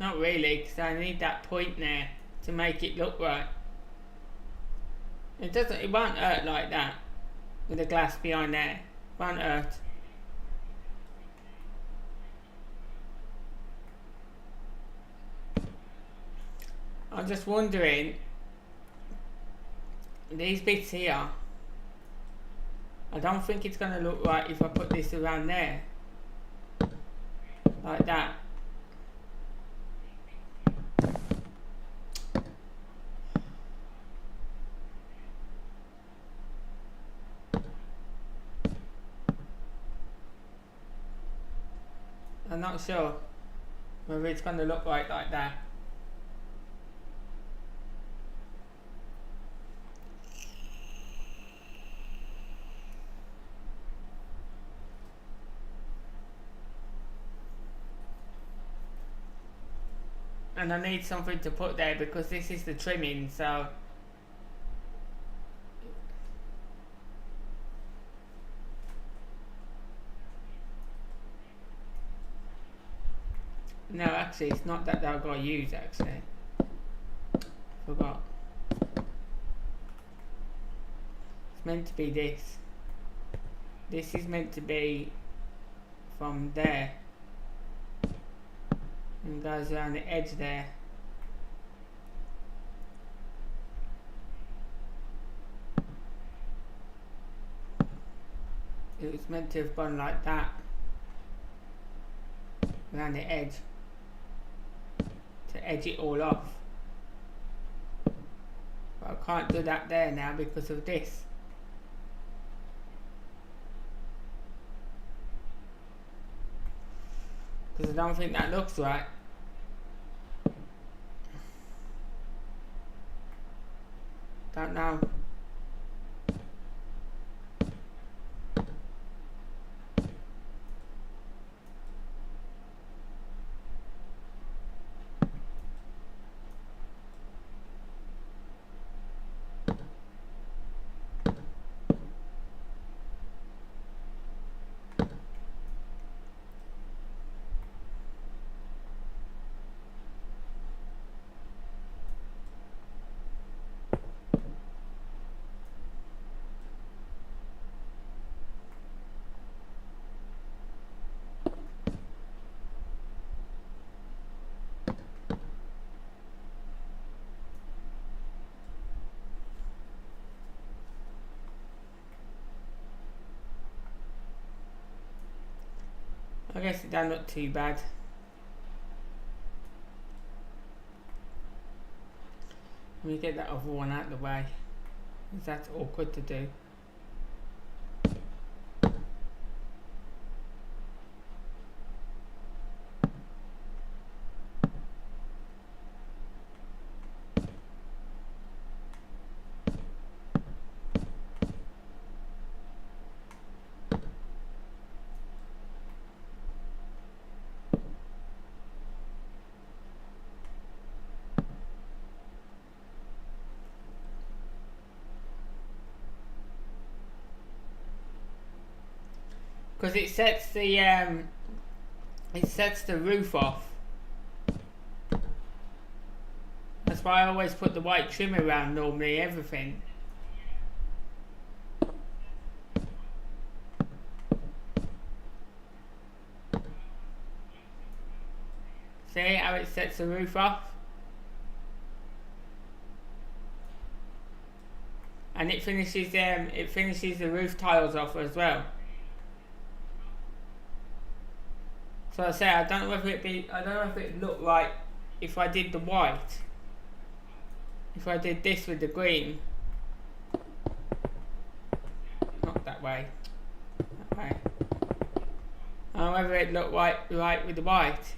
Not really, because I need that point there to make it look right. It won't hurt like that with the glass behind there. It won't hurt. I'm just wondering, these bits here, I don't think it's going to look right if I put this around there. Like that. I'm not sure whether it's going to look right like that. And I need something to put there because this is the trimming, so no, actually it's not that I've got to use, actually. Forgot. It's meant to be this. This is meant to be from there and goes around the edge there. It was meant to have gone like that around the edge to edge it all off, but I can't do that there now because of this. Because I don't think that looks right. Don't know. I guess it don't look too bad. Let me get that other one out of the way, because that's awkward to do. Because it sets the roof off. That's why I always put the white trim around normally everything. See how it sets the roof off? And it finishes the roof tiles off as well. So I say I don't know if it looked right if I did the white. If I did this with the green. Not that way. That way. I don't know whether it looked right with the white.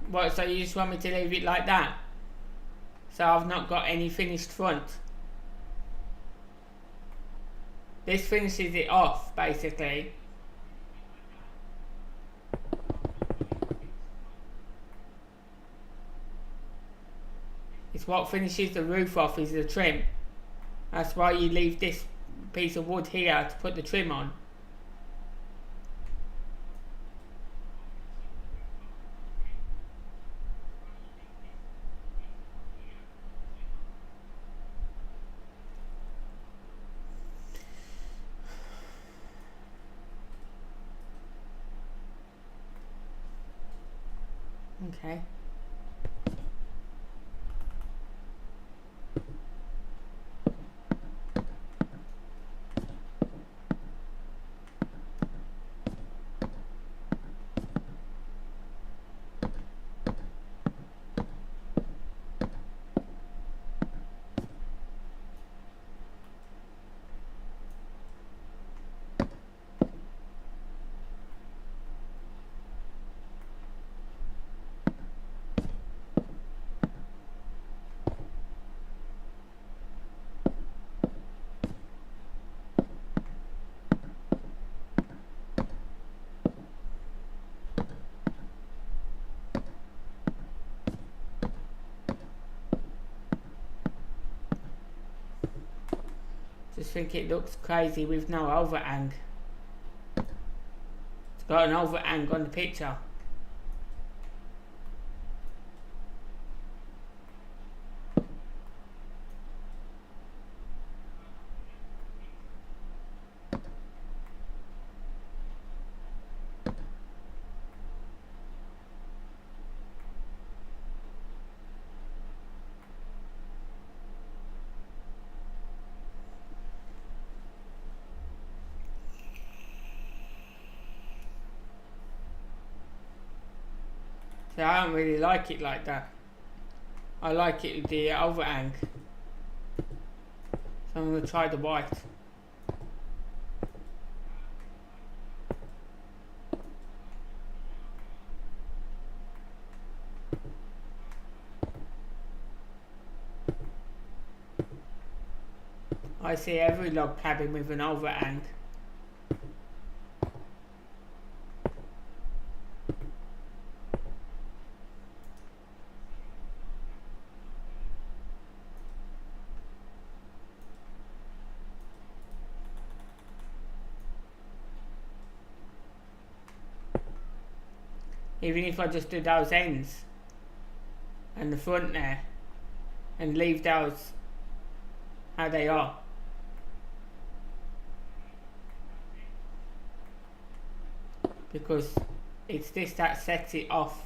What, so you just want me to leave it like that? So I've not got any finished front. This finishes it off, basically. It's what finishes the roof off is the trim. That's why you leave this piece of wood here to put the trim on. Okay. Just think it looks crazy with no overhang. It's got an overhang on the picture. So I don't really like it like that. I like it with the overhang. So I'm going to try the white. I see every log cabin with an overhang. Even if I just do those ends and the front there and leave those how they are. Because it's this that sets it off.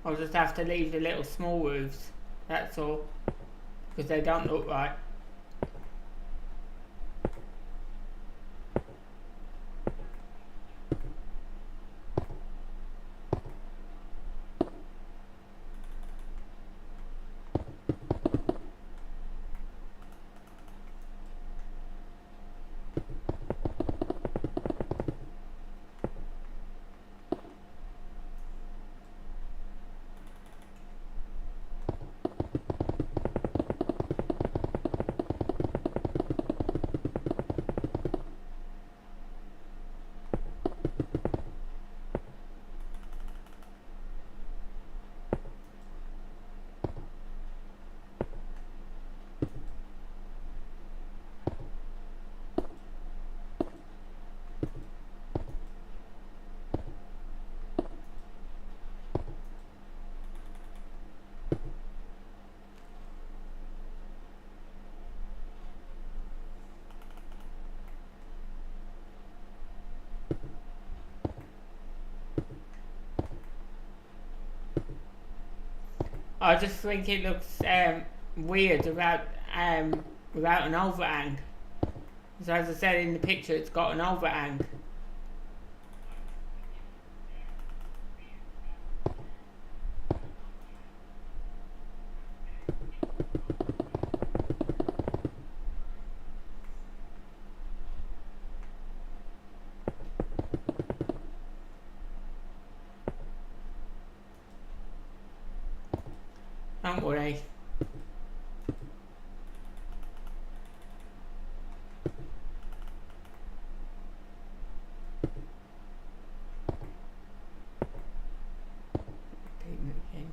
I'll just have to leave the little small roofs, that's all, because they don't look right. I just think it looks weird without an overhang. So as I said in the picture, it's got an overhang. Don't worry. Repeating it again.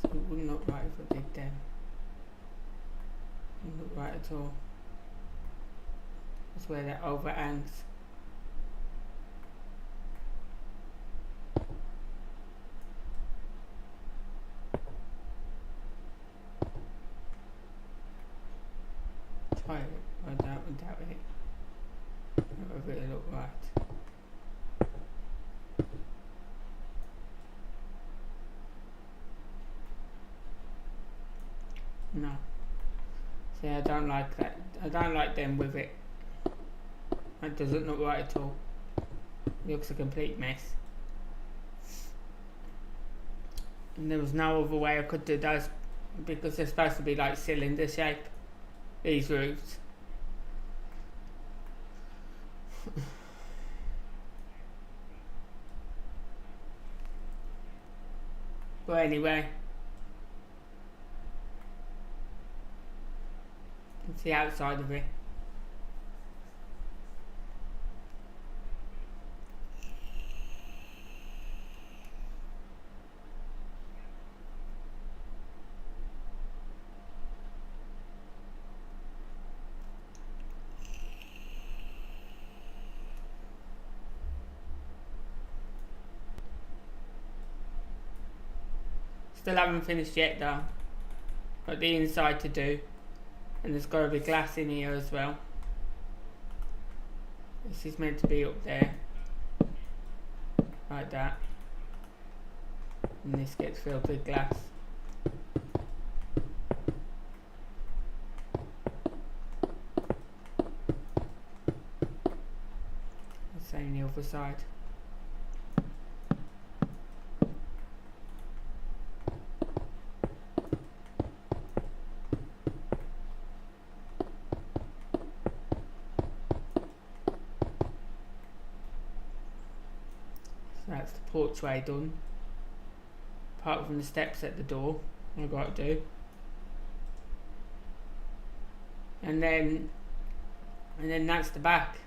It wouldn't look right if I did them. Wouldn't look right at all. That's where that overhangs. Try it. I doubt it. Whether it'll look right. No. See, I don't like that. I don't like them with it. That doesn't look right at all. It looks a complete mess. And there was no other way I could do those because they're supposed to be like cylinder shape. These roofs. But anyway. It's the outside of it. Still haven't finished yet though. Got the inside to do. And there's got to be glass in here as well. This is meant to be up there. Like that. And this gets filled with glass. The same the other side. that's the porchway done. Apart from the steps at the door, I've got to do. And then that's the back.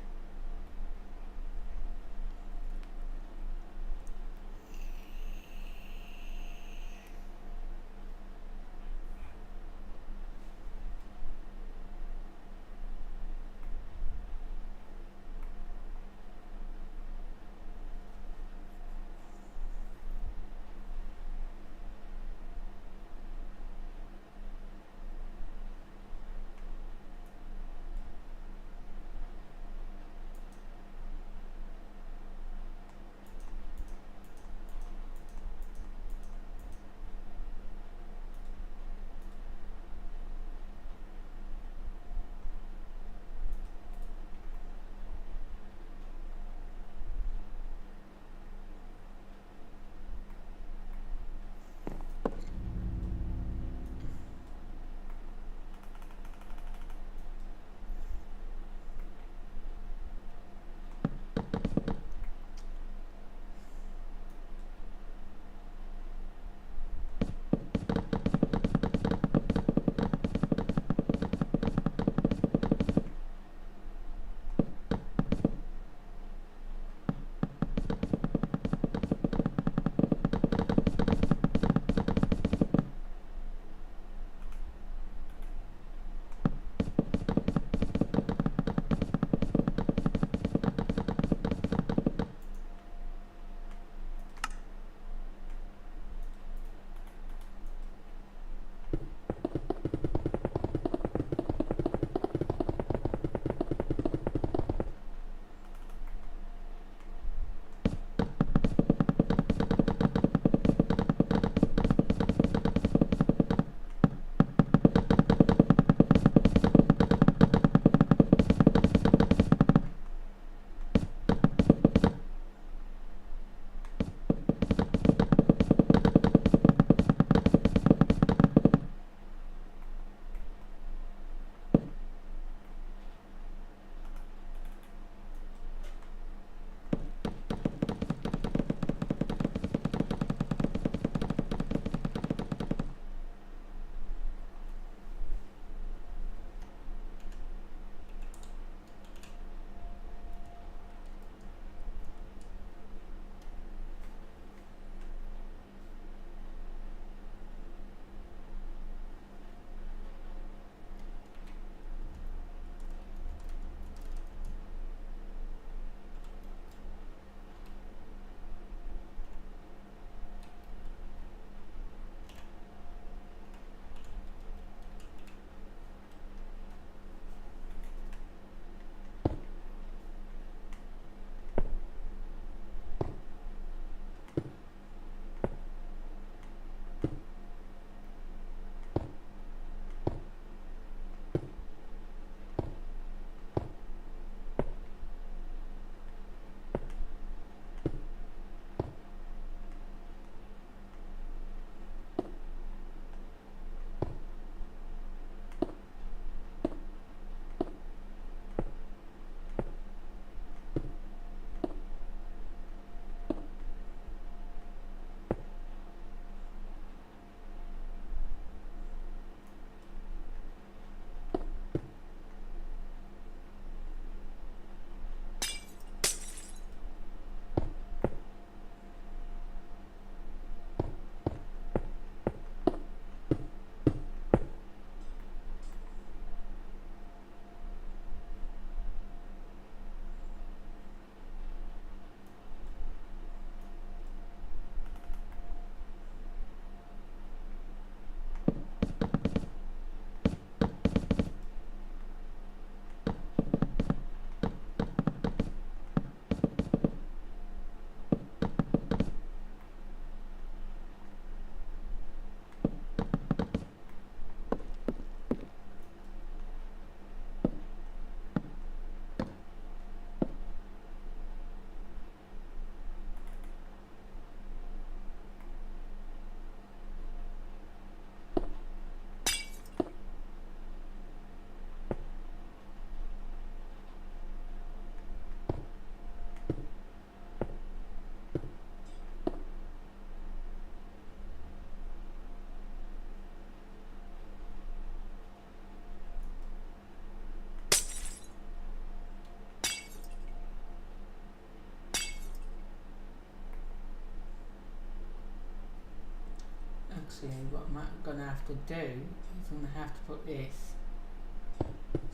actually what I'm going to have to do is I'm going to have to put this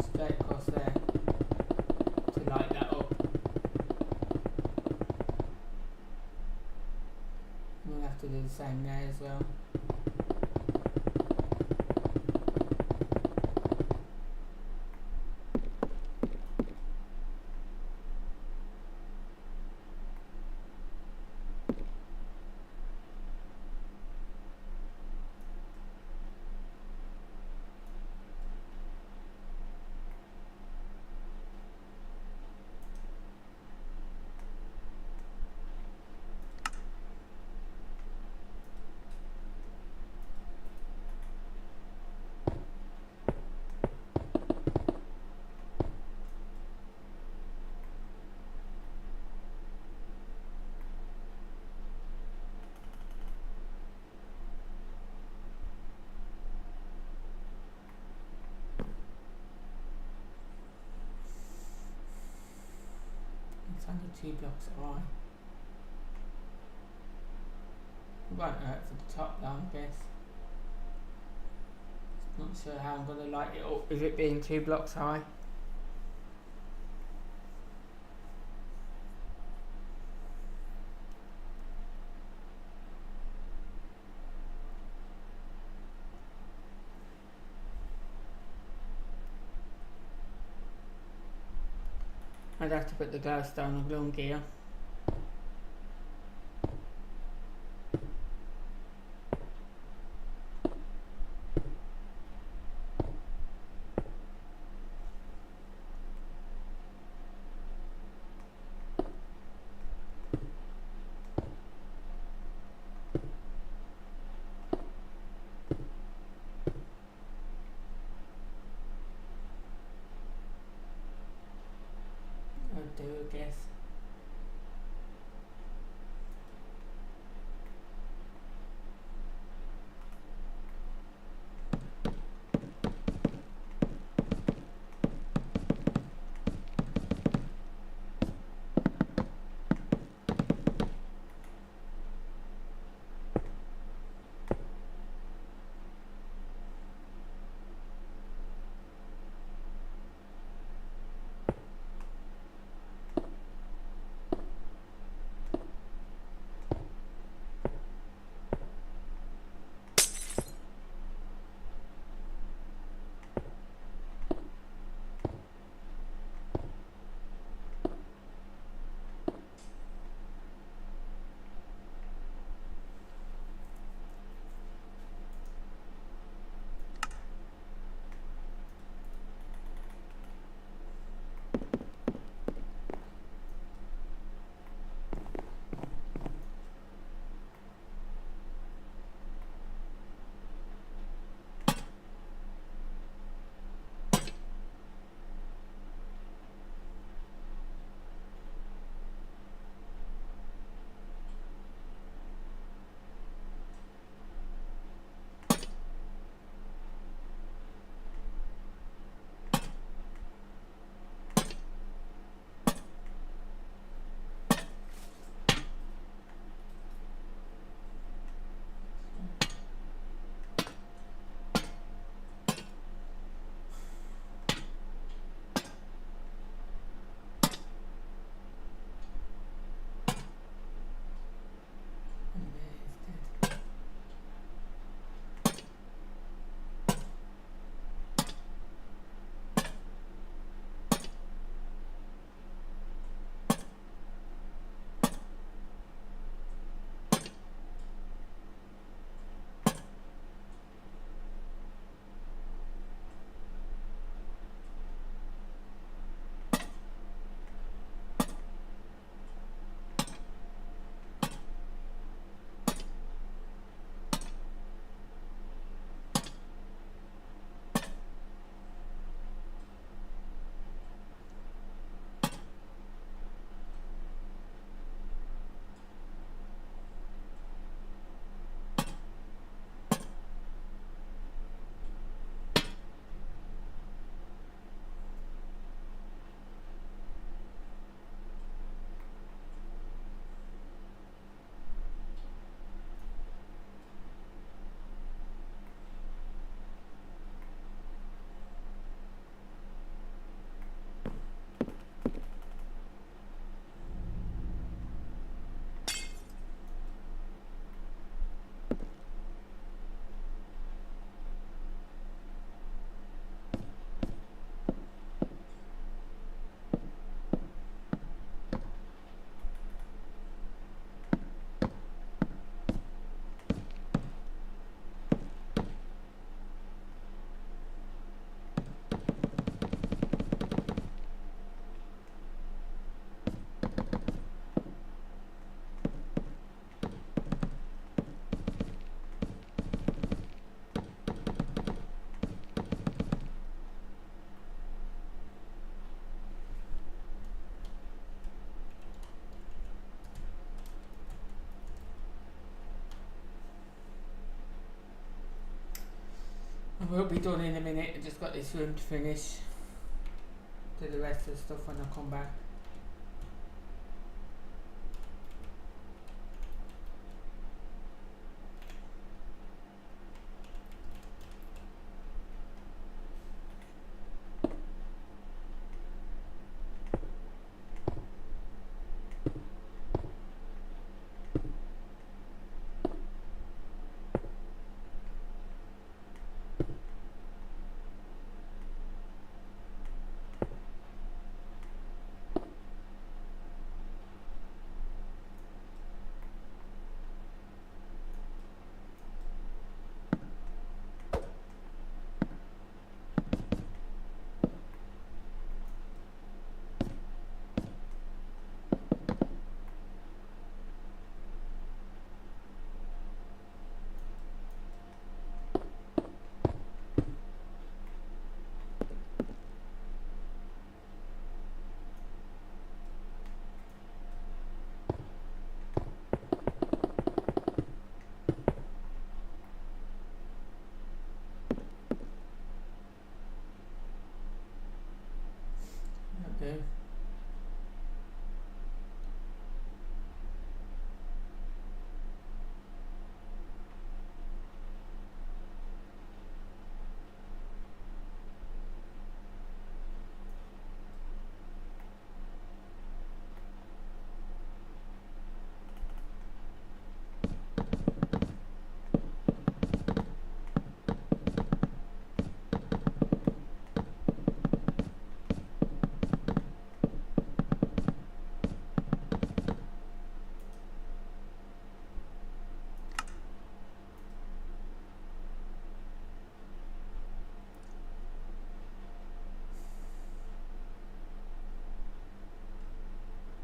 straight across there to light that up. We'll have to do the same there as well. It's only 2 blocks high. It won't hurt for the top though, I guess. Not sure how I'm going to light it up with it being 2 blocks high. I'd have to put the glowstone along here. Do, I guess. We'll be done in a minute. I just got this room to finish. Do the rest of the stuff when I come back. Okay.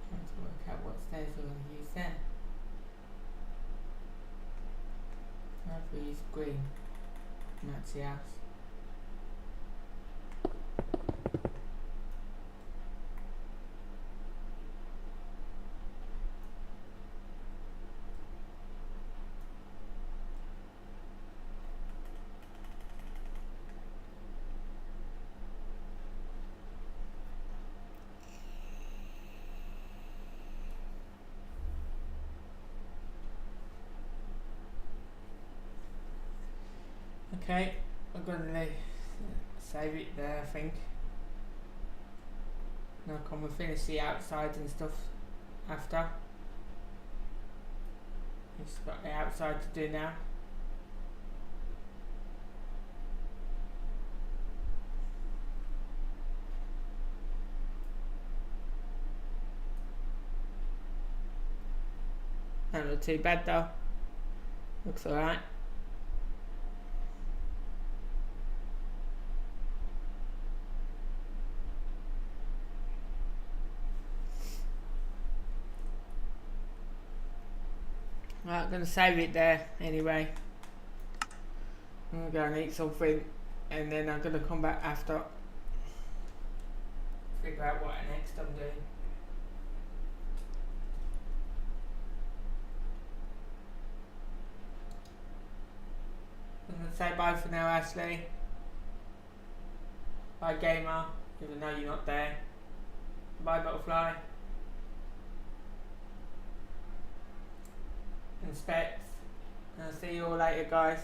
Trying to work out what stairs we're going to use then. If we use green, and that's the house. Okay, I'm going to save it there, I think. Now come and finish the outside and stuff after. Just got the outside to do now. Not too bad though. Looks alright. Right, I'm going to save it there anyway. I'm going to go and eat something and then I'm going to come back after. Figure out what next I'm doing. I'm going to say bye for now, Ashley. Bye, gamer, even though you're not there. Bye, butterfly. And Specs. And I'll see you all later, guys.